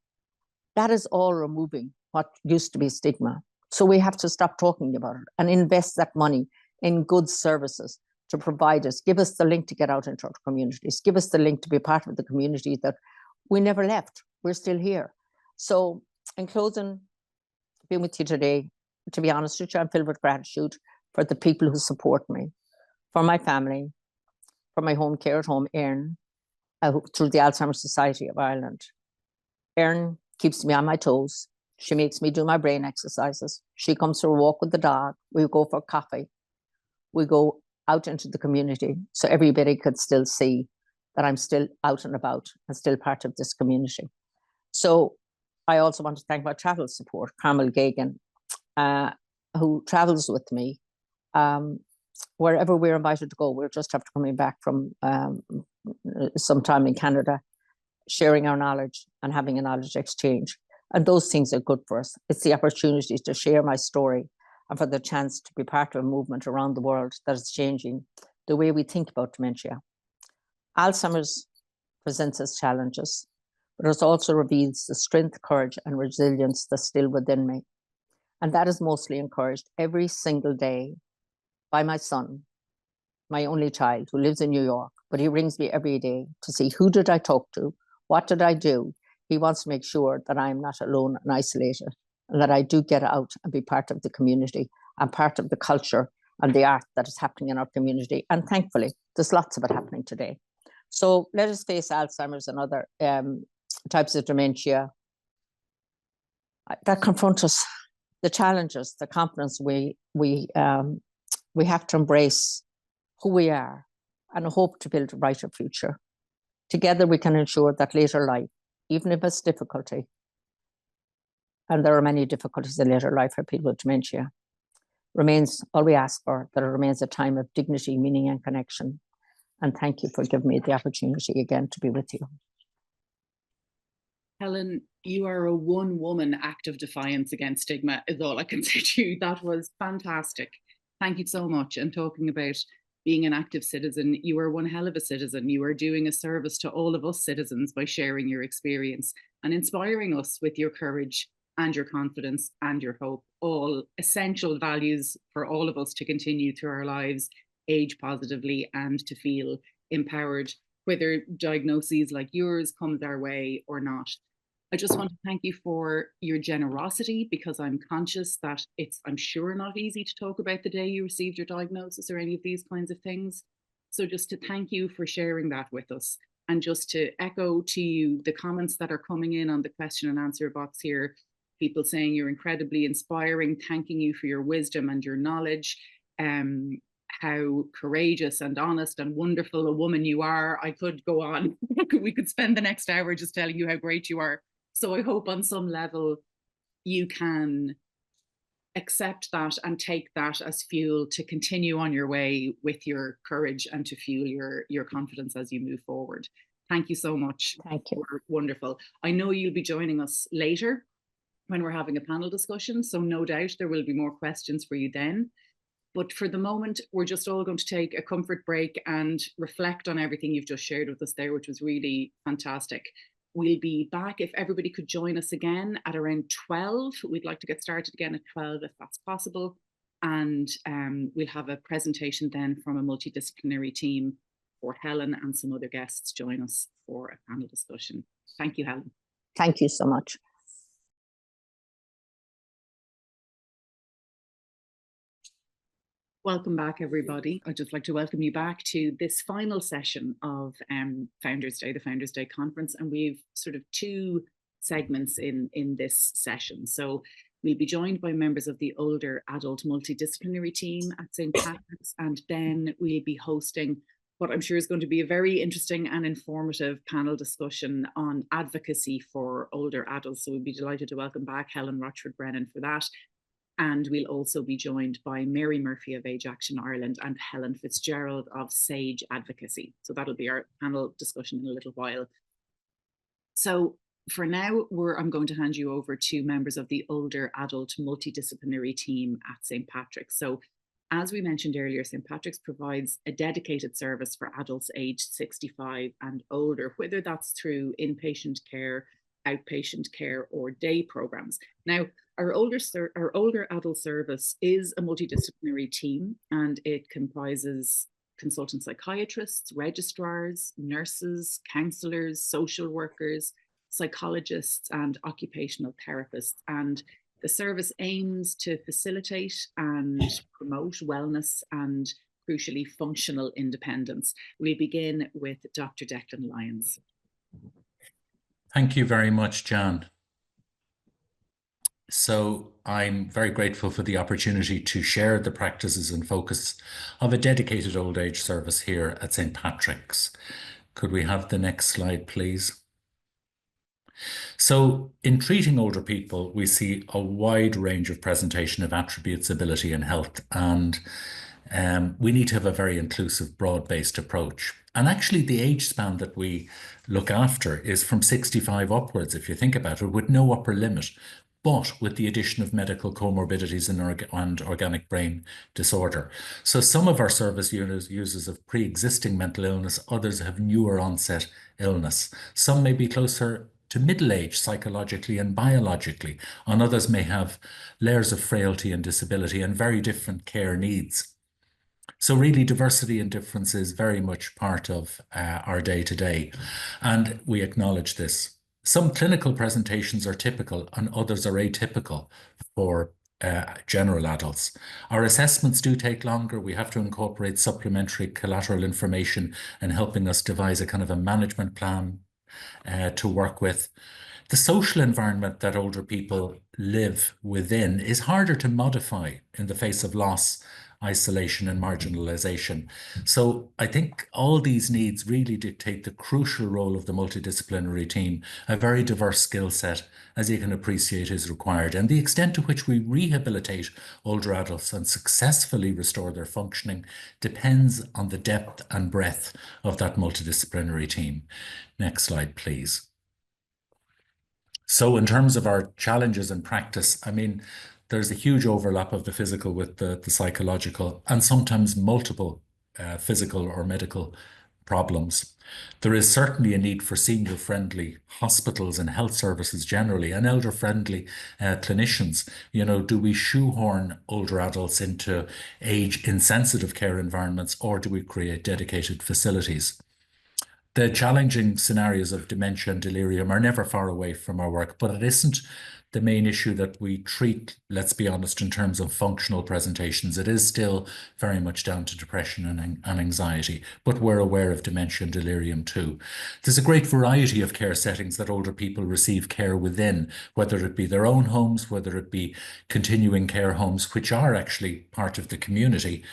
that is all removing what used to be stigma. So we have to stop talking about it and invest that money in good services to provide us, give us the link to get out into our communities, give us the link to be part of the community that we never left. We're still here. So in closing, being with you today, to be honest with you, I'm filled with gratitude for the people who support me, for my family, for my home care at home, Erin, through the Alzheimer's Society of Ireland. Erin keeps me on my toes. She makes me do my brain exercises. She comes for a walk with the dog. We go for coffee. We go out into the community so everybody could still see that I'm still out and about and still part of this community. So I also want to thank my travel support, Carmel Gagan, who travels with me. Wherever we're invited to go, we're just after coming back from some time in Canada, sharing our knowledge and having a knowledge exchange. And those things are good for us. It's the opportunity to share my story and for the chance to be part of a movement around the world that is changing the way we think about dementia. Alzheimer's presents us challenges, but it also reveals the strength, courage, and resilience that's still within me. And that is mostly encouraged every single day by my son, my only child, who lives in New York, but he rings me every day to see who did I talk to, what did I do. He wants to make sure that I'm not alone and isolated, and that I do get out and be part of the community and part of the culture and the art that is happening in our community. And thankfully, there's lots of it happening today. So let us face Alzheimer's and other types of dementia that confront us, the challenges, the confidence. We have to embrace who we are and hope to build a brighter future. Together, we can ensure that later life, even if it's difficulty, and there are many difficulties in later life for people with dementia, remains all we ask for, that it remains a time of dignity, meaning, and connection. And thank you for giving me the opportunity again to be with you.
Helen, you are a one-woman act of defiance against stigma, is all I can say to you. That was fantastic. Thank you so much. And talking about being an active citizen, you are one hell of a citizen. You are doing a service to all of us citizens by sharing your experience and inspiring us with your courage and your confidence and your hope, all essential values for all of us to continue through our lives, age positively, and to feel empowered, whether diagnoses like yours comes our way or not. I just want to thank you for your generosity, because I'm conscious that I'm sure not easy to talk about the day you received your diagnosis or any of these kinds of things. So just to thank you for sharing that with us, and just to echo to you the comments that are coming in on the question and answer box here, people saying you're incredibly inspiring, thanking you for your wisdom and your knowledge, how courageous and honest and wonderful a woman you are. I could go on. We could spend the next hour just telling you how great you are. So I hope on some level you can accept that and take that as fuel to continue on your way with your courage and to fuel your confidence as you move forward. Thank you so much.
Thank you.
Wonderful. I know you'll be joining us later when we're having a panel discussion. So no doubt there will be more questions for you then. But for the moment, we're just all going to take a comfort break and reflect on everything you've just shared with us there, which was really fantastic. We'll be back if everybody could join us again at around 12. We'd like to get started again at 12 if that's possible. And we'll have a presentation then from a multidisciplinary team for Helen, and some other guests join us for a panel discussion. Thank you, Helen.
Thank you so much.
Welcome back, everybody. I'd just like to welcome you back to this final session of Founders Day, the Founders Day conference. And we've sort of two segments in this session. So we'll be joined by members of the older adult multidisciplinary team at St. Patrick's, and then we'll be hosting what I'm sure is going to be a very interesting and informative panel discussion on advocacy for older adults. So we'll be delighted to welcome back Helen Rochford-Brennan for that. And we'll also be joined by Mary Murphy of Age Action Ireland and Helen Fitzgerald of Sage Advocacy. So that'll be our panel discussion in a little while. So for now, I'm going to hand you over to members of the older adult multidisciplinary team at St. Patrick's. So as we mentioned earlier, St. Patrick's provides a dedicated service for adults aged 65 and older, whether that's through inpatient care, outpatient care, or day programs. Now, our older adult service is a multidisciplinary team, and it comprises consultant psychiatrists, registrars, nurses, counsellors, social workers, psychologists, and occupational therapists. And the service aims to facilitate and promote wellness and, crucially, functional independence. We begin with Dr. Declan Lyons.
Thank you very much, Jan. So I'm very grateful for the opportunity to share the practices and focus of a dedicated old age service here at St. Patrick's. Could we have the next slide, please? So in treating older people, we see a wide range of presentation of attributes, ability and health, and we need to have a very inclusive, broad-based approach. And actually the age span that we look after is from 65 upwards, if you think about it, with no upper limit, but with the addition of medical comorbidities and organic brain disorder. So some of our service users have pre-existing mental illness, others have newer onset illness. Some may be closer to middle age psychologically and biologically, and others may have layers of frailty and disability and very different care needs. So really diversity and difference is very much part of our day-to-day, and we acknowledge this. Some clinical presentations are typical and others are atypical for general adults. Our assessments do take longer. We have to incorporate supplementary collateral information and helping us devise a kind of a management plan to work with. The social environment that older people live within is harder to modify in the face of loss, isolation and marginalization. So I think all these needs really dictate the crucial role of the multidisciplinary team. A very diverse skill set, as you can appreciate, is required. And the extent to which we rehabilitate older adults and successfully restore their functioning depends on the depth and breadth of that multidisciplinary team. Next slide, please. So in terms of our challenges in practice, I mean, there's a huge overlap of the physical with the psychological, and sometimes multiple physical or medical problems. There is certainly a need for senior-friendly hospitals and health services generally, and elder-friendly clinicians. You know, do we shoehorn older adults into age-insensitive care environments, or do we create dedicated facilities? The challenging scenarios of dementia and delirium are never far away from our work, but it isn't the main issue that we treat, let's be honest, in terms of functional presentations. It is still very much down to depression and anxiety, but we're aware of dementia and delirium too. There's a great variety of care settings that older people receive care within, whether it be their own homes, whether it be continuing care homes, which are actually part of the community,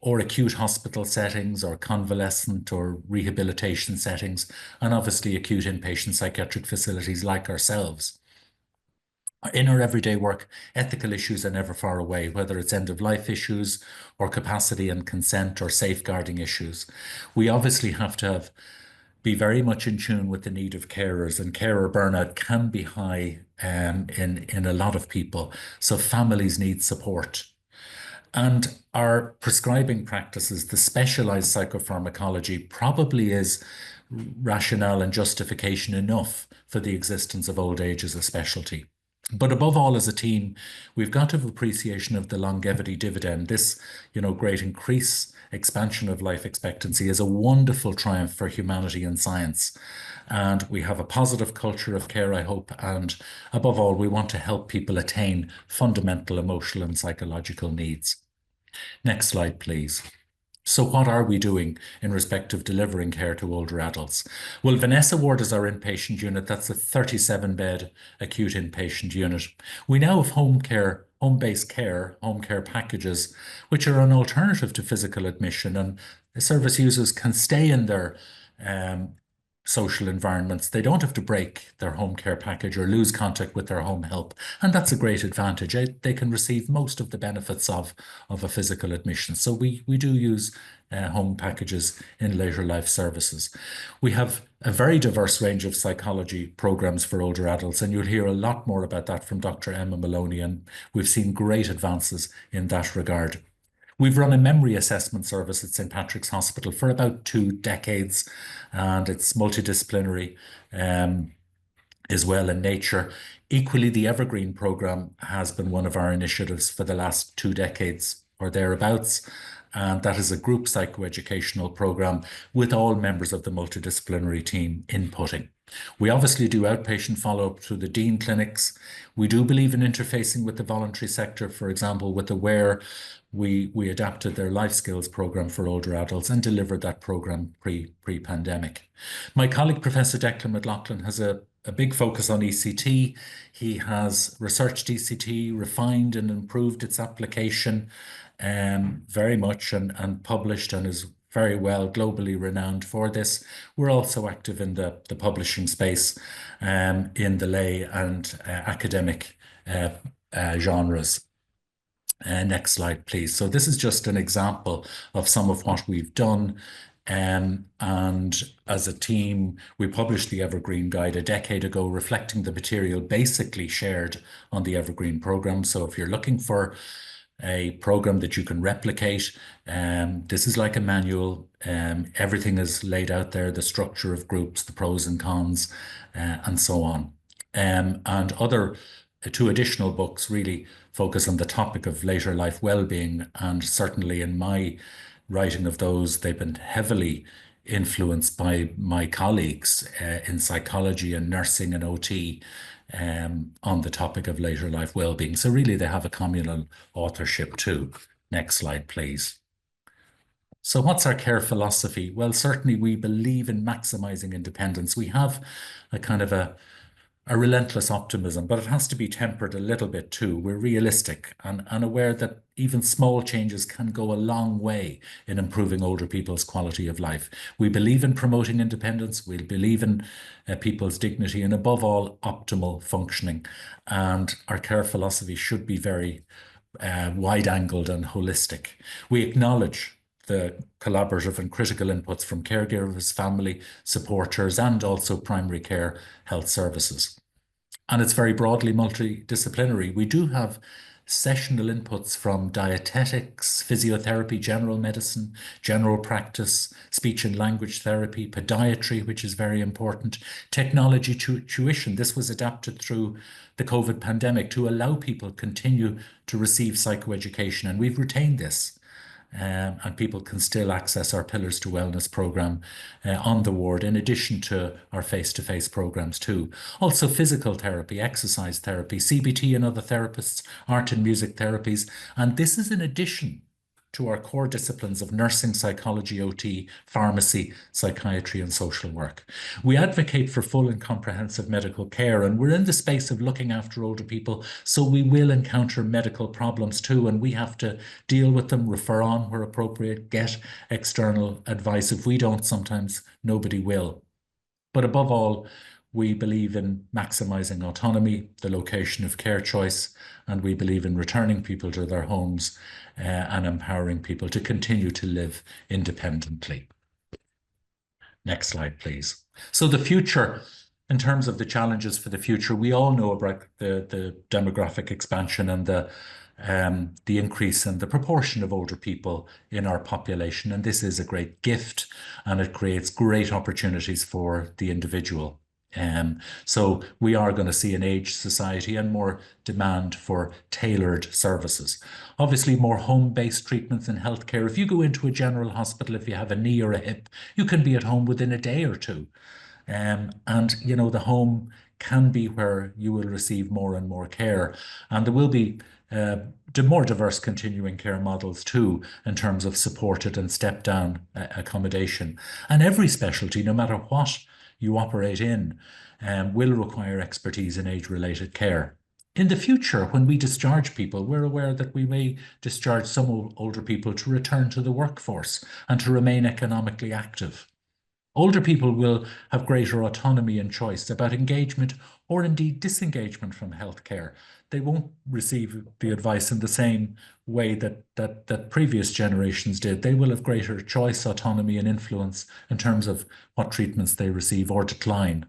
or acute hospital settings, or convalescent or rehabilitation settings, and obviously acute inpatient psychiatric facilities like ourselves. In our everyday work, ethical issues are never far away, whether it's end-of-life issues or capacity and consent or safeguarding issues. We obviously have to have be very much in tune with the need of carers, and carer burnout can be high in a lot of people. So families need support. And our prescribing practices, the specialized psychopharmacology, probably is rationale and justification enough for the existence of old age as a specialty. But above all, as a team, we've got to have appreciation of the longevity dividend. This, great expansion of life expectancy is a wonderful triumph for humanity and science. And we have a positive culture of care, I hope. And above all, we want to help people attain fundamental emotional and psychological needs. Next slide, please. So what are we doing in respect of delivering care to older adults? Well, Vanessa Ward is our inpatient unit. That's a 37-bed acute inpatient unit. We now have home-based care, home care packages, which are an alternative to physical admission, and the service users can stay in their social environments. They don't have to break their home care package or lose contact with their home help. And that's a great advantage. They can receive most of the benefits of a physical admission. So we do use home packages in later life services. We have a very diverse range of psychology programs for older adults, and you'll hear a lot more about that from Dr. Emma Maloney, and we've seen great advances in that regard. We've run a memory assessment service at St. Patrick's Hospital for about 2 decades, and it's multidisciplinary as well in nature. Equally, the Evergreen programme has been one of our initiatives for the last 2 decades or thereabouts, and that is a group psychoeducational programme with all members of the multidisciplinary team inputting. We obviously do outpatient follow-up through the Dean clinics. We do believe in interfacing with the voluntary sector. For example, with Aware, we adapted their life skills program for older adults and delivered that program pre-pandemic. My colleague, Professor Declan McLaughlin, has a big focus on ECT. He has researched ECT, refined and improved its application very much, and published, and is very well globally renowned for this. We're also active in the publishing space in the lay and academic genres. Next slide, please. So this is just an example of some of what we've done. And as a team, we published the Evergreen Guide a decade ago, reflecting the material basically shared on the Evergreen program. So if you're looking for a program that you can replicate, this is like a manual. Everything is laid out there, the structure of groups, the pros and cons, and so on. And other 2 additional books really focus on the topic of later life well-being, and certainly in my writing of those, they've been heavily influenced by my colleagues in psychology and nursing and OT on the topic of later life well-being. So really they have a communal authorship too. Next slide, please. So what's our care philosophy? Well, certainly we believe in maximizing independence. We have a kind of a relentless optimism, but it has to be tempered a little bit too. We're realistic and aware that even small changes can go a long way in improving older people's quality of life. We believe in promoting independence. We believe in people's dignity, and above all, optimal functioning. And our care philosophy should be very wide-angled and holistic. We acknowledge the collaborative and critical inputs from caregivers, family, supporters, and also primary care health services. And it's very broadly multidisciplinary. We do have sessional inputs from dietetics, physiotherapy, general medicine, general practice, speech and language therapy, podiatry, which is very important, technology tuition. This was adapted through the COVID pandemic to allow people continue to receive psychoeducation, and we've retained this. And people can still access our Pillars to Wellness program on the ward, in addition to our face-to-face programs too. Also physical therapy, exercise therapy, CBT and other therapists, art and music therapies. And this is in addition to our core disciplines of nursing, psychology, OT, pharmacy, psychiatry, and social work. We advocate for full and comprehensive medical care, and we're in the space of looking after older people, so we will encounter medical problems too, and we have to deal with them, refer on where appropriate, get external advice. If we don't, sometimes nobody will. But above all, we believe in maximizing autonomy, the location of care choice, and we believe in returning people to their homes and empowering people to continue to live independently. Next slide, please. So the future, in terms of the challenges for the future, we all know about the demographic expansion and the increase in the proportion of older people in our population. And this is a great gift, and it creates great opportunities for the individual. So we are going to see an aged society and more demand for tailored services. Obviously, more home-based treatments in healthcare. If you go into a general hospital, if you have a knee or a hip, you can be at home within a day or two. And, you know, the home can be where you will receive more and more care. And there will be more diverse continuing care models too, in terms of supported and step-down accommodation. And every specialty, no matter what you operate in, will require expertise in age-related care. In the future, when we discharge people, we're aware that we may discharge some older people to return to the workforce and to remain economically active. Older people will have greater autonomy and choice about engagement or indeed disengagement from healthcare. They won't receive the advice in the same way that previous generations did. They will have greater choice, autonomy, and influence in terms of what treatments they receive or decline.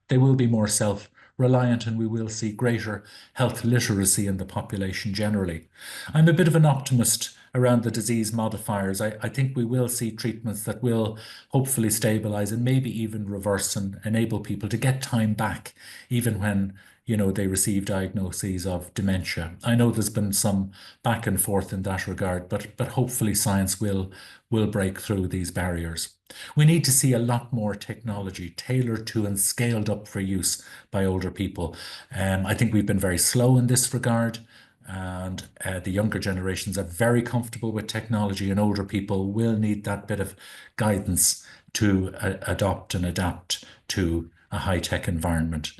They will be more self-reliant, and we will see greater health literacy in the population generally. I'm a bit of an optimist around the disease modifiers. I think we will see treatments that will hopefully stabilize and maybe even reverse and enable people to get time back, even when, you know, they receive diagnoses of dementia. I know there's been some back and forth in that regard, but hopefully science will break through these barriers. We need to see a lot more technology tailored to and scaled up for use by older people. I think we've been very slow in this regard, and the younger generations are very comfortable with technology, and older people will need that bit of guidance to adopt and adapt to a high-tech environment.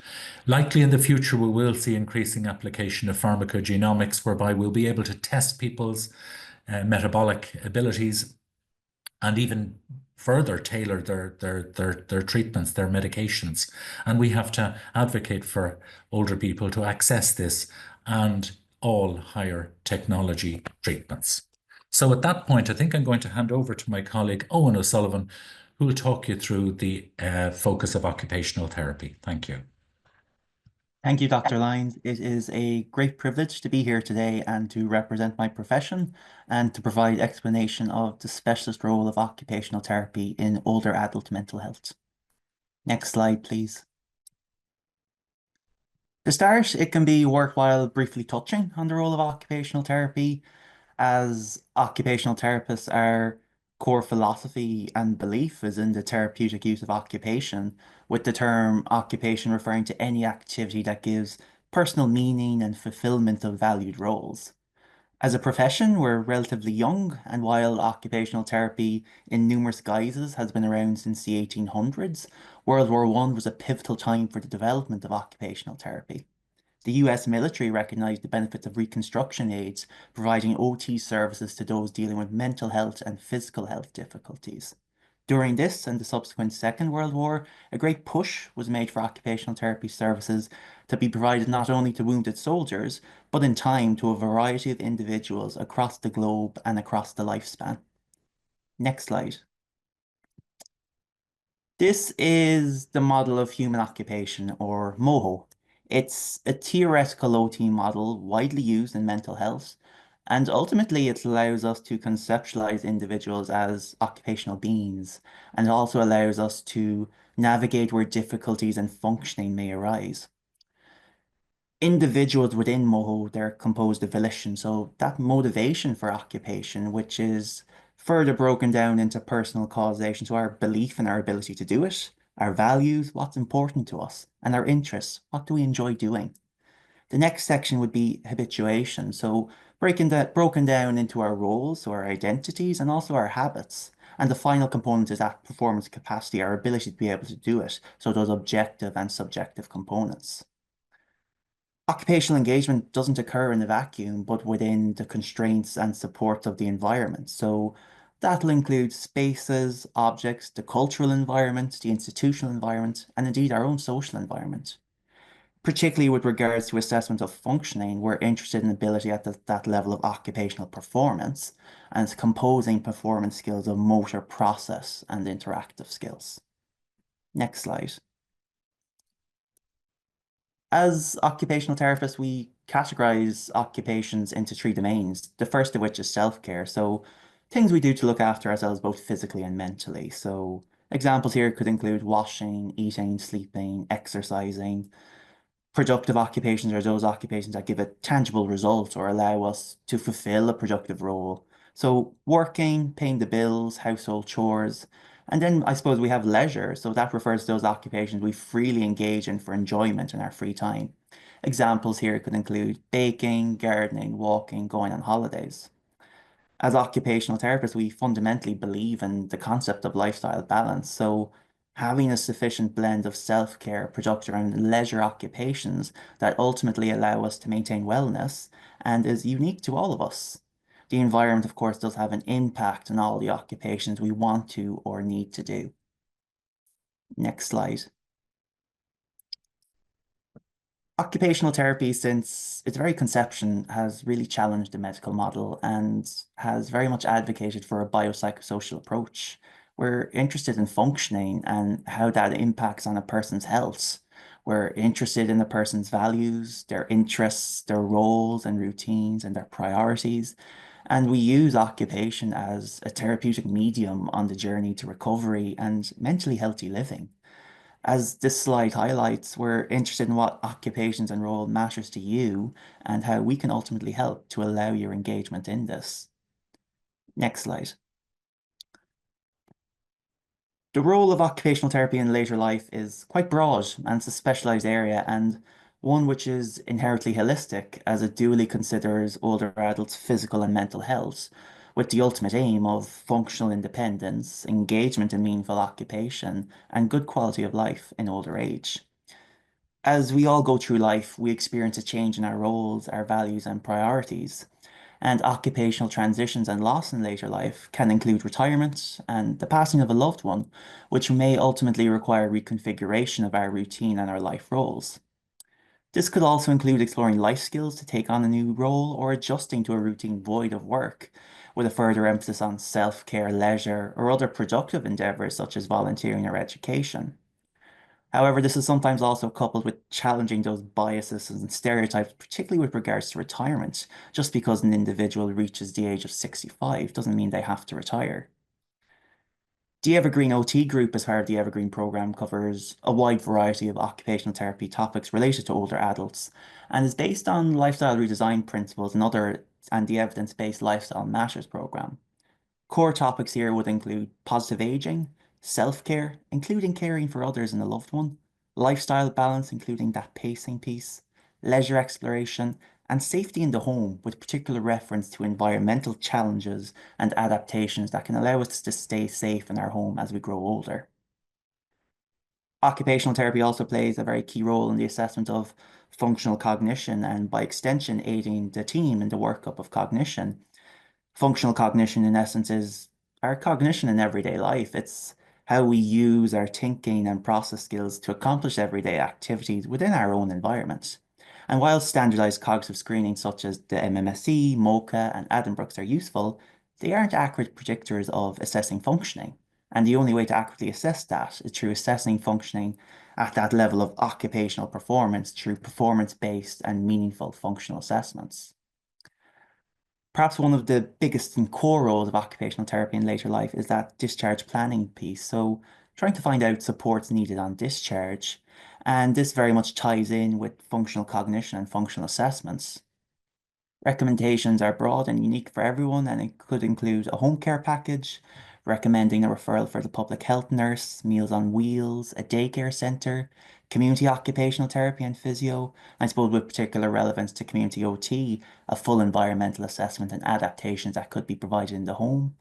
Likely in the future, we will see increasing application of pharmacogenomics, whereby we'll be able to test people's metabolic abilities and even further tailor their treatments, their medications. And we have to advocate for older people to access this and all higher technology treatments. So at that point, I think I'm going to hand over to my colleague, Owen O'Sullivan, who will talk you through the focus of occupational therapy. Thank you.
Thank you, Dr. Lyons. It is a great privilege to be here today and to represent my profession and to provide explanation of the specialist role of occupational therapy in older adult mental health. Next slide, please. To start, it can be worthwhile briefly touching on the role of occupational therapy, as occupational therapists, our core philosophy and belief is in the therapeutic use of occupation, with the term occupation referring to any activity that gives personal meaning and fulfillment of valued roles. As a profession, we're relatively young, and while occupational therapy in numerous guises has been around since the 1800s, World War I was a pivotal time for the development of occupational therapy. The US military recognized the benefits of reconstruction aids, providing OT services to those dealing with mental health and physical health difficulties. During this and the subsequent Second World War, a great push was made for occupational therapy services to be provided not only to wounded soldiers, but in time to a variety of individuals across the globe and across the lifespan. Next slide. This is the model of human occupation, or MOHO. It's a theoretical OT model widely used in mental health, and ultimately it allows us to conceptualize individuals as occupational beings, and also allows us to navigate where difficulties in functioning may arise. Individuals within MOHO, they're composed of volition, so that motivation for occupation, which is further broken down into personal causation, so our belief in our ability to do it, our values, what's important to us, and our interests, what do we enjoy doing. The next section would be habituation, so broken down into our roles, so our identities, and also our habits. And the final component is that performance capacity, our ability to be able to do it, so those objective and subjective components. Occupational engagement doesn't occur in a vacuum, but within the constraints and supports of the environment. So that'll include spaces, objects, the cultural environment, the institutional environment, and indeed our own social environment. Particularly with regards to assessment of functioning, we're interested in ability at that level of occupational performance, and it's composing performance skills of motor, process, and interactive skills. Next slide. As occupational therapists, we categorize occupations into three domains, the first of which is self-care. So things we do to look after ourselves both physically and mentally. So examples here could include washing, eating, sleeping, exercising. Productive occupations are those occupations that give a tangible result or allow us to fulfill a productive role. So working, paying the bills, household chores, and then I suppose we have leisure. So that refers to those occupations we freely engage in for enjoyment in our free time. Examples here could include baking, gardening, walking, going on holidays. As occupational therapists, we fundamentally believe in the concept of lifestyle balance. So having a sufficient blend of self-care, productive and leisure occupations that ultimately allow us to maintain wellness and is unique to all of us. The environment, of course, does have an impact on all the occupations we want to or need to do. Next slide. Occupational therapy, since its very conception, has really challenged the medical model and has very much advocated for a biopsychosocial approach. We're interested in functioning and how that impacts on a person's health. We're interested in a person's values, their interests, their roles and routines and their priorities. And we use occupation as a therapeutic medium on the journey to recovery and mentally healthy living. As this slide highlights, we're interested in what occupations and role matters to you and how we can ultimately help to allow your engagement in this. Next slide. The role of occupational therapy in later life is quite broad and it's a specialized area and one which is inherently holistic as it duly considers older adults' physical and mental health, with the ultimate aim of functional independence, engagement in meaningful occupation, and good quality of life in older age. As we all go through life, we experience a change in our roles, our values, and priorities. And occupational transitions and loss in later life can include retirement and the passing of a loved one, which may ultimately require reconfiguration of our routine and our life roles. This could also include exploring life skills to take on a new role or adjusting to a routine void of work, with a further emphasis on self-care, leisure, or other productive endeavors such as volunteering or education. However, this is sometimes also coupled with challenging those biases and stereotypes, particularly with regards to retirement. Just because an individual reaches the age of 65 doesn't mean they have to retire. The Evergreen OT group, as part of the Evergreen program, covers a wide variety of occupational therapy topics related to older adults and is based on lifestyle redesign principles and the evidence-based lifestyle matters program. Core topics here would include positive aging, self-care, including caring for others and a loved one, lifestyle balance, including that pacing piece, leisure exploration, and safety in the home, with particular reference to environmental challenges and adaptations that can allow us to stay safe in our home as we grow older. Occupational therapy also plays a very key role in the assessment of functional cognition and, by extension, aiding the team in the workup of cognition. Functional cognition, in essence, is our cognition in everyday life. It's how we use our thinking and process skills to accomplish everyday activities within our own environment. And while standardized cognitive screenings such as the MMSE, MOCA, and Addenbrooke's are useful, they aren't accurate predictors of assessing functioning. And the only way to accurately assess that is through assessing functioning at that level of occupational performance through performance-based and meaningful functional assessments. Perhaps one of the biggest and core roles of occupational therapy in later life is that discharge planning piece. So trying to find out supports needed on discharge. And this very much ties in with functional cognition and functional assessments. Recommendations are broad and unique for everyone, and it could include a home care package, recommending a referral for the public health nurse, Meals on Wheels, a daycare centre, community occupational therapy and physio, I suppose with particular relevance to community OT, a full environmental assessment and adaptations that could be provided in the home,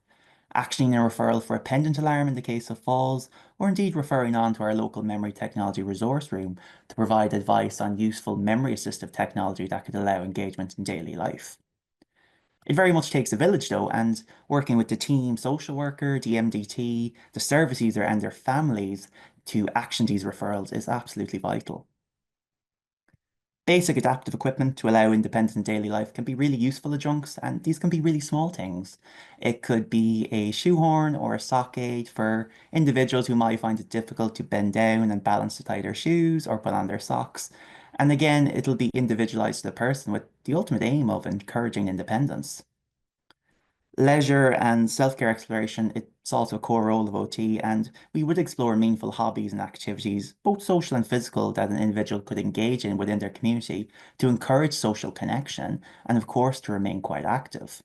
actioning a referral for a pendant alarm in the case of falls, or indeed referring on to our local memory technology resource room to provide advice on useful memory assistive technology that could allow engagement in daily life. It very much takes a village though, and working with the team, social worker, the MDT, the service user and their families to action these referrals is absolutely vital. Basic adaptive equipment to allow independent daily life can be really useful adjuncts, and these can be really small things. It could be a shoehorn or a sock aid for individuals who might find it difficult to bend down and balance to tie their shoes or put on their socks. And again, it'll be individualized to the person with the ultimate aim of encouraging independence. Leisure and self-care exploration, it's also a core role of OT, and we would explore meaningful hobbies and activities, both social and physical, that an individual could engage in within their community to encourage social connection and, of course, to remain quite active.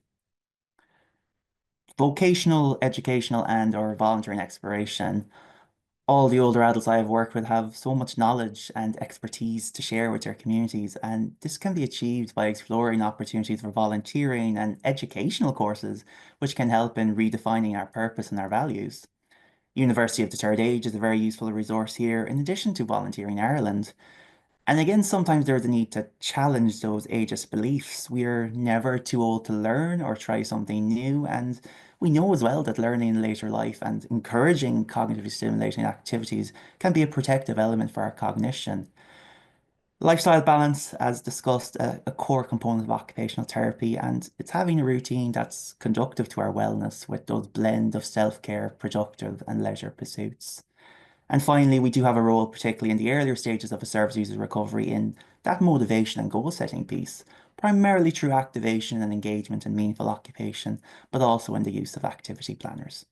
Vocational, educational, and/or volunteering exploration. All the older adults I have worked with have so much knowledge and expertise to share with their communities, and this can be achieved by exploring opportunities for volunteering and educational courses, which can help in redefining our purpose and our values. University of the Third Age is a very useful resource here, in addition to Volunteering Ireland. And again, sometimes there's a need to challenge those ageist beliefs. We're never too old to learn or try something new, and we know as well that learning in later life and encouraging cognitively stimulating activities can be a protective element for our cognition. Lifestyle balance, as discussed, a core component of occupational therapy, and it's having a routine that's conducive to our wellness with those blend of self-care, productive and leisure pursuits. And finally, we do have a role, particularly in the earlier stages of a service user recovery, in that motivation and goal setting piece, primarily through activation and engagement in meaningful occupation, but also in the use of activity planners.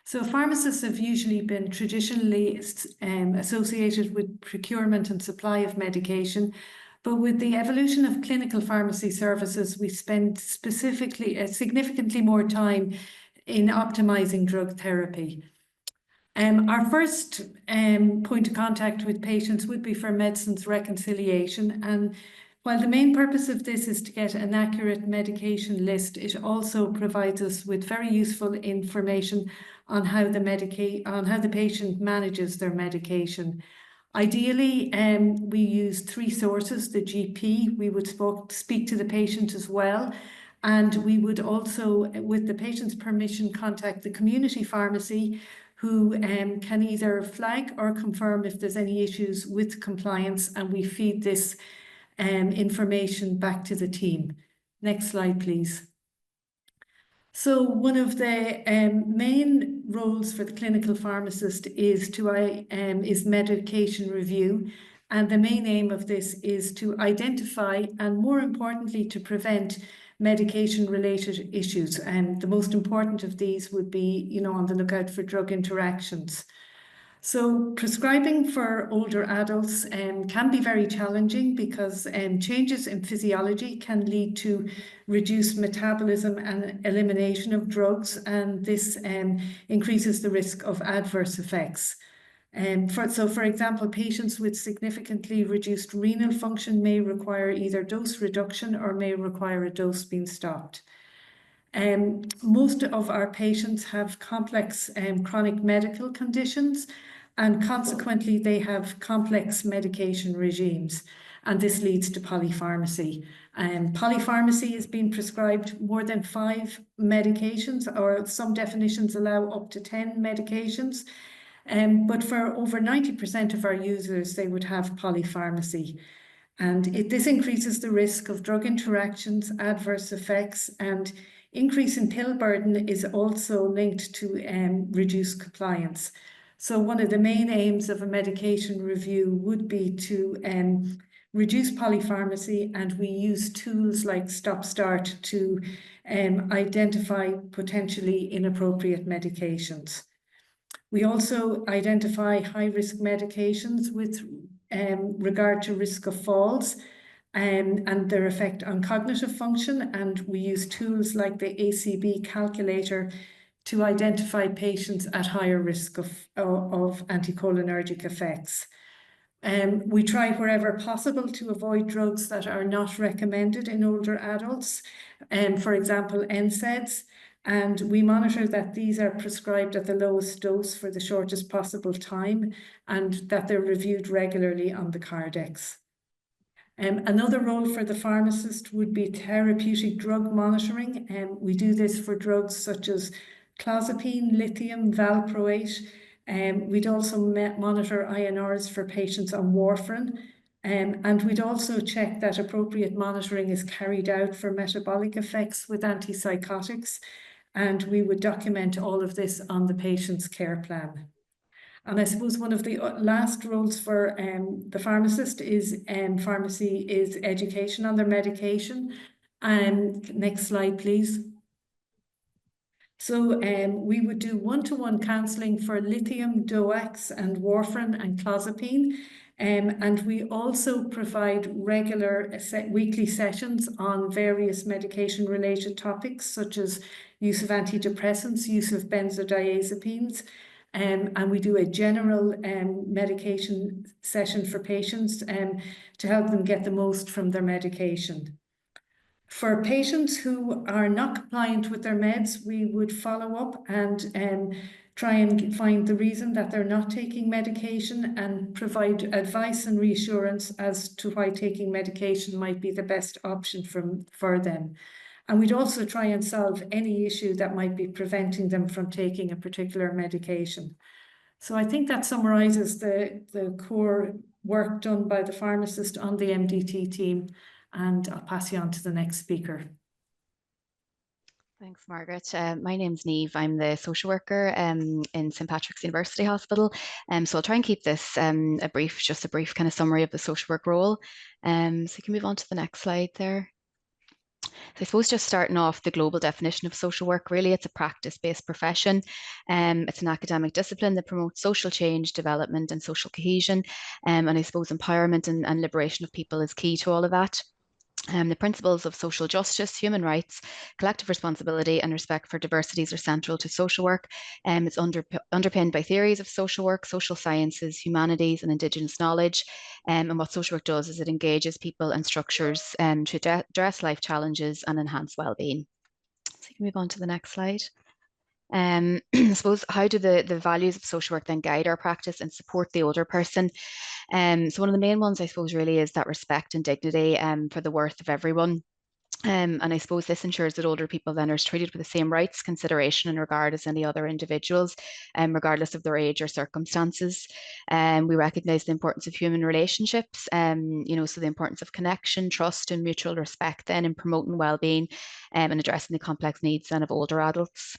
So pharmacists have usually been traditionally associated with procurement and supply of medication, but with the evolution of clinical pharmacy services, we spend significantly more time in optimizing drug therapy. Our first point of contact with patients would be for medicines reconciliation, and while the main purpose of this is to get an accurate medication list, it also provides us with very useful information on how the patient manages their medication. Ideally, we use three sources: the GP, we would speak to the patient as well, and we would also, with the patient's permission, contact the community pharmacy, who can either flag or confirm if there's any issues with compliance, and we feed this information back to the team. Next slide, please. So one of the main roles for the clinical pharmacist is medication review, and the main aim of this is to identify and, more importantly, to prevent medication-related issues. And the most important of these would be, on the lookout for drug interactions. So prescribing for older adults can be very challenging because changes in physiology can lead to reduced metabolism and elimination of drugs, and this increases the risk of adverse effects. For example, patients with significantly reduced renal function may require either dose reduction or may require a dose being stopped. Most of our patients have complex chronic medical conditions, and consequently they have complex medication regimes, and this leads to polypharmacy. Polypharmacy is being prescribed more than 5 medications, or some definitions allow up to 10 medications. But for over 90% of our users, they would have polypharmacy. And this increases the risk of drug interactions, adverse effects, and increase in pill burden is also linked to reduced compliance. So one of the main aims of a medication review would be to reduce polypharmacy, and we use tools like stop-start to identify potentially inappropriate medications. We also identify high-risk medications with regard to risk of falls and their effect on cognitive function, and we use tools like the ACB calculator to identify patients at higher risk of anticholinergic effects. We try wherever possible to avoid drugs that are not recommended in older adults, for example, NSAIDs, and we monitor that these are prescribed at the lowest dose for the shortest possible time, and that they're reviewed regularly on the Cardex. Another role for the pharmacist would be therapeutic drug monitoring. We do this for drugs such as clozapine, lithium, valproate. We'd also monitor INRs for patients on warfarin. And we'd also check that appropriate monitoring is carried out for metabolic effects with antipsychotics, and we would document all of this on the patient's care plan. And I suppose one of the last roles for the pharmacist is pharmacy is education on their medication. Next slide, please. So we would do one-to-one counselling for lithium, DOACs, and warfarin and clozapine. And we also provide regular weekly sessions on various medication-related topics, such as use of antidepressants, use of benzodiazepines. And we do a general medication session for patients to help them get the most from their medication. For patients who are not compliant with their meds, we would follow up and try and find the reason that they're not taking medication and provide advice and reassurance as to why taking medication might be the best option for them. And we'd also try and solve any issue that might be preventing them from taking a particular medication. So I think that summarises the core work done by the pharmacist on the MDT team. And I'll pass you on to the next speaker.
Thanks, Margaret. My name's Niamh. I'm the social worker in St Patrick's University Hospital. So I'll try and keep this just a brief kind of summary of the social work role. So you can move on to the next slide there. So I suppose just starting off the global definition of social work, really it's a practice-based profession. It's an academic discipline that promotes social change, development and social cohesion. And I suppose empowerment and liberation of people is key to all of that. The principles of social justice, human rights, collective responsibility and respect for diversities are central to social work. It's underpinned by theories of social work, social sciences, humanities and Indigenous knowledge. And what social work does is it engages people and structures to address life challenges and enhance well-being. So you can move on to the next slide. I suppose, how do the values of social work then guide our practice and support the older person? So one of the main ones, I suppose, really is that respect and dignity for the worth of everyone. And I suppose this ensures that older people then are treated with the same rights, consideration and regard as any other individuals, regardless of their age or circumstances. We recognise the importance of human relationships, so the importance of connection, trust and mutual respect then in promoting well-being and addressing the complex needs then of older adults.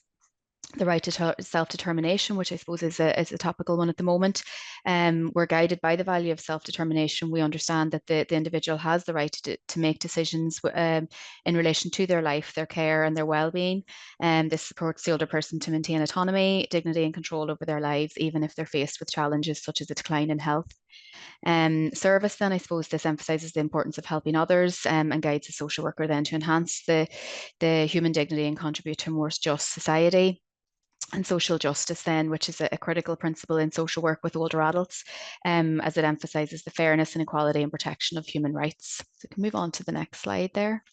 The right to self-determination, which I suppose is a topical one at the moment. We're guided by the value of self-determination. We understand that the individual has the right to make decisions in relation to their life, their care and their well-being. This supports the older person to maintain autonomy, dignity and control over their lives, even if they're faced with challenges such as a decline in health. Service then, I suppose this emphasises the importance of helping others and guides the social worker then to enhance the human dignity and contribute to a more just society. And social justice then, which is a critical principle in social work with older adults, as it emphasises the fairness and equality and protection of human rights. So we can move on to the next slide there.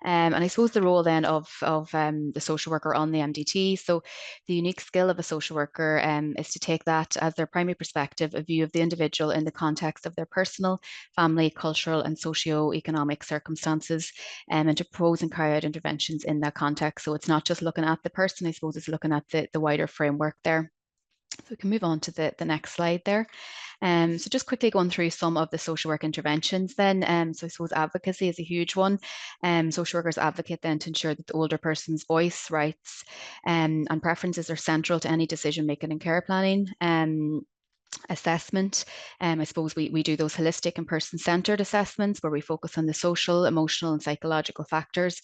And I suppose the role then of the social worker on the MDT. So the unique skill of a social worker is to take that as their primary perspective, a view of the individual in the context of their personal, family, cultural and socio-economic circumstances, and to propose and carry out interventions in that context. So it's not just looking at the person, I suppose it's looking at the wider framework there. So we can move on to the next slide there. So just quickly going through some of the social work interventions then. So I suppose advocacy is a huge one. Social workers advocate then to ensure that the older person's voice, rights and preferences are central to any decision making and care planning. Assessment. I suppose we do those holistic and person-centered assessments where we focus on the social, emotional and psychological factors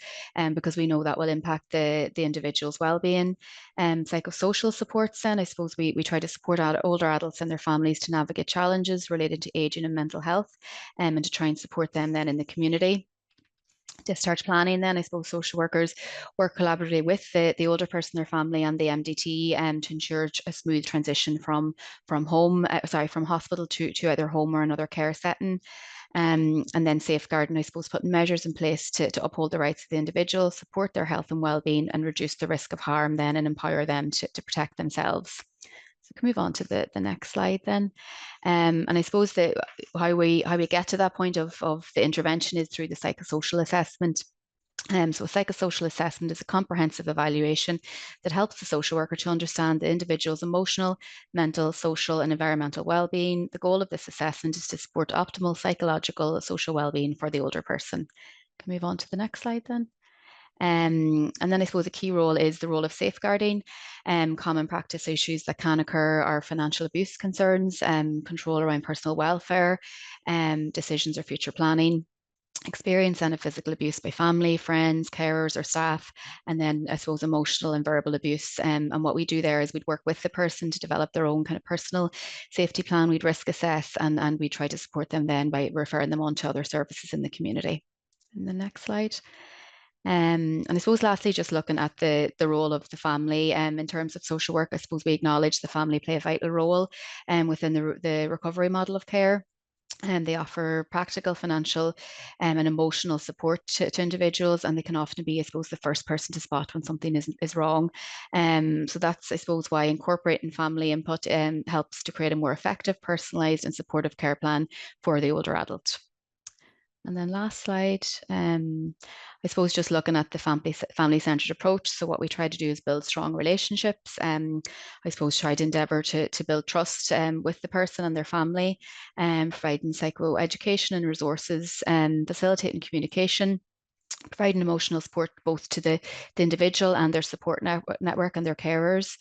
because we know that will impact the individual's well-being. Psychosocial supports then, I suppose we try to support older adults and their families to navigate challenges related to ageing and mental health and to try and support them then in the community. Discharge planning then, I suppose social workers work collaboratively with the older person, their family and the MDT to ensure a smooth transition from hospital to either home or another care setting. And then safeguarding, I suppose, putting measures in place to uphold the rights of the individual, support their health and well-being and reduce the risk of harm then and empower them to protect themselves. So we can move on to the next slide then. And I suppose how we get to that point of the intervention is through the psychosocial assessment. So a psychosocial assessment is a comprehensive evaluation that helps the social worker to understand the individual's emotional, mental, social and environmental well-being. The goal of this assessment is to support optimal psychological, social well-being for the older person. Can we move on to the next slide then? And then I suppose a key role is the role of safeguarding. Common practice issues that can occur are financial abuse concerns, control around personal welfare, decisions or future planning, experience and physical abuse by family, friends, carers or staff, and then I suppose emotional and verbal abuse. And what we do there is we'd work with the person to develop their own kind of personal safety plan. We'd risk assess and we try to support them then by referring them on to other services in the community. And the next slide. And I suppose lastly, just looking at the role of the family in terms of social work, I suppose we acknowledge the family play a vital role within the recovery model of care. And they offer practical, financial, and emotional support to individuals, and they can often be, I suppose, the first person to spot when something is wrong. So that's, I suppose, why incorporating family input helps to create a more effective, personalised, and supportive care plan for the older adult. And then last slide, I suppose just looking at the family-centred approach. So what we try to do is build strong relationships. I suppose try to endeavour to build trust with the person and their family, providing psychoeducation and resources, facilitating communication, providing emotional support both to the individual and their support network and their carers,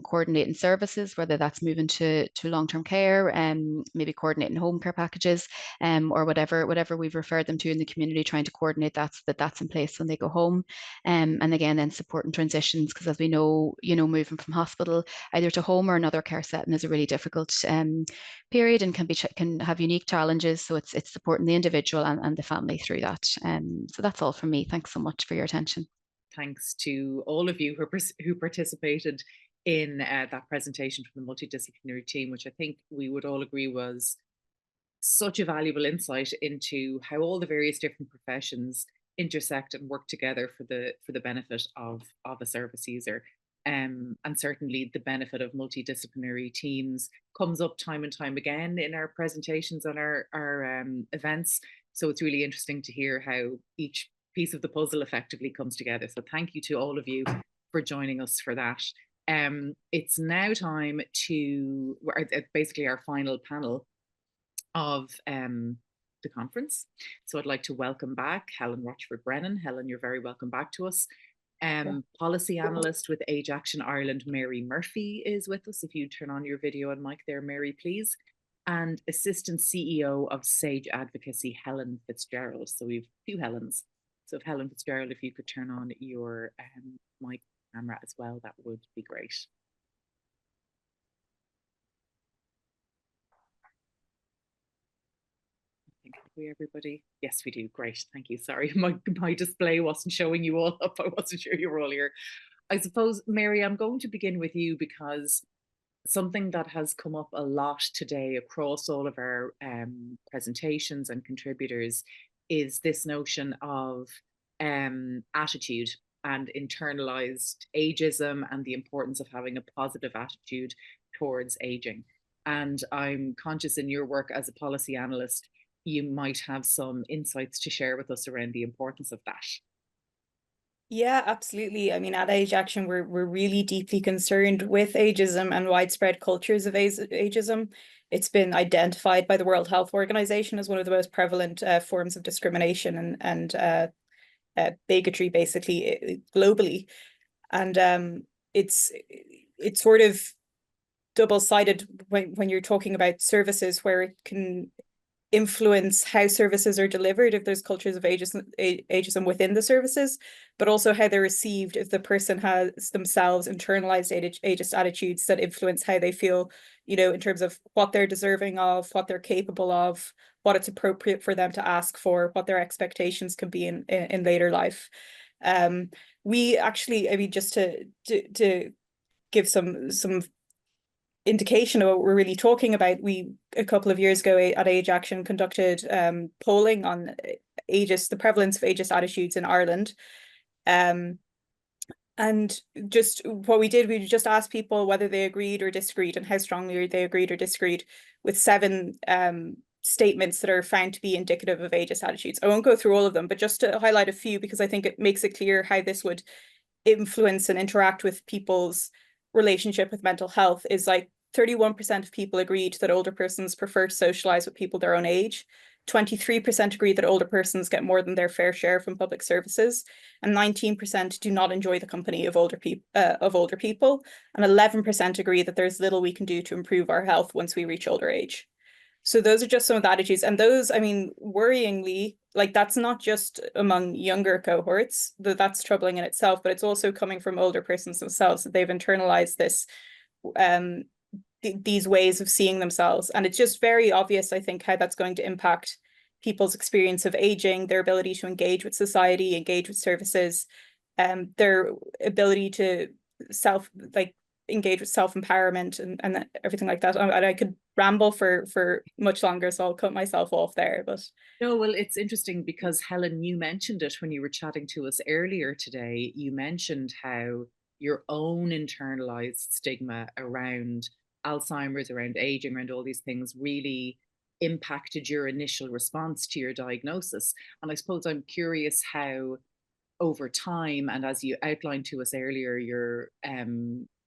coordinating services, whether that's moving to long-term care, maybe coordinating home care packages, or whatever we've referred them to in the community, trying to coordinate that's in place when they go home. And again, then supporting transitions, because as we know, moving from hospital either to home or another care setting is a really difficult period and can have unique challenges. So it's supporting the individual and the family through that. So that's all from me. Thanks so much for your attention.
Thanks to all of you who participated in that presentation from the multidisciplinary team, which I think we would all agree was such a valuable insight into how all the various different professions intersect and work together for the benefit of a service user. And certainly the benefit of multidisciplinary teams comes up time and time again in our presentations on our events. So it's really interesting to hear how each piece of the puzzle effectively comes together. So thank you to all of you for joining us for that. It's now time to basically our final panel of the conference. So I'd like to welcome back Helen Rochford-Brennan. Helen, you're very welcome back to us. Policy analyst with Age Action Ireland, Mary Murphy, is with us. If you turn on your video and mic there, Mary, please. And assistant CEO of Sage Advocacy, Helen Fitzgerald. So we've two Helens. So if Helen Fitzgerald, if you could turn on your mic camera as well, that would be great. Have we, everybody? Yes, we do. Great. Thank you. Sorry, my display wasn't showing you all up. I wasn't sure you were all here. I suppose, Mary, I'm going to begin with you because something that has come up a lot today across all of our presentations and contributors is this notion of attitude and internalized ageism and the importance of having a positive attitude towards aging. And I'm conscious in your work as a policy analyst, you might have some insights to share with us around the importance of that.
Yeah, absolutely. I mean, at Age Action, we're really deeply concerned with ageism and widespread cultures of ageism. It's been identified by the World Health Organization as one of the most prevalent forms of discrimination and bigotry, basically, globally. And it's sort of double-sided when you're talking about services, where it can influence how services are delivered if there's cultures of ageism within the services, but also how they're received if the person has themselves internalized ageist attitudes that influence how they feel, in terms of what they're deserving of, what they're capable of, what it's appropriate for them to ask for, what their expectations can be in later life. We actually, I mean, just to give some indication of what we're really talking about, we a couple of years ago at Age Action conducted polling on the prevalence of ageist attitudes in Ireland, and just what we did, we just asked people whether they agreed or disagreed and how strongly they agreed or disagreed, with seven statements that are found to be indicative of ageist attitudes. I won't go through all of them, but just to highlight a few, because I think it makes it clear how this would influence and interact with people's relationship with mental health, is like 31% of people agreed that older persons prefer to socialize with people their own age. 23% agree that older persons get more than their fair share from public services, and 19% do not enjoy the company of older people. And 11% agree that there's little we can do to improve our health once we reach older age. So those are just some of the attitudes, and those, I mean, worryingly, like that's not just among younger cohorts, that's troubling in itself, but it's also coming from older persons themselves, that they've internalized this, these ways of seeing themselves. And it's just very obvious, I think, how that's going to impact people's experience of aging, their ability to engage with society, engage with services, their ability to engage with self-empowerment and everything like that. And I could ramble for much longer, so I'll cut myself off there. But
no, well, it's interesting because Helen, you mentioned it when you were chatting to us earlier today. You mentioned how your own internalized stigma around Alzheimer's, around aging, around all these things really impacted your initial response to your diagnosis. And I suppose I'm curious how over time, and as you outlined to us earlier, your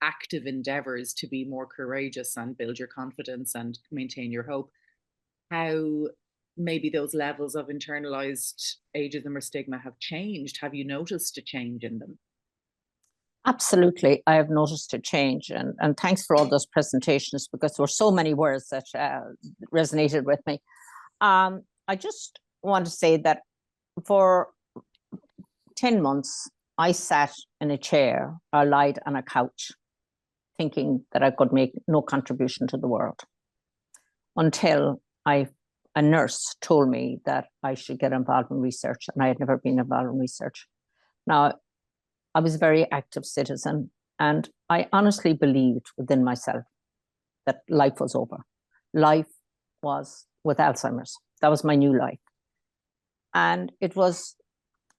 active endeavors to be more courageous and build your confidence and maintain your hope, how maybe those levels of internalized ageism or stigma have changed. Have you noticed a change in them?
Absolutely, I have noticed a change, and thanks for all those presentations, because there were so many words that resonated with me. I just want to say that for 10 months, I sat in a chair or lied on a couch, thinking that I could make no contribution to the world, until a nurse told me that I should get involved in research, and I had never been involved in research. Now, I was a very active citizen, and I honestly believed within myself that life was over. Life was with Alzheimer's. That was my new life. And it was,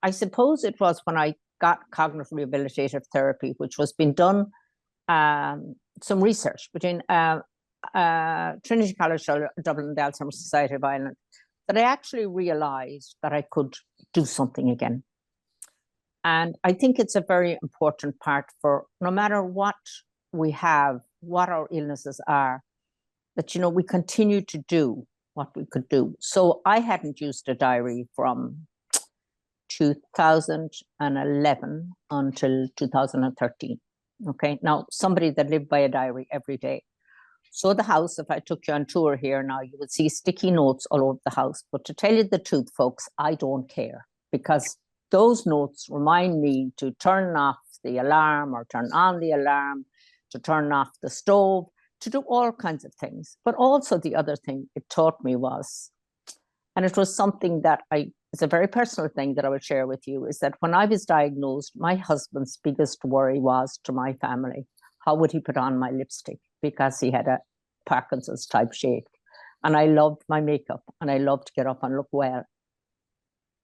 I suppose it was when I got cognitive rehabilitative therapy, which was being done, some research between Trinity College Dublin and the Alzheimer's Society of Ireland, that I actually realized that I could do something again. And I think it's a very important part for, no matter what we have, what our illnesses are, that, you know, we continue to do what we could do. So I hadn't used a diary from 2011 until 2013. Okay, now somebody that lived by a diary every day. So the house, if I took you on tour here now, you would see sticky notes all over the house. But to tell you the truth, folks, I don't care, because those notes remind me to turn off the alarm or turn on the alarm, to turn off the stove, to do all kinds of things. But also the other thing it taught me was, and it was something that it's a very personal thing that I will share with you, is that when I was diagnosed, my husband's biggest worry was to my family, how would he put on my lipstick? Because he had a Parkinson's type shake. And I loved my makeup, and I loved to get up and look well.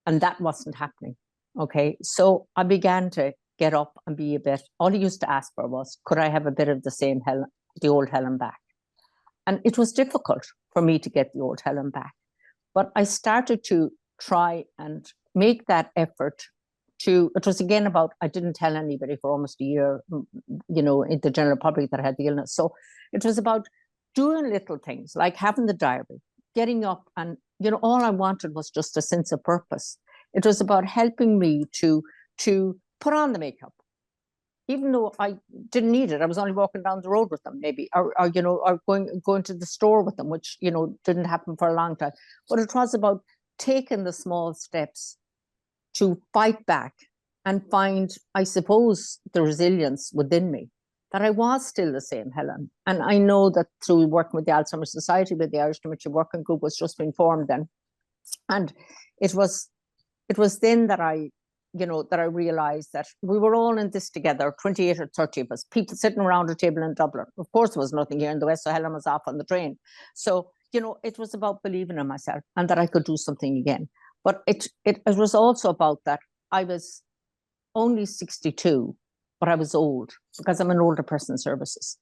And that wasn't happening. Okay, so I began to get up and be a bit, all he used to ask for was, could I have a bit of the same Helen, the old Helen back? And it was difficult for me to get the old Helen back. But I started to try and make that effort to, it was again about, I didn't tell anybody for almost a year, you know, in the general public that I had the illness. So it was about doing little things like having the diary, getting up, and, you know, all I wanted was just a sense of purpose. It was about helping me to put on the makeup, even though I didn't need it. I was only walking down the road with them, maybe, or you know, or going to the store with them, which, you know, didn't happen for a long time. But it was about taking the small steps to fight back and find, I suppose, the resilience within me, that I was still the same Helen. And I know that through working with the Alzheimer's Society, with the Irish Dementia Working Group was just being formed then. And it was then that I realized that we were all in this together, 28 or 30 of us, people sitting around a table in Dublin. Of course, there was nothing here in the West, so Helen was off on the train. So, you know, it was about believing in myself and that I could do something again. But it was also about that I was only 62, but I was old, because I'm an older person in services.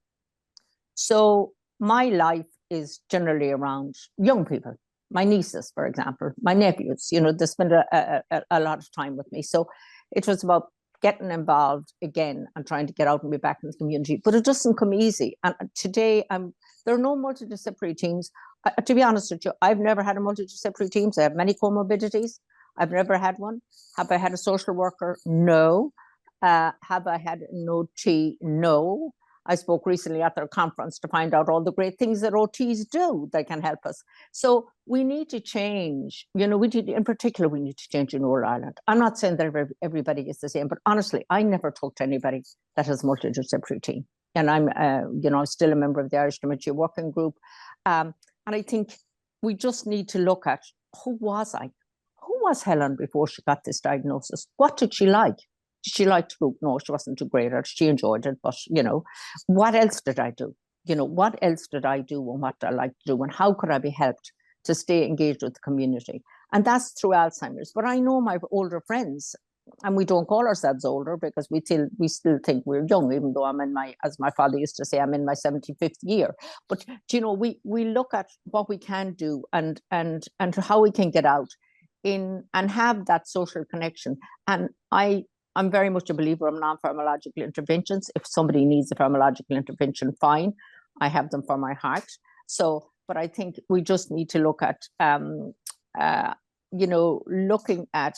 So my life is generally around young people. my nieces, for example, my nephews, you know, they spend a lot of time with me. So it was about getting involved again and trying to get out and be back in the community. But it doesn't come easy. And today, there are no multidisciplinary teams. To be honest with you, I've never had a multidisciplinary team. I have many comorbidities. I've never had one. Have I had a social worker? No. Have I had an OT? No. I spoke recently at their conference to find out all the great things that OTs do that can help us. So we need to change, you know, in particular, we need to change in Northern Ireland. I'm not saying that everybody is the same, but honestly, I never talk to anybody that has a multidisciplinary team. And I'm, you know, I'm still a member of the Irish Dementia Working Group. And I think we just need to look at, who was I? Who was Helen before she got this diagnosis? What did she like? Did she like to cook? No, she wasn't too great at it. She enjoyed it, but, you know, what else did I do? You know, what else did I do and what did I like to do? And how could I be helped to stay engaged with the community? And that's through Alzheimer's. But I know my older friends, and we don't call ourselves older because we still think we're young, even though I'm in my, as my father used to say, I'm in my 75th year. But, you know, we look at what we can do and how we can get out in and have that social connection. And I'm very much a believer of non-pharmacological interventions. If somebody needs a pharmacological intervention, fine. I have them for my heart. So, but I think we just need to look at, you know, looking at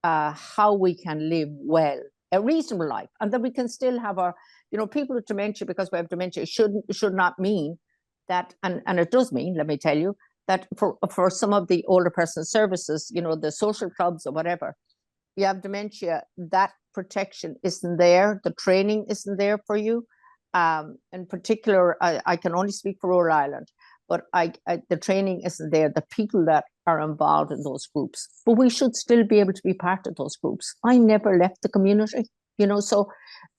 how we can live well, a reasonable life, and that we can still have our, you know, people with dementia, because we have dementia, should not mean that, and it does mean, let me tell you, that for some of the older person services, you know, the social clubs or whatever, you have dementia, that protection isn't there, the training isn't there for you. In particular, I can only speak for Rural Ireland, but the training isn't there, the people that are involved in those groups. But we should still be able to be part of those groups. I never left the community, you know, so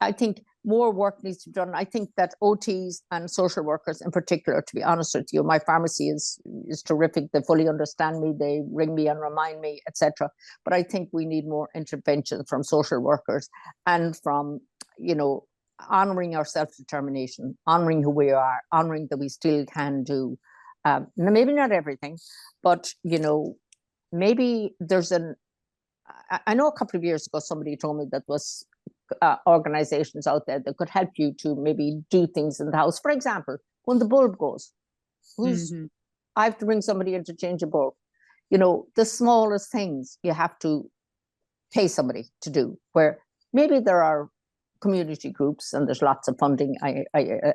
I think more work needs to be done. I think that OTs and social workers in particular, to be honest with you, my pharmacy is terrific. They fully understand me. They ring me and remind me, etc. But I think we need more intervention from social workers and from, you know, honoring our self-determination, honoring who we are, honoring that we still can do, maybe not everything, but, you know, maybe there's I know a couple of years ago, somebody told me that was organizations out there that could help you to maybe do things in the house. For example, when the bulb goes, I have to bring somebody in to change a bulb. You know, the smallest things you have to pay somebody to do, where maybe there are community groups and there's lots of funding, I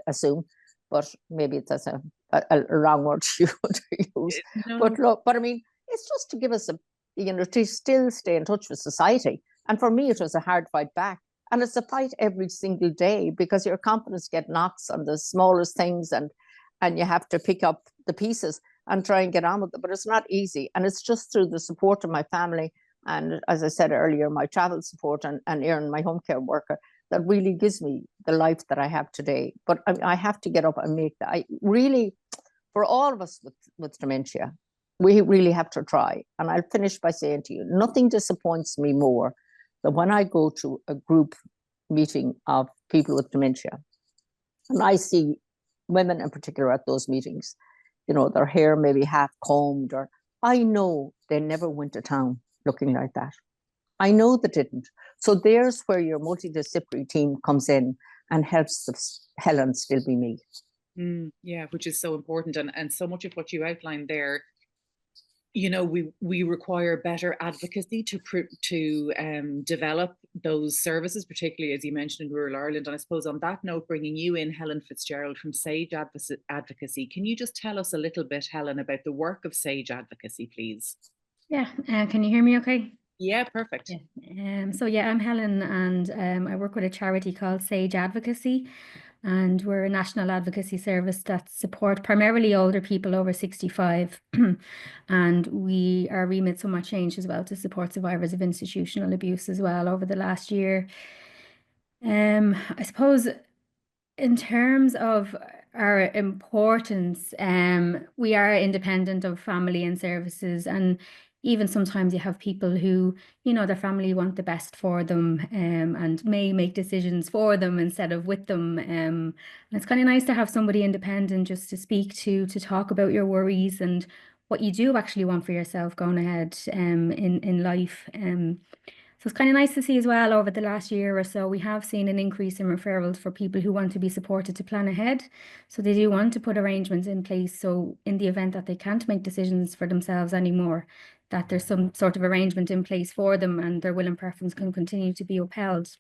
assume, but maybe that's a wrong word to use. No. But look, but I mean, it's just to give us you know, to still stay in touch with society. And for me, it was a hard fight back. And it's a fight every single day because your confidence gets knocks on the smallest things, and you have to pick up the pieces and try and get on with it. But it's not easy. And it's just through the support of my family. And as I said earlier, my travel support and Erin, my home care worker, that really gives me the life that I have today. But I have to get up and make that. I really, for all of us with dementia, we really have to try. And I'll finish by saying to you, nothing disappoints me more than when I go to a group meeting of people with dementia and I see women in particular at those meetings, you know, their hair maybe half combed, or I know they never went to town looking like that. I know they didn't. So there's where your multidisciplinary team comes in and helps Helen still be me.
Yeah, which is so important. And so much of what you outlined there, you know, we require better advocacy to develop those services, particularly as you mentioned in rural Ireland. And I suppose on that note, bringing you in, Helen Fitzgerald from Sage Advocacy, can you just tell us a little bit, Helen, about the work of Sage Advocacy, please?
Yeah, can you hear me okay?
Yeah, perfect.
Yeah. So yeah, I'm Helen, and I work with a charity called Sage Advocacy. And we're a national advocacy service that support primarily older people over 65. And our remit somewhat changed as well to support survivors of institutional abuse as well over the last year. I suppose in terms of our importance, we are independent of family and services, and even sometimes you have people who, you know, their family want the best for them, and may make decisions for them instead of with them. And it's kind of nice to have somebody independent just to speak to talk about your worries and what you do actually want for yourself going ahead in life. So it's kind of nice to see as well over the last year or so, we have seen an increase in referrals for people who want to be supported to plan ahead. So they do want to put arrangements in place. So in the event that they can't make decisions for themselves anymore, that there's some sort of arrangement in place for them and their will and preference can continue to be upheld.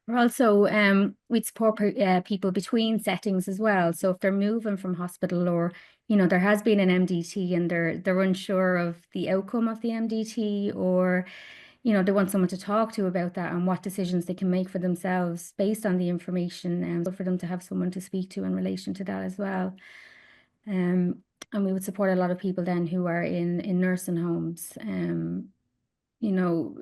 We're also, we'd support people between settings as well. So if they're moving from hospital or, you know, there has been an MDT and they're unsure of the outcome of the MDT, or, you know, they want someone to talk to about that and what decisions they can make for themselves based on the information, and for them to have someone to speak to in relation to that as well. And we would support a lot of people then who are in nursing homes. You know,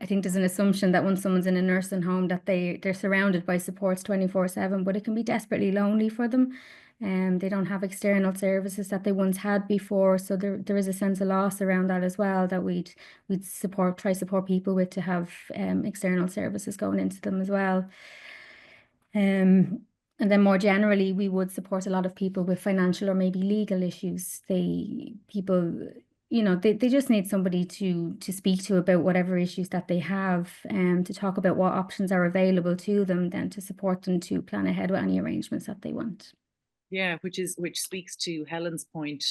I think there's an assumption that once someone's in a nursing home that they're surrounded by supports 24/7, but it can be desperately lonely for them. They don't have external services that they once had before, so there is a sense of loss around that as well, that we'd try support people with, to have external services going into them as well. And then more generally, we would support a lot of people with financial or maybe legal issues. People, you know, they just need somebody to speak to about whatever issues that they have, and to talk about what options are available to them, then to support them to plan ahead with any arrangements that they want.
Yeah, which speaks to Helen's point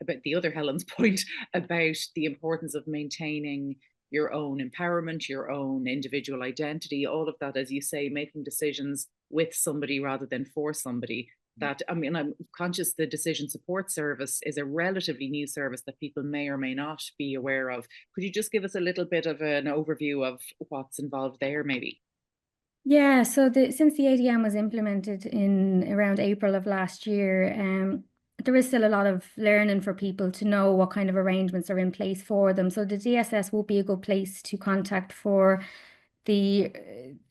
about the other Helen's point about the importance of maintaining your own empowerment, your own individual identity, all of that, as you say, making decisions with somebody rather than for somebody. That, I mean, I'm conscious the decision support service is a relatively new service that people may or may not be aware of. Could you just give us a little bit of an overview of what's involved there, maybe?
Yeah, so since the ADM was implemented in around April of last year, there is still a lot of learning for people to know what kind of arrangements are in place for them. So the DSS will be a good place to contact for the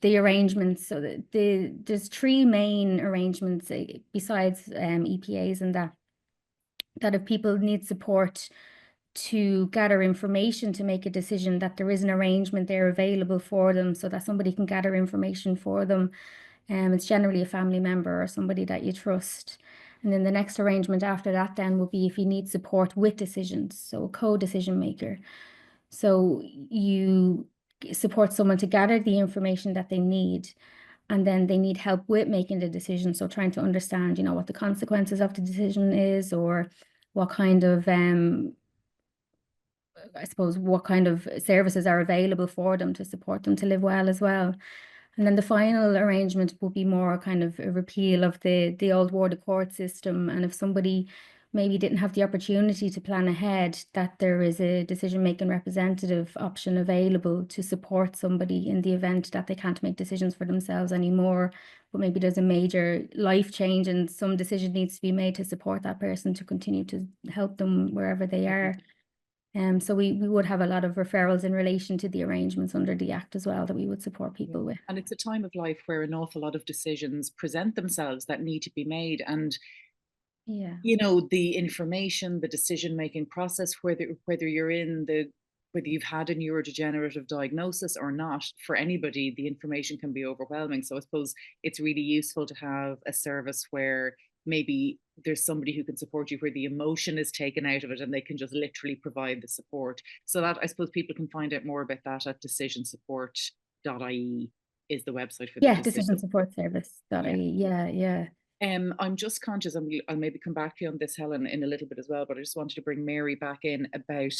arrangements. So there's three main arrangements besides EPAs, and that if people need support to gather information to make a decision, that there is an arrangement there available for them, so that somebody can gather information for them. It's generally a family member or somebody that you trust. And then the next arrangement after that then will be if you need support with decisions, so a co-decision maker. So you support someone to gather the information that they need, and then they need help with making the decision. So trying to understand, you know, what the consequences of the decision is, or what kind of I suppose what kind of services are available for them to support them to live well as well. And then the final arrangement will be more kind of a repeal of the old ward of court system. And if somebody maybe didn't have the opportunity to plan ahead, that there is a decision-making representative option available to support somebody in the event that they can't make decisions for themselves anymore, but maybe there's a major life change and some decision needs to be made to support that person to continue to help them wherever they are. So we would have a lot of referrals in relation to the arrangements under the Act as well that we would support people with.
And it's a time of life where an awful lot of decisions present themselves that need to be made. And,
yeah,
you know, the information, the decision-making process, whether you're in whether you've had a neurodegenerative diagnosis or not, for anybody, the information can be overwhelming. So I suppose it's really useful to have a service where maybe there's somebody who can support you, where the emotion is taken out of it and they can just literally provide the support. So that, I suppose, people can find out more about that at decisionsupport.ie is the website for the
decision support service.ie. Yeah.
I'm just conscious, I'll maybe come back to you on this, Helen, in a little bit as well, but I just wanted to bring Mary back in about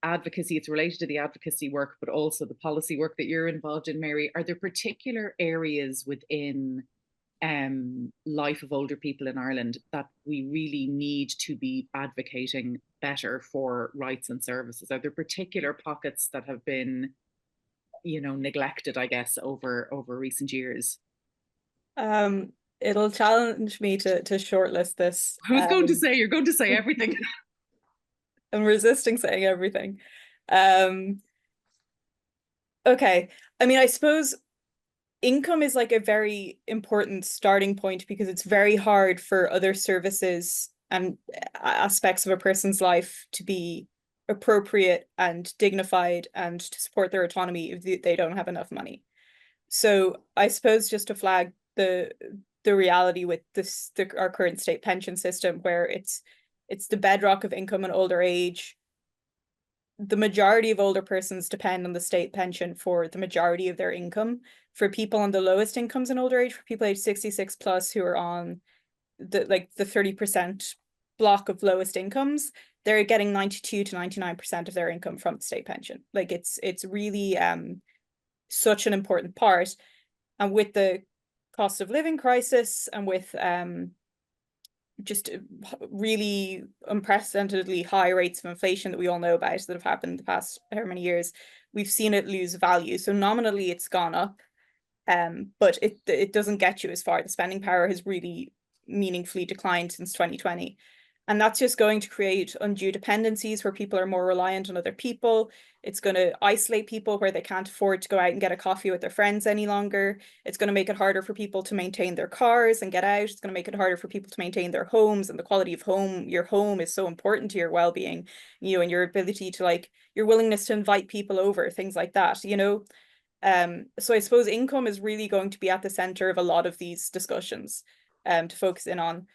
advocacy. It's related to the advocacy work, but also the policy work that you're involved in, Mary. Are there particular areas within life of older people in Ireland that we really need to be advocating better for rights and services? Are there particular pockets that have been, you know, neglected, I guess, over recent years?
It'll challenge me to shortlist this.
I was going to say, you're going to say everything.
I'm resisting saying everything. Okay, I mean, I suppose income is like a very important starting point, because it's very hard for other services and aspects of a person's life to be appropriate and dignified and to support their autonomy if they don't have enough money. So I suppose just to flag the the reality with our current state pension system, where it's the bedrock of income in older age. The majority of older persons depend on the state pension for the majority of their income. For people on the lowest incomes in older age, for people age 66 plus who are on the 30% block of lowest incomes, they're getting 92 to 99% of their income from the state pension. Like it's really such an important part. And with the cost of living crisis and with just really unprecedentedly high rates of inflation that we all know about that have happened the past how many years, we've seen it lose value. So nominally it's gone up, but it doesn't get you as far. The spending power has really meaningfully declined since 2020. And that's just going to create undue dependencies where people are more reliant on other people. It's going to isolate people where they can't afford to go out and get a coffee with their friends any longer. It's going to make it harder for people to maintain their cars and get out. It's going to make it harder for people to maintain their homes, and the quality of home. Your home is so important to your well-being, you know, and your ability to, like, your willingness to invite people over, things like that, you know. So I suppose income is really going to be at the center of a lot of these discussions to focus in on.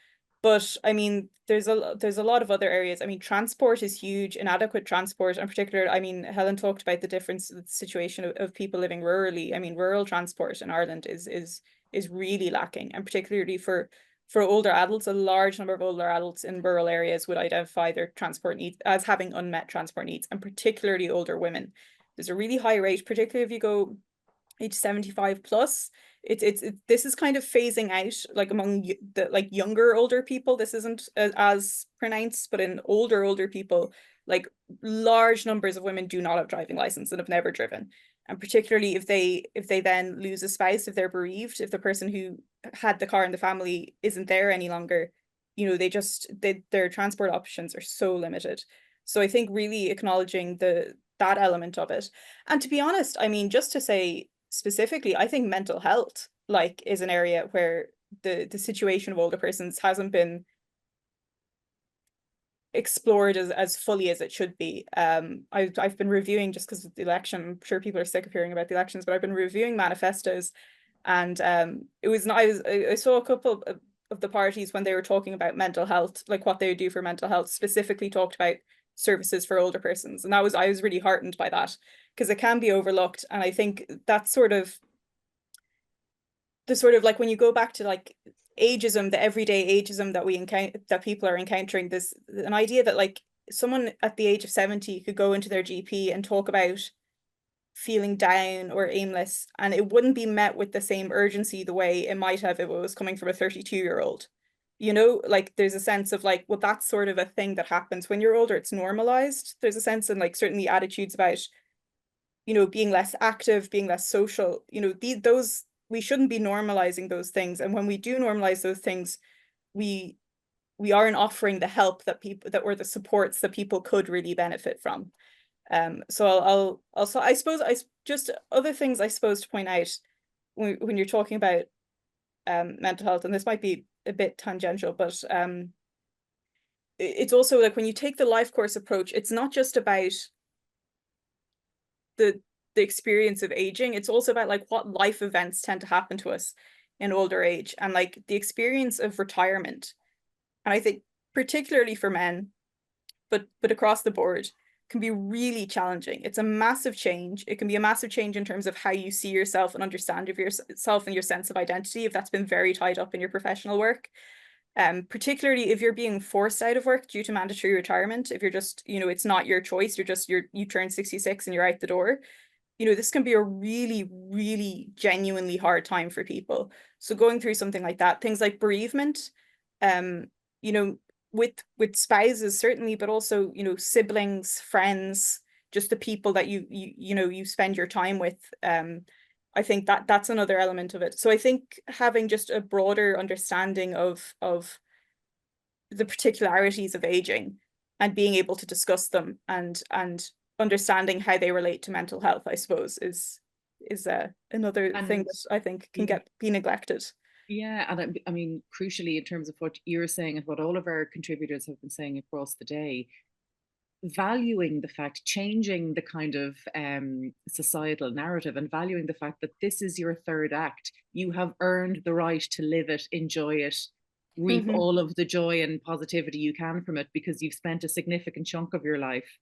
But I mean, there's a lot of other areas. I mean, transport is huge. Inadequate transport in particular. I mean, Helen talked about the difference, the situation of people living rurally. I mean, rural transport in Ireland is really lacking, and particularly for older adults. A large number of older adults in rural areas would identify their transport needs as having unmet transport needs, and particularly older women. There's a really high rate, particularly if you go age 75 plus. This is kind of phasing out, like among the younger older people. This isn't as pronounced, but in older people, like large numbers of women do not have driving license and have never driven. And particularly if they then lose a spouse, if they're bereaved, if the person who had the car in the family isn't there any longer, you know, their transport options are so limited. So I think really acknowledging that element of it. And to be honest, I mean, just to say specifically, I think mental health is an area where the situation of older persons hasn't been explored as fully as it should be. I've been reviewing, just because of the election, I'm sure people are sick of hearing about the elections, but I've been reviewing manifestos, and I saw a couple of the parties, when they were talking about mental health, like what they would do for mental health, specifically talked about services for older persons. And I was really heartened by that, because it can be overlooked. And I think that's sort of like when you go back to like ageism, the everyday ageism that people are encountering, there's an idea that like someone at the age of 70 could go into their GP and talk about feeling down or aimless, and it wouldn't be met with the same urgency the way it might have if it was coming from a 32-year-old. You know, like there's a sense of like, well, that's sort of a thing that happens when you're older. It's normalized. There's a sense in like certainly attitudes about, you know, being less active, being less social, you know, those, we shouldn't be normalizing those things. And when we do normalize those things, we aren't offering the help or the supports that people could really benefit from. So I suppose just other things I suppose to point out when you're talking about mental health, and this might be a bit tangential, but it's also like when you take the life course approach, it's not just about the experience of aging, it's also about like what life events tend to happen to us in older age, and like the experience of retirement. And I think particularly for men, but across the board, can be really challenging. It's a massive change. It can be a massive change in terms of how you see yourself and understand of yourself and your sense of identity, if that's been very tied up in your professional work. Particularly if you're being forced out of work due to mandatory retirement, if you're just, you know, it's not your choice, you turn 66 and you're out the door. You know, this can be a really, really genuinely hard time for people. So going through something like that, things like bereavement, you know, with spouses certainly, but also, you know, siblings, friends, just the people that you spend your time with. I think that's another element of it. So I think having just a broader understanding of the particularities of aging and being able to discuss them and understanding how they relate to mental health, I suppose, is another thing that I think can be neglected.
Yeah, and I mean, crucially, in terms of what you're saying and what all of our contributors have been saying across the day, valuing the fact, changing the kind of societal narrative and valuing the fact that this is your third act. You have earned the right to live it, enjoy it, reap all of the joy and positivity you can from it, because you've spent a significant chunk of your life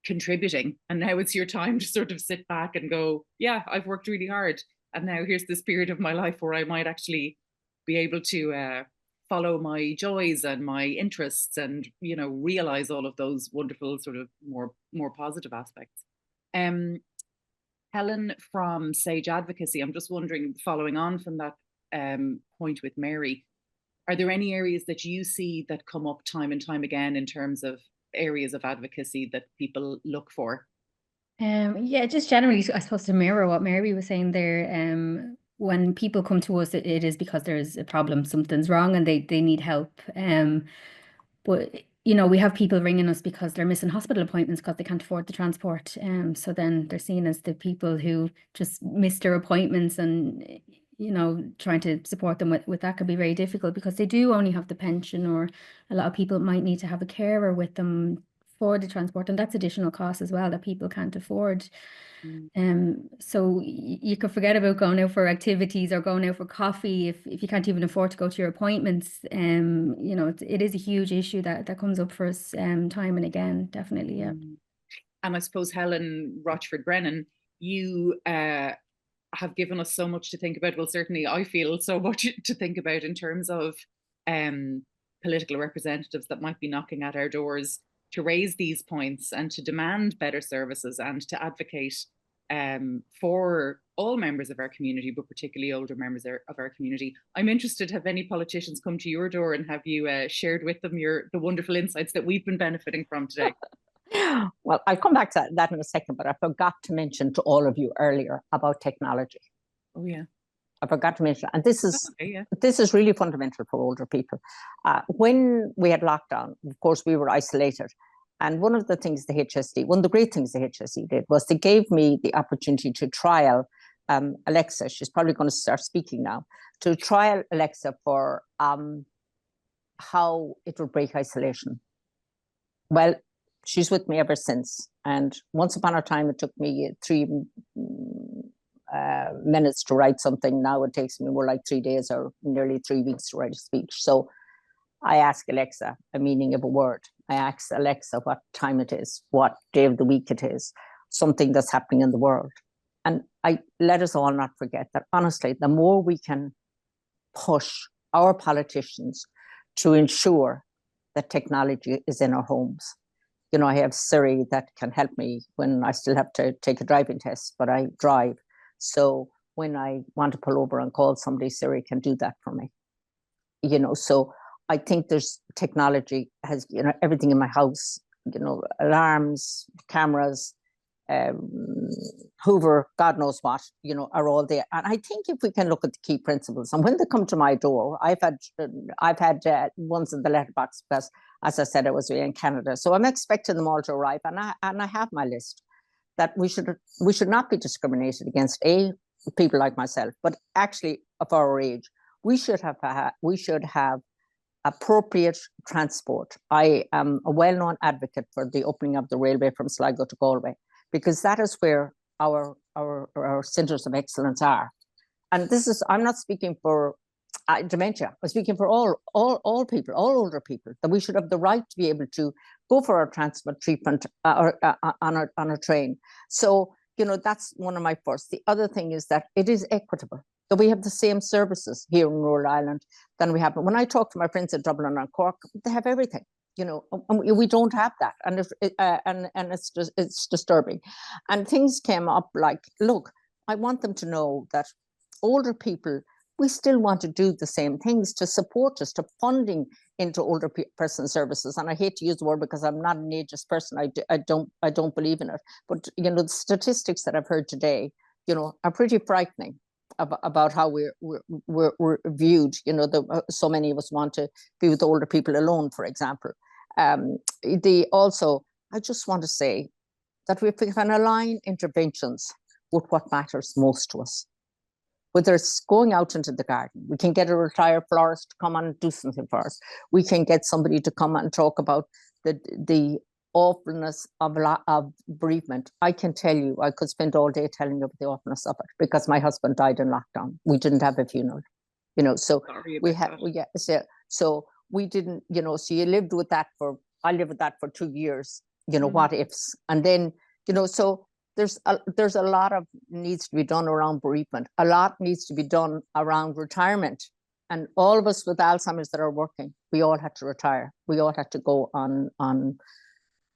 contributing. And now it's your time to sort of sit back and go, yeah, I've worked really hard. And now here's this period of my life where I might actually be able to follow my joys and my interests and, you know, realize all of those wonderful sort of more positive aspects. Helen from Sage Advocacy, I'm just wondering, following on from that point with Mary, are there any areas that you see that come up time and time again in terms of areas of advocacy that people look for?
Yeah, just generally, I suppose, to mirror what Mary was saying there, when people come to us, it is because there's a problem, something's wrong, and they need help. But you know, we have people ringing us because they're missing hospital appointments because they can't afford the transport. So then they're seen as the people who just miss their appointments, and you know, trying to support them with that could be very difficult because they do only have the pension, or a lot of people might need to have a carer with them for the transport, and that's additional cost as well that people can't afford. So you could forget about going out for activities or going out for coffee if you can't even afford to go to your appointments. You know, it is a huge issue that comes up for us time and again, definitely, yeah.
And I suppose, Helen Rochford Brennan, you have given us so much to think about. Well, certainly I feel so much to think about in terms of political representatives that might be knocking at our doors to raise these points and to demand better services and to advocate for all members of our community, but particularly older members of our community. I'm interested, have any politicians come to your door and have you shared with them the wonderful insights that we've been benefiting from today?
Well, I'll come back to that in a second, but I forgot to mention to all of you earlier about technology.
Oh, yeah.
I forgot to mention, and this is really fundamental for older people. When we had lockdown, of course, we were isolated. And one of the things the great things the HSE did was they gave me the opportunity to trial Alexa. She's probably going to start speaking now, to trial Alexa for how it would break isolation. Well, she's with me ever since. And once upon a time, it took me 3 minutes to write something. Now it takes me more like 3 days or nearly 3 weeks to write a speech. So I ask Alexa a meaning of a word. I ask Alexa what time it is, what day of the week it is, something that's happening in the world. And let us all not forget that, honestly, the more we can push our politicians to ensure that technology is in our homes. You know, I have Siri that can help me when I still have to take a driving test, but I drive. So when I want to pull over and call somebody, Siri can do that for me. You know, so I think there's technology has, you know, everything in my house, you know, alarms, cameras, Hoover, God knows what, you know, are all there. And I think if we can look at the key principles, and when they come to my door, I've had ones in the letterbox because, as I said, I was in Canada, so I'm expecting them all to arrive, and I have my list that we should not be discriminated against people like myself, but actually of our age, we should have appropriate transport. I am a well-known advocate for the opening of the railway from Sligo to Galway, because that is where our centres of excellence are. And this is, I'm not speaking for dementia, I'm speaking for all people, all older people, that we should have the right to be able to go for our transport treatment on a train. So, you know, that's one of my first. The other thing is that it is equitable, that we have the same services here in rural Ireland than we have. When I talk to my friends in Dublin and Cork, they have everything. You know, we don't have that, and it's disturbing. And things came up like, look, I want them to know that older people, we still want to do the same things to support us, to funding into older person services. And I hate to use the word because I'm not an ageist person. I don't believe in it. But you know, the statistics that I've heard today, you know, are pretty frightening about how we're viewed. You know, so many of us want to be with older people alone, for example. I just want to say that we can align interventions with what matters most to us. Whether it's going out into the garden, we can get a retired florist to come and do something for us. We can get somebody to come and talk about the awfulness of bereavement. I can tell you, I could spend all day telling you about the awfulness of it, because my husband died in lockdown. We didn't have a funeral, so we had, so we didn't, so you lived with that I lived with that for 2 years, what ifs. And then, so there's a lot of needs to be done around bereavement. A lot needs to be done around retirement. And all of us with Alzheimer's that are working, we all had to retire. We all had to go on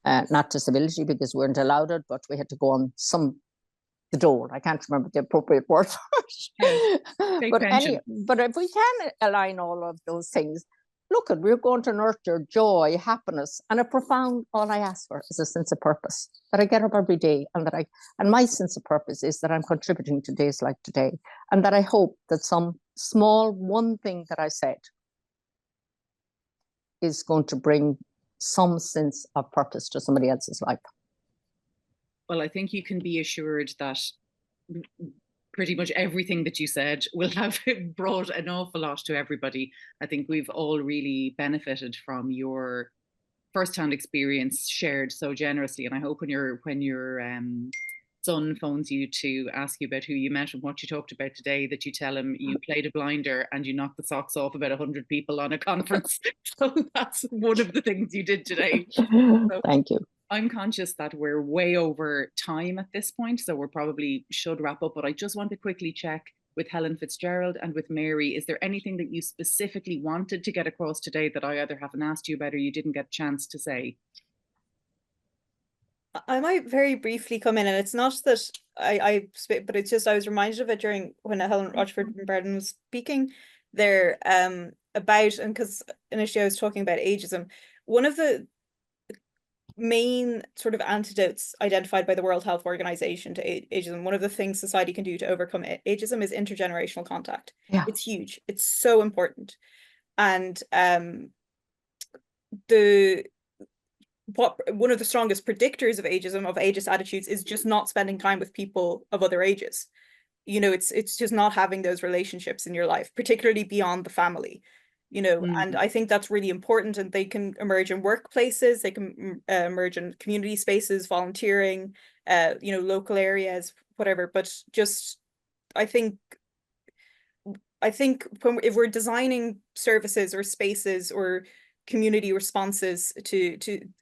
not disability, because we weren't allowed it, but we had to go on the dole. I can't remember the appropriate word for it.
Yeah.
But if we can align all of those things, look, we're going to nurture joy, happiness, and a profound, all I ask for is a sense of purpose, that I get up every day, and my sense of purpose is that I'm contributing to days like today, and that I hope that some small one thing that I said is going to bring some sense of purpose to somebody else's life.
Well, I think you can be assured that pretty much everything that you said will have brought an awful lot to everybody. I think we've all really benefited from your first-hand experience shared so generously. And I hope when your son phones you to ask you about who you met and what you talked about today, that you tell him you played a blinder and you knocked the socks off about 100 people on a conference. So that's one of the things you did today. So
thank you.
I'm conscious that we're way over time at this point, so we probably should wrap up, but I just want to quickly check with Helen Fitzgerald and with Mary. Is there anything that you specifically wanted to get across today that I either haven't asked you about or you didn't get a chance to say?
I might very briefly come in, and it's not that but it's just I was reminded of it during when Helen Rochford Barden was speaking there about, and because initially I was talking about ageism. One of the main sort of antidotes identified by the World Health Organization to ageism, one of the things society can do to overcome ageism is intergenerational contact.
Yeah.
It's huge. It's so important. And one of the strongest predictors of ageism, of ageist attitudes, is just not spending time with people of other ages. It's just not having those relationships in your life, particularly beyond the family. And I think that's really important, and they can emerge in workplaces, they can emerge in community spaces, volunteering, local areas, whatever. But just, I think if we're designing services or spaces or community responses to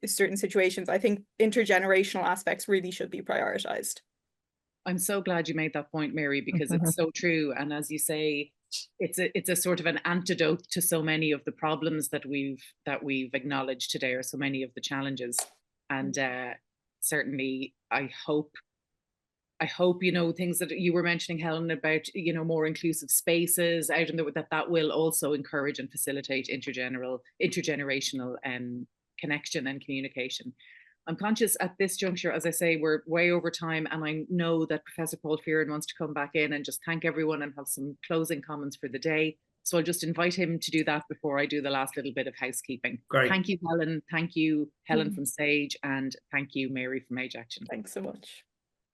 certain situations, I think intergenerational aspects really should be prioritized.
I'm so glad you made that point, Mary, because it's so true. And as you say, it's a sort of an antidote to so many of the problems that we've acknowledged today, or so many of the challenges. And certainly I hope things that you were mentioning, Helen, about more inclusive spaces out in that will also encourage and facilitate intergenerational connection and communication. I'm conscious at this juncture, as I say, we're way over time, and I know that Professor Paul Fearon wants to come back in and just thank everyone and have some closing comments for the day. So I'll just invite him to do that before I do the last little bit of housekeeping.
Great.
Thank you, Helen. Thank you, Helen from Sage, and thank you, Mary from Age Action.
Thanks so much.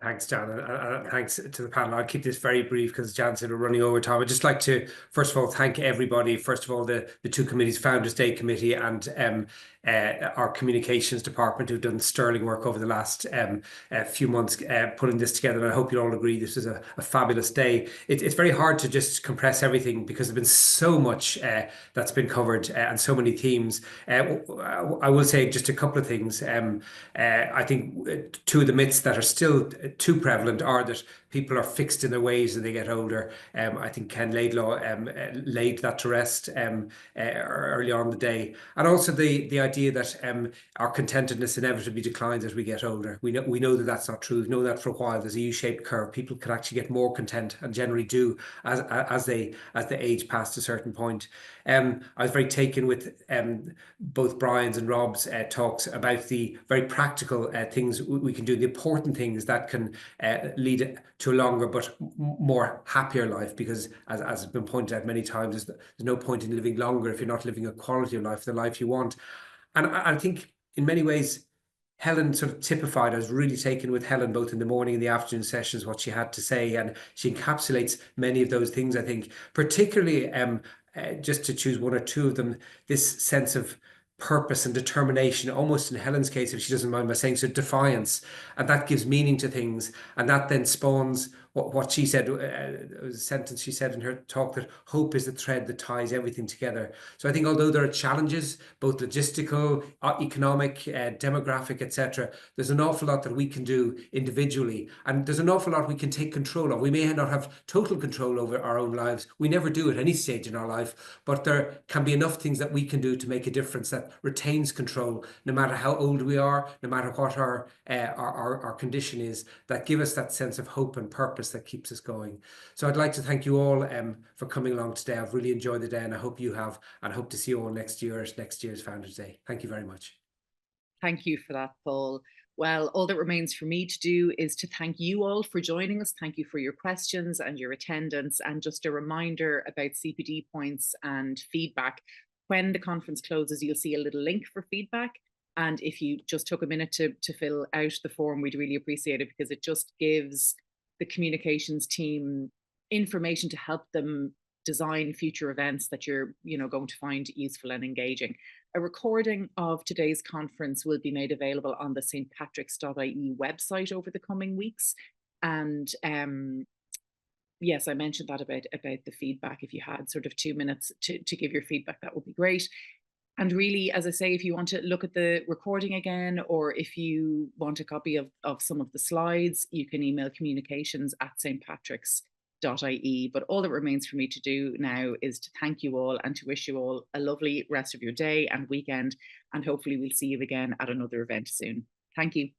Thanks, Jan, and thanks to the panel. I'll keep this very brief because Jan said we're running over time. I'd just like to, first of all, thank everybody. First of all, the two committees, Founders Day Committee and our communications department, who've done sterling work over the last few months putting this together. And I hope you all agree this is a fabulous day. It's very hard to just compress everything because there's been so much that's been covered and so many themes. I will say just a couple of things. I think two of the myths that are still too prevalent are that people are fixed in their ways as they get older. I think Ken Laidlaw laid that to rest early on in the day. And also the idea that our contentedness inevitably declines as we get older. We know that that's not true. We've known that for a while. There's a U-shaped curve. People can actually get more content, and generally do as they age past a certain point. I was very taken with both Brian's and Rob's talks about the very practical things we can do, the important things that can lead to a longer but more happier life, because as has been pointed out many times, there's no point in living longer if you're not living a quality of life, the life you want. And I think in many ways Helen sort of typified. I was really taken with Helen both in the morning and the afternoon sessions, what she had to say, and she encapsulates many of those things. I think particularly just to choose one or two of them, this sense of purpose and determination, almost in Helen's case, if she doesn't mind my saying so, defiance, and that gives meaning to things, and that then spawns what she said, a sentence she said in her talk, that hope is the thread that ties everything together. So I think although there are challenges, both logistical, economic, demographic, etc., there's an awful lot that we can do individually, and there's an awful lot we can take control of. We may not have total control over our own lives. We never do at any stage in our life, but there can be enough things that we can do to make a difference that retains control, no matter how old we are, no matter what our condition is, that give us that sense of hope and purpose that keeps us going. So I'd like to thank you all for coming along today. I've really enjoyed the day, and I hope you have, and I hope to see you all next year's Founders Day. Thank you very much.
Thank you for that, Paul. Well, all that remains for me to do is to thank you all for joining us. Thank you for your questions and your attendance, and just a reminder about CPD points and feedback. When the conference closes, you'll see a little link for feedback. And if you just took a minute to fill out the form, we'd really appreciate it, because it just gives the communications team information to help them design future events that you're going to find useful and engaging. A recording of today's conference will be made available on the stpatricks.ie website over the coming weeks. And yes, I mentioned that about the feedback. If you had sort of 2 minutes to give your feedback, that would be great. And really, as I say, if you want to look at the recording again, or if you want a copy of some of the slides, you can email communications@stpatricks.ie. But all that remains for me to do now is to thank you all and to wish you all a lovely rest of your day and weekend. And hopefully we'll see you again at another event soon. Thank you.